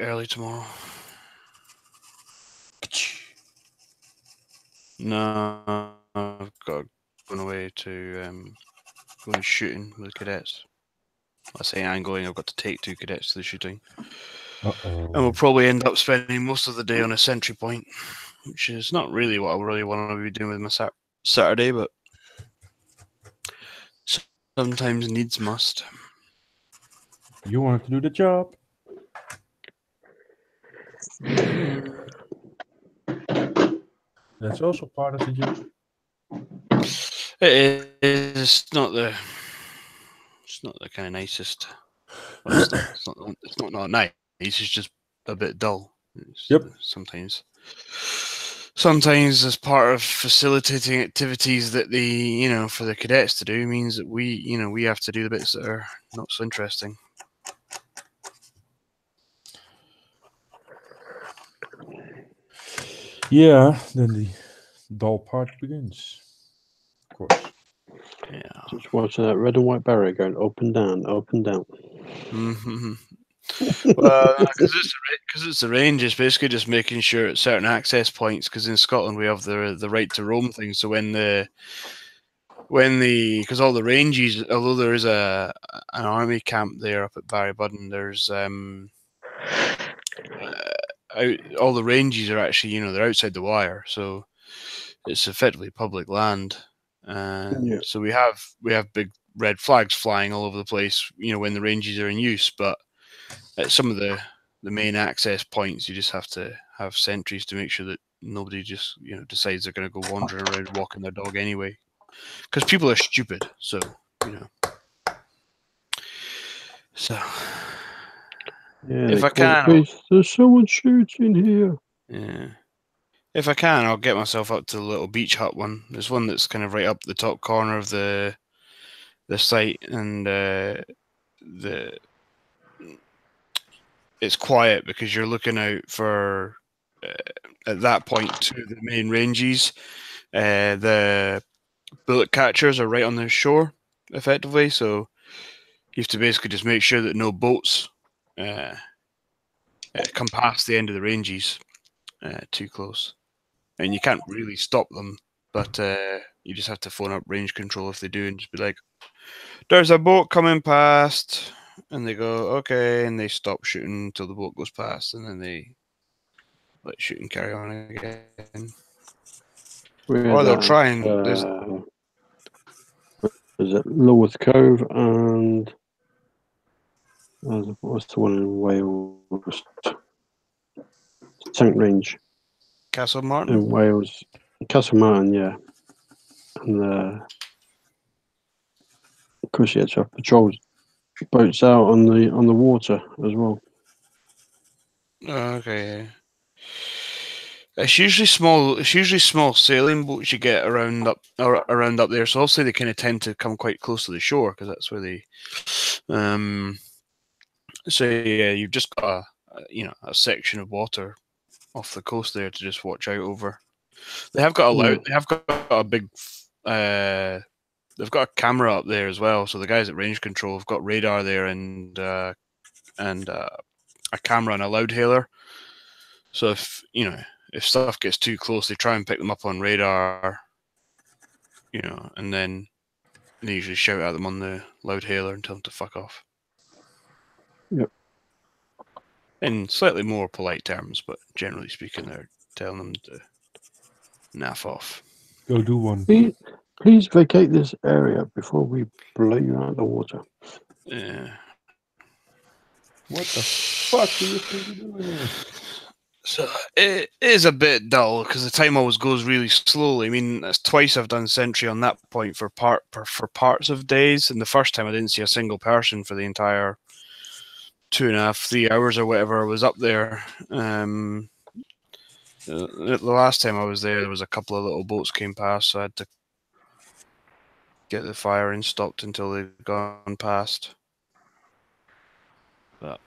H: early tomorrow. No, I've got going away to going shooting with the cadets. I say I'm going. I've got to take 2 cadets to the shooting, and we'll probably end up spending most of the day on a sentry point, which is not really what I really want to be doing with my Saturday, but sometimes needs must.
A: You wanted to do the job. That's also part of the job.
H: It is. It's not the kind of nicest. Well, it's not nice. It's just a bit dull.
A: Yep.
H: Sometimes as part of facilitating activities that for the cadets to do means that we have to do the bits that are not so interesting.
A: Yeah, then the dull part begins. Of course.
H: Yeah.
C: Just watching that red and white barrier going up and down, up and down.
H: Mm-hmm. Well, because it's the range, it's basically just making sure at certain access points. Because in Scotland we have the right to roam thing. So because all the ranges, although there is an army camp there up at Barrybudden, there's all the ranges are actually they're outside the wire, so it's effectively public land. And so we have big red flags flying all over the place, when the ranges are in use. But at some of the main access points, you just have to have sentries to make sure that nobody just decides they're going to go wandering around walking their dog anyway, because people are stupid. So so
C: Yeah,
H: if I can,
C: there's someone shooting here.
H: yeah. If I can, I'll get myself up to the little beach hut one. There's one that's kind of right up the top corner of the site, and it's quiet because you're looking out for at that point to the main ranges. The bullet catchers are right on the shore, effectively. So you have to basically just make sure that no boats come past the end of the ranges too close. And you can't really stop them, but you just have to phone up range control if they do, and just be like, "There's a boat coming past," and they go, "Okay," and they stop shooting until the boat goes past, and then they let shooting carry on again. Or they'll try and
C: is it Lords Cove and what's the one in Wales? Tank Range
H: Castle Martin
C: in Wales, Castle Martin, yeah, and of course you have to have patrol boats out on the water as well.
H: Okay. It's usually small. It's usually small sailing boats you get around up there. So obviously they kind of tend to come quite close to the shore because that's where they. So yeah, you've just got a section of water off the coast there to just watch out over. They have got They have got a big. They've got a camera up there as well. So the guys at range control have got radar there and a camera and a loudhailer. So if stuff gets too close, they try and pick them up on radar, and then they usually shout at them on the loudhailer and tell them to fuck off.
C: Yep.
H: In slightly more polite terms, but generally speaking, they're telling them to naff off.
A: Go do one.
C: Please vacate this area before we blow you out of the water.
H: Yeah.
A: What the fuck do you think you're doing here?
H: So it is a bit dull because the time always goes really slowly. I mean, that's twice I've done sentry on that point for parts of days, and the first time I didn't see a single person for the entire 2.5, 3 hours or whatever I was up there. The last time I was there was a couple of little boats came past, so I had to get the firing stopped until they'd gone past. But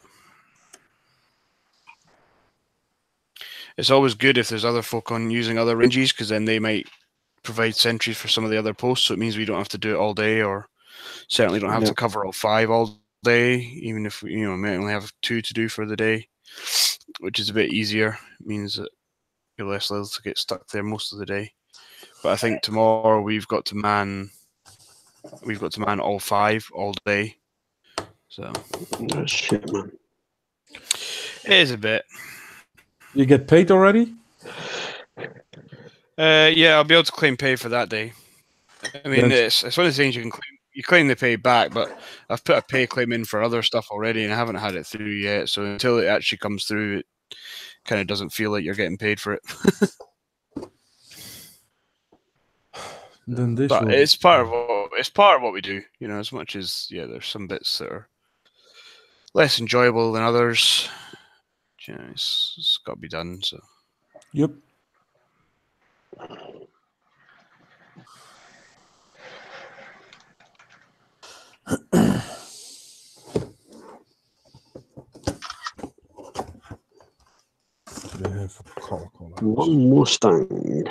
H: it's always good if there's other folk on using other ranges, because then they might provide sentries for some of the other posts, so it means we don't have to do it all day, or certainly don't have
C: Yeah.
H: to cover all 5 all day, even if we, may only have 2 to do for the day, which is a bit easier. It means that you're less likely to get stuck there most of the day. But I think tomorrow we've got to man all 5 all day. So
C: Oh, shit, man.
H: it is a bit.
A: You get paid already?
H: Yeah, I'll be able to claim pay for that day. I mean,
A: That's-
H: it's one of the things you claim the pay back, but I've put a pay claim in for other stuff already, and I haven't had it through yet. So until it actually comes through, it kind of doesn't feel like you're getting paid for it.
A: Then this
H: But
A: will.
H: it's part of what we do, as much as there's some bits that are less enjoyable than others. It's got to be done. So
A: Yep. They have a color.
C: One Mustang.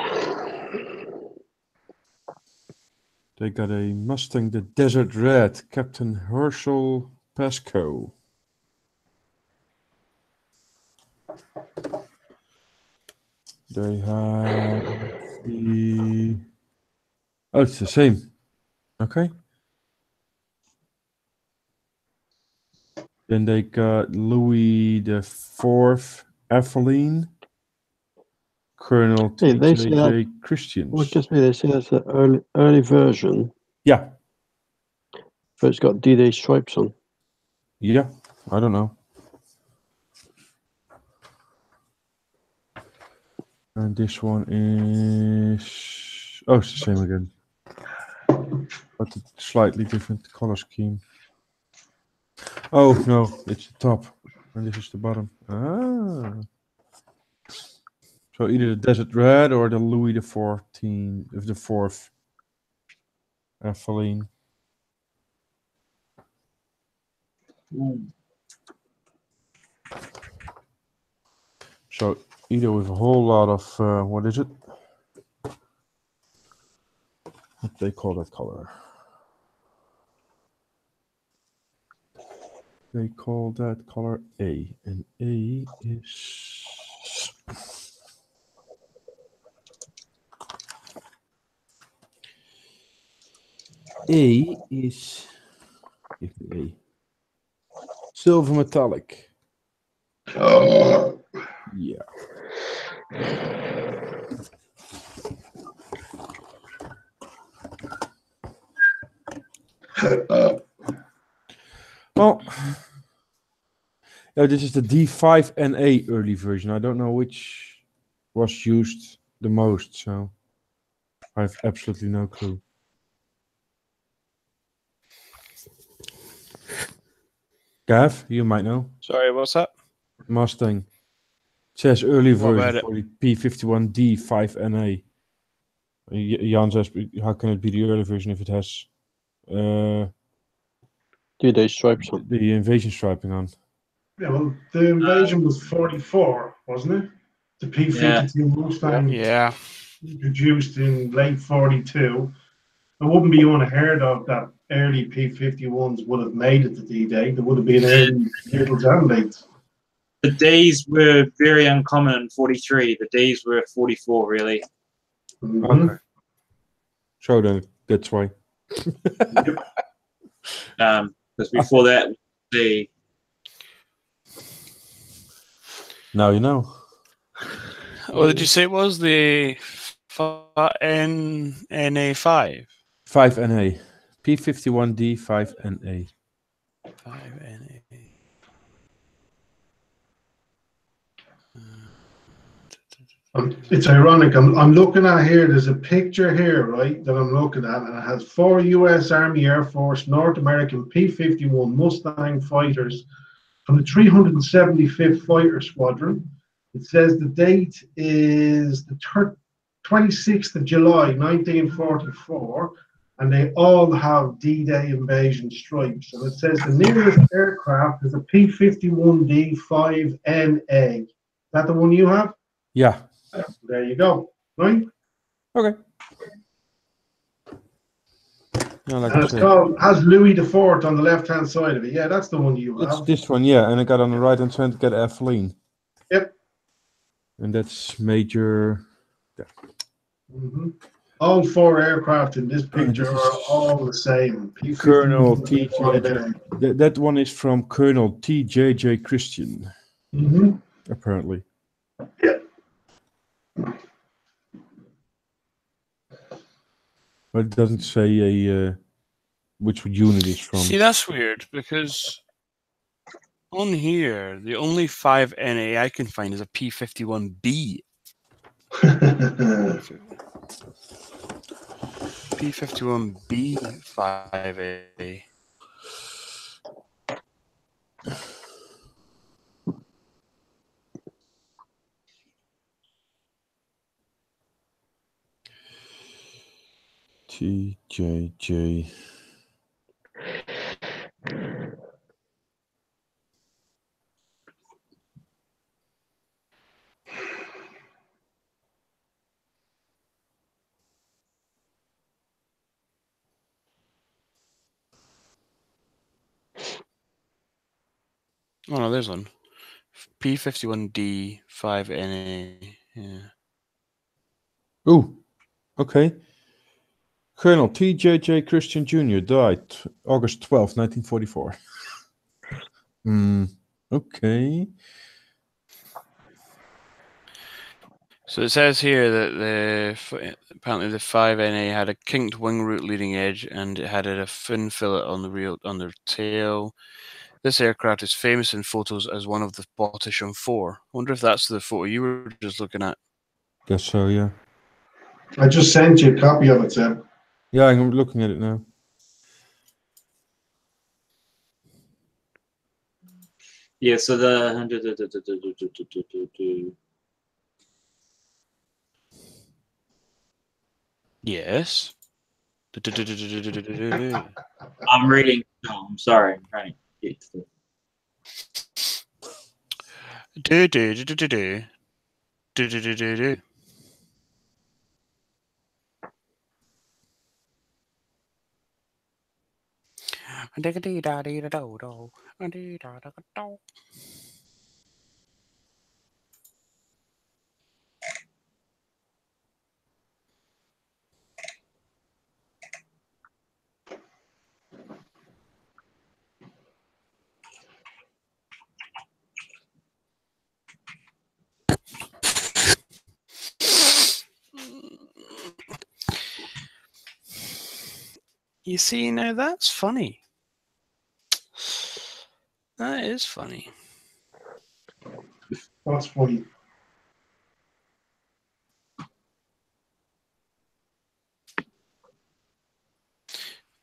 A: They got a Mustang, the Desert Red, Captain Herschel Pascoe. They have the. Oh, it's the same. Okay. Then they got Louis the Fourth, Eveline, Colonel
C: Hey, they say
A: T.J.
C: that.
A: Christians.
C: Well, just me. They say that's the early version,
A: Yeah,
C: but it's got D-Day stripes on.
A: yeah. I don't know. And this one is. Oh, it's the same again. But a slightly different color scheme. Oh, no, it's the top. And this is the bottom. Ah. So either the Desert Red or the Louis the 14th, of the 4th. Eveline. So either with a whole lot of, what is it? What do they call that color? They call that color A. And A is... A is... Give me A. Silver metallic. Yeah. Well, this is the D5NA early version. I don't know which was used the most, so I have absolutely no clue. Gav, you might know.
H: sorry, what's that?
A: Mustang. It says early
H: What about
A: version
H: it?
A: for the P51D 5NA. Jan says, how can it be the early version if it has
C: D-Day stripes on.
A: the invasion striping on?
F: Yeah, well, the invasion was 44, wasn't it? The P-52 Mustang
H: Yeah.
F: produced in late 42. It wouldn't be unheard of that early P-51s would have made it to D-Day. There would have been early middles and late.
G: The Ds were very uncommon in 43. The Ds were 44, really.
F: Mhm.
A: Okay. So then that's why.
G: Because before that, the
A: Now you know.
H: What did you say it was? The NA5?
A: 5NA. P51D 5NA.
H: 5NA.
F: It's ironic. I'm looking at here. There's a picture here, right, that I'm looking at, and it has 4 U.S. Army Air Force North American P-51 Mustang fighters from the 375th Fighter Squadron. It says the date is the 26th of July, 1944, and they all have D-Day invasion stripes. And it says the nearest aircraft is a P-51D 5NA. Is that the one you have?
A: Yeah.
F: There you go. Right?
A: Okay. Yeah, like
F: And
A: I
F: it's
A: say,
F: called, has Louis the Fourth on the left-hand side of it. Yeah, that's the one you
A: it's
F: have.
A: this one, yeah. And I got on the right hand side, got Evelyn.
F: Yep.
A: And that's Major.
F: Mm-hmm. All 4 aircraft in this picture
A: This
F: are
A: is
F: all the same.
A: Colonel
F: P-51
A: T.J.J. That one is from Colonel T.J.J. Christian,
F: Mm-hmm.
A: apparently.
F: Yep.
A: But it doesn't say a which unit is from.
H: See, that's weird because on here the only 5NA I can find is a P51B. P51B 5A.
A: T.J.J.
H: Oh no, there's one. P51D 5NA. Yeah.
A: Oh, okay. Colonel T.J.J. Christian Jr. died August 12, 1944. Okay.
H: So it says here that apparently the 5NA had a kinked wing root leading edge and it had a fin fillet on the tail. This aircraft is famous in photos as one of the Bottisham 4. I wonder if that's the photo you were just looking at.
A: Guess so, yeah.
F: I just sent you a copy of it, Seb.
A: Yeah, I'm looking at it now.
G: Yeah, so the
H: Yes.
G: I'm reading. No, I'm sorry. I'm trying to get to
H: You see, now that's funny. That is funny.
F: That's funny.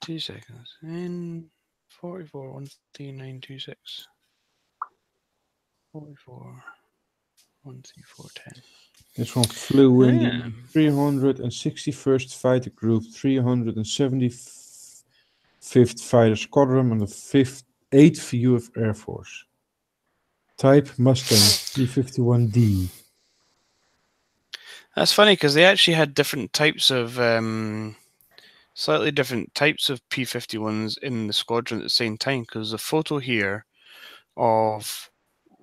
H: Two seconds. In 44, 13926. 44, 13410.
A: This one flew in
H: Yeah.
A: the 361st Fighter Group, 375th Fighter Squadron, and the 8th U.S. Air Force. Type Mustang P-51D.
H: That's funny because they actually had different types of, slightly different types of P-51s in the squadron at the same time. Because the photo here of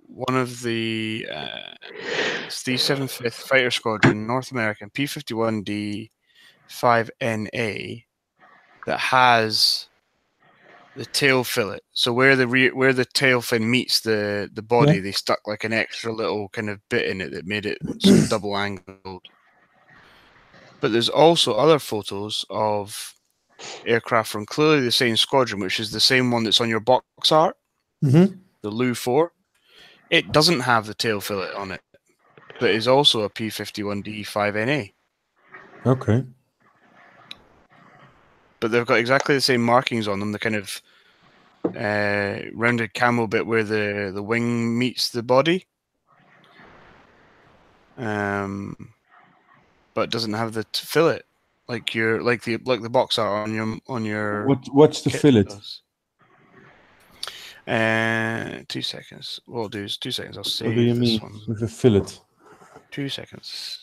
H: one of the 375th Fighter Squadron, North American P-51D 5NA, that has the tail fillet. So where the tail fin meets the body, they stuck like an extra little kind of bit in it that made it sort of double angled. But there's also other photos of aircraft from clearly the same squadron, which is the same one that's on your box art,
A: Mm-hmm.
H: the Lu 4. It doesn't have the tail fillet on it, but is also a P-51D 5NA.
A: Okay.
H: But they've got exactly the same markings on them, the kind of rounded camo bit where the wing meets the body. But doesn't have the fillet like the box art on your
A: What's the
H: kit
A: fillet?
H: does. 2 seconds. What I'll do is 2 seconds. I'll
A: What do you
H: save
A: mean
H: this one.
A: with a fillet?
H: 2 seconds.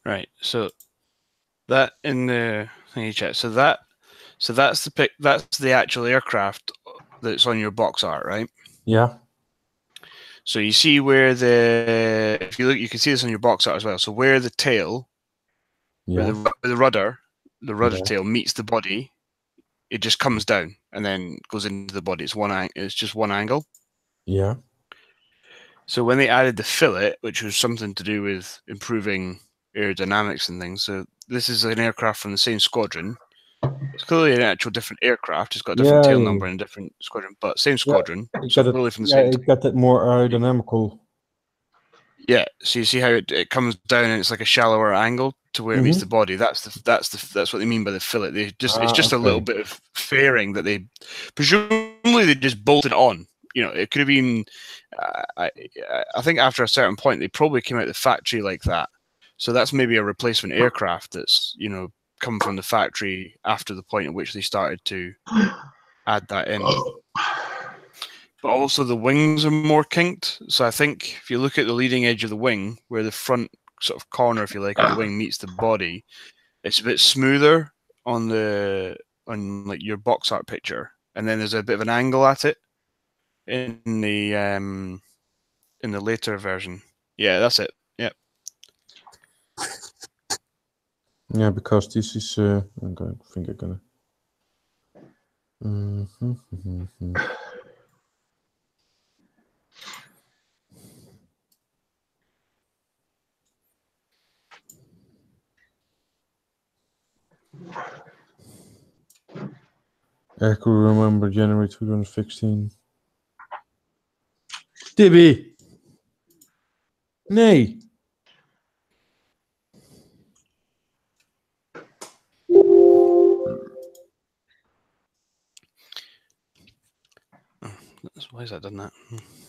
H: Right, so that in the thingy chat. So that's the pic. That's the actual aircraft that's on your box art, right?
A: Yeah.
H: So you see where the if you look, you can see this on your box art as well. So where the tail, where
A: Yeah.
H: the rudder
A: Yeah.
H: tail meets the body, it just comes down and then goes into the body. It's just one angle.
A: Yeah.
H: So when they added the fillet, which was something to do with improving aerodynamics and things, so this is an aircraft from the same squadron. It's clearly an actual different aircraft. It's got a different tail number and a different squadron, but same squadron.
A: It
H: So
A: got
H: clearly from the
A: yeah,
H: same.
A: it got that more aerodynamical.
H: Yeah. So you see how it comes down and it's like a shallower angle to where it meets the body. That's what they mean by the fillet. It's just a little bit of fairing that they presumably they just bolted on. You know, it could have been. I think after a certain point they probably came out of the factory like that. So that's maybe a replacement aircraft that's come from the factory after the point at which they started to add that in. But also the wings are more kinked. So I think if you look at the leading edge of the wing, where the front sort of corner, if you like, of the wing meets the body, it's a bit smoother on like your box art picture, and then there's a bit of an angle at it in the later version. Yeah, that's it. Yeah.
A: Yeah, because this is I think I'm gonna. I could remember January 2016. Tibby! Nee!
H: Why is that done that?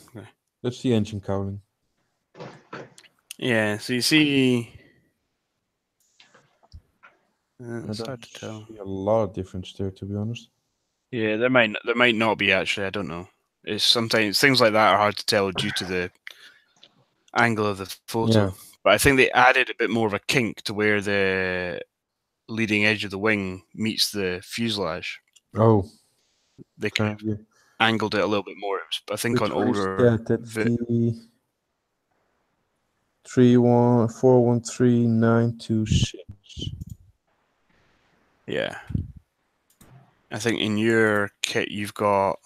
H: Okay.
A: That's the engine cowling.
H: Yeah, so you see. It's hard to tell.
A: A lot of difference there, to be honest.
H: Yeah, there might not be actually. I don't know. It's sometimes things like that are hard to tell due to the angle of the photo.
A: Yeah.
H: But I think they added a bit more of a kink to where the leading edge of the wing meets the fuselage.
A: Oh.
H: They kind of angled it a little bit more. I think
A: Which
H: on
A: one
H: older.
A: is that? That's the 3141396.
H: Yeah. I think in your kit you've got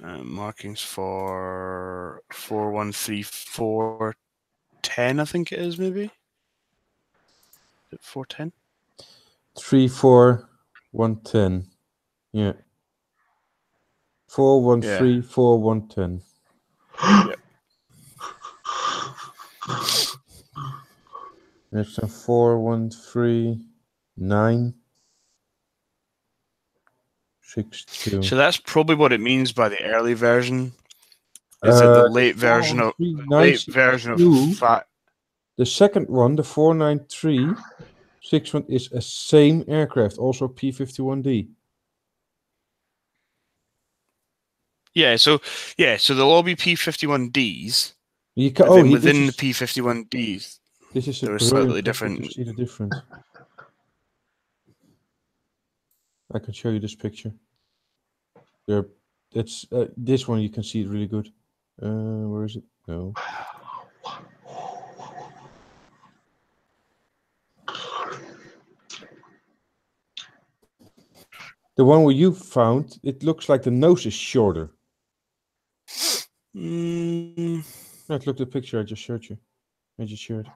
H: markings for 413410. I think it is maybe. Is it 410?
A: 34110. Yeah. 413410.
H: Yep.
A: There's a 413962.
H: So that's probably what it means by the early version. Is it the late version of fat?
A: The second one, the 49361, is a same aircraft, also P-51D.
H: Yeah, so there'll all be P-51Ds. Within the P-51Ds,
A: this is
H: they're slightly different.
A: To see the difference. I can show you this picture. That's this one. You can see it really good. Where is it? No. The one where you found, it looks like the nose is shorter. Let's look at the picture I just showed you. I just shared.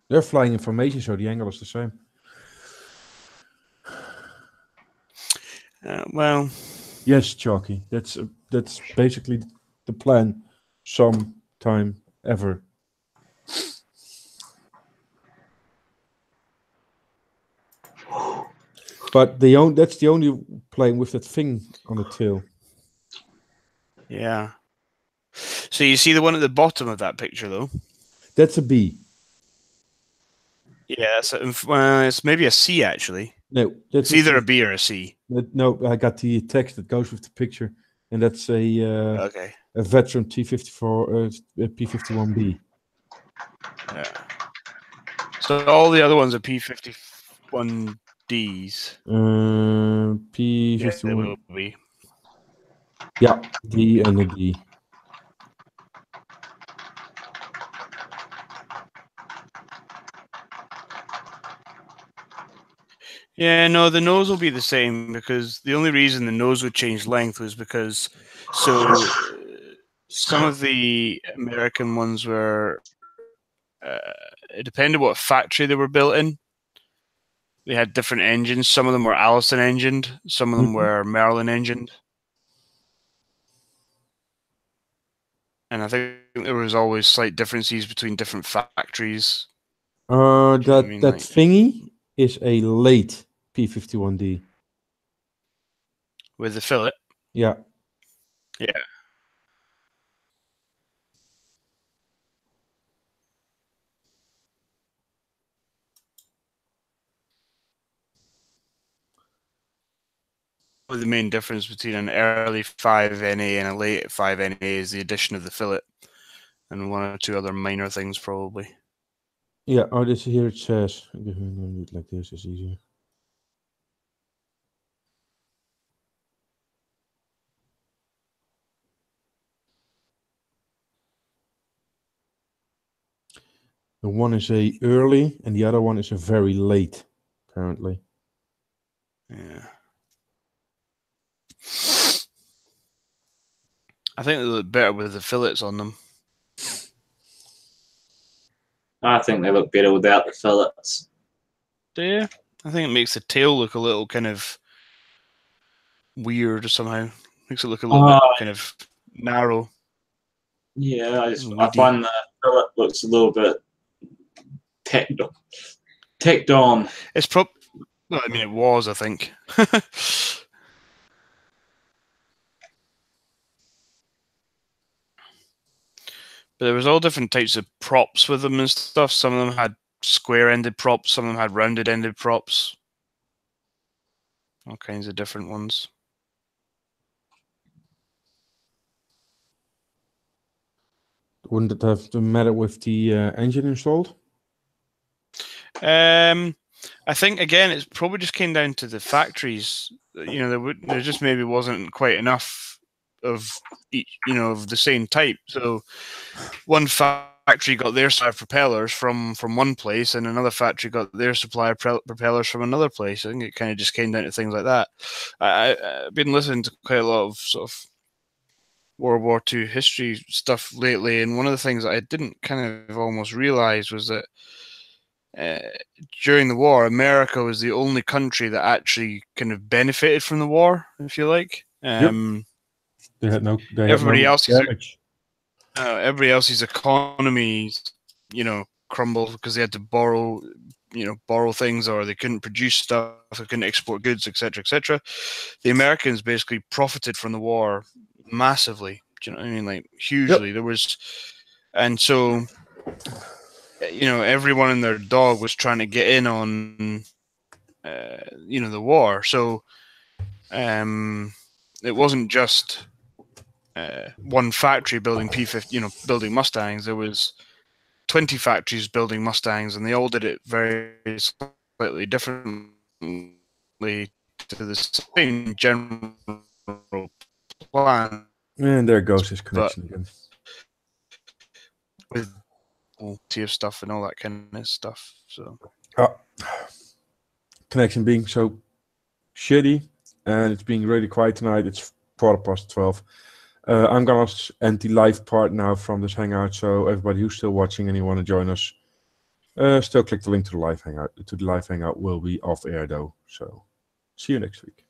A: They're flying information, so the angle is the same.
H: Well,
A: yes, Chalky. That's basically the plan. Sometime ever. But that's the only plane with that thing on the tail.
H: Yeah. So you see the one at the bottom of that picture, though?
A: That's a B.
H: Yeah, well, it's maybe a C actually.
A: No, that's
H: It's either a B or a C.
A: No, I got the text that goes with the picture, and that's
H: Okay.
A: a veteran T54 P51B.
H: Yeah. So all the other ones are P51Ds.
A: P51.
H: Yeah, they will be.
A: Yeah, D and a D.
H: Yeah, no, the nose will be the same because the only reason the nose would change length was because some of the American ones were it depended what factory they were built in. They had different engines. Some of them were Allison engined. Some of them were Merlin engined. And I think there was always slight differences between different factories.
A: That thingy is a late P51D.
H: With the fillet?
A: Yeah.
H: Yeah. The main difference between an early 5NA and a late 5NA is the addition of the fillet and one or two other minor things probably.
A: Yeah, this here it says like this is easier. The one is a early and the other one is a very late, apparently.
H: Yeah. I think they look better with the fillets on them.
G: I think they look better without the fillets.
H: Do you? I think it makes the tail look a little kind of weird somehow. Makes it look a little bit kind of narrow.
G: Yeah, I find the fillet looks a little bit tacked on.
H: It's well, I mean, it was, I think. But there was all different types of props with them and stuff. Some of them had square-ended props. Some of them had rounded-ended props. All kinds of different ones.
A: Wouldn't it have to matter with the engine installed?
H: I think again, it probably just came down to the factories. You know, there just maybe wasn't quite enough of each, you know, of the same type. So one factory got their supply of propellers from one place, and another factory got their supply of propellers from another place. I think it kind of just came down to things like that. I've been listening to quite a lot of sort of World War II history stuff lately, and one of the things that I didn't kind of almost realize was that during the war, America was the only country that actually kind of benefited from the war, if you like.
A: Yep. They had no
H: everybody
A: damage.
H: Everybody else's economy, you know, crumbled because they had to borrow things, or they couldn't produce stuff, they couldn't export goods, etc., etc. The Americans basically profited from the war massively. Do you know what I mean? Like hugely. Yep. There was, and so, you know, everyone and their dog was trying to get in on, you know, the war. So, it wasn't just one factory building P50, you know, building Mustangs. There was 20 factories building Mustangs, and they all did it very slightly differently to the same general plan.
A: And there goes his connection again.
H: With TF stuff and all that kind of stuff. So
A: connection being so shitty, and it's being really quiet tonight. It's 12:15. I'm gonna end the live part now from this hangout. So everybody who's still watching and you want to join us, still click the link to the live hangout. The live hangout will be off air though. So see you next week.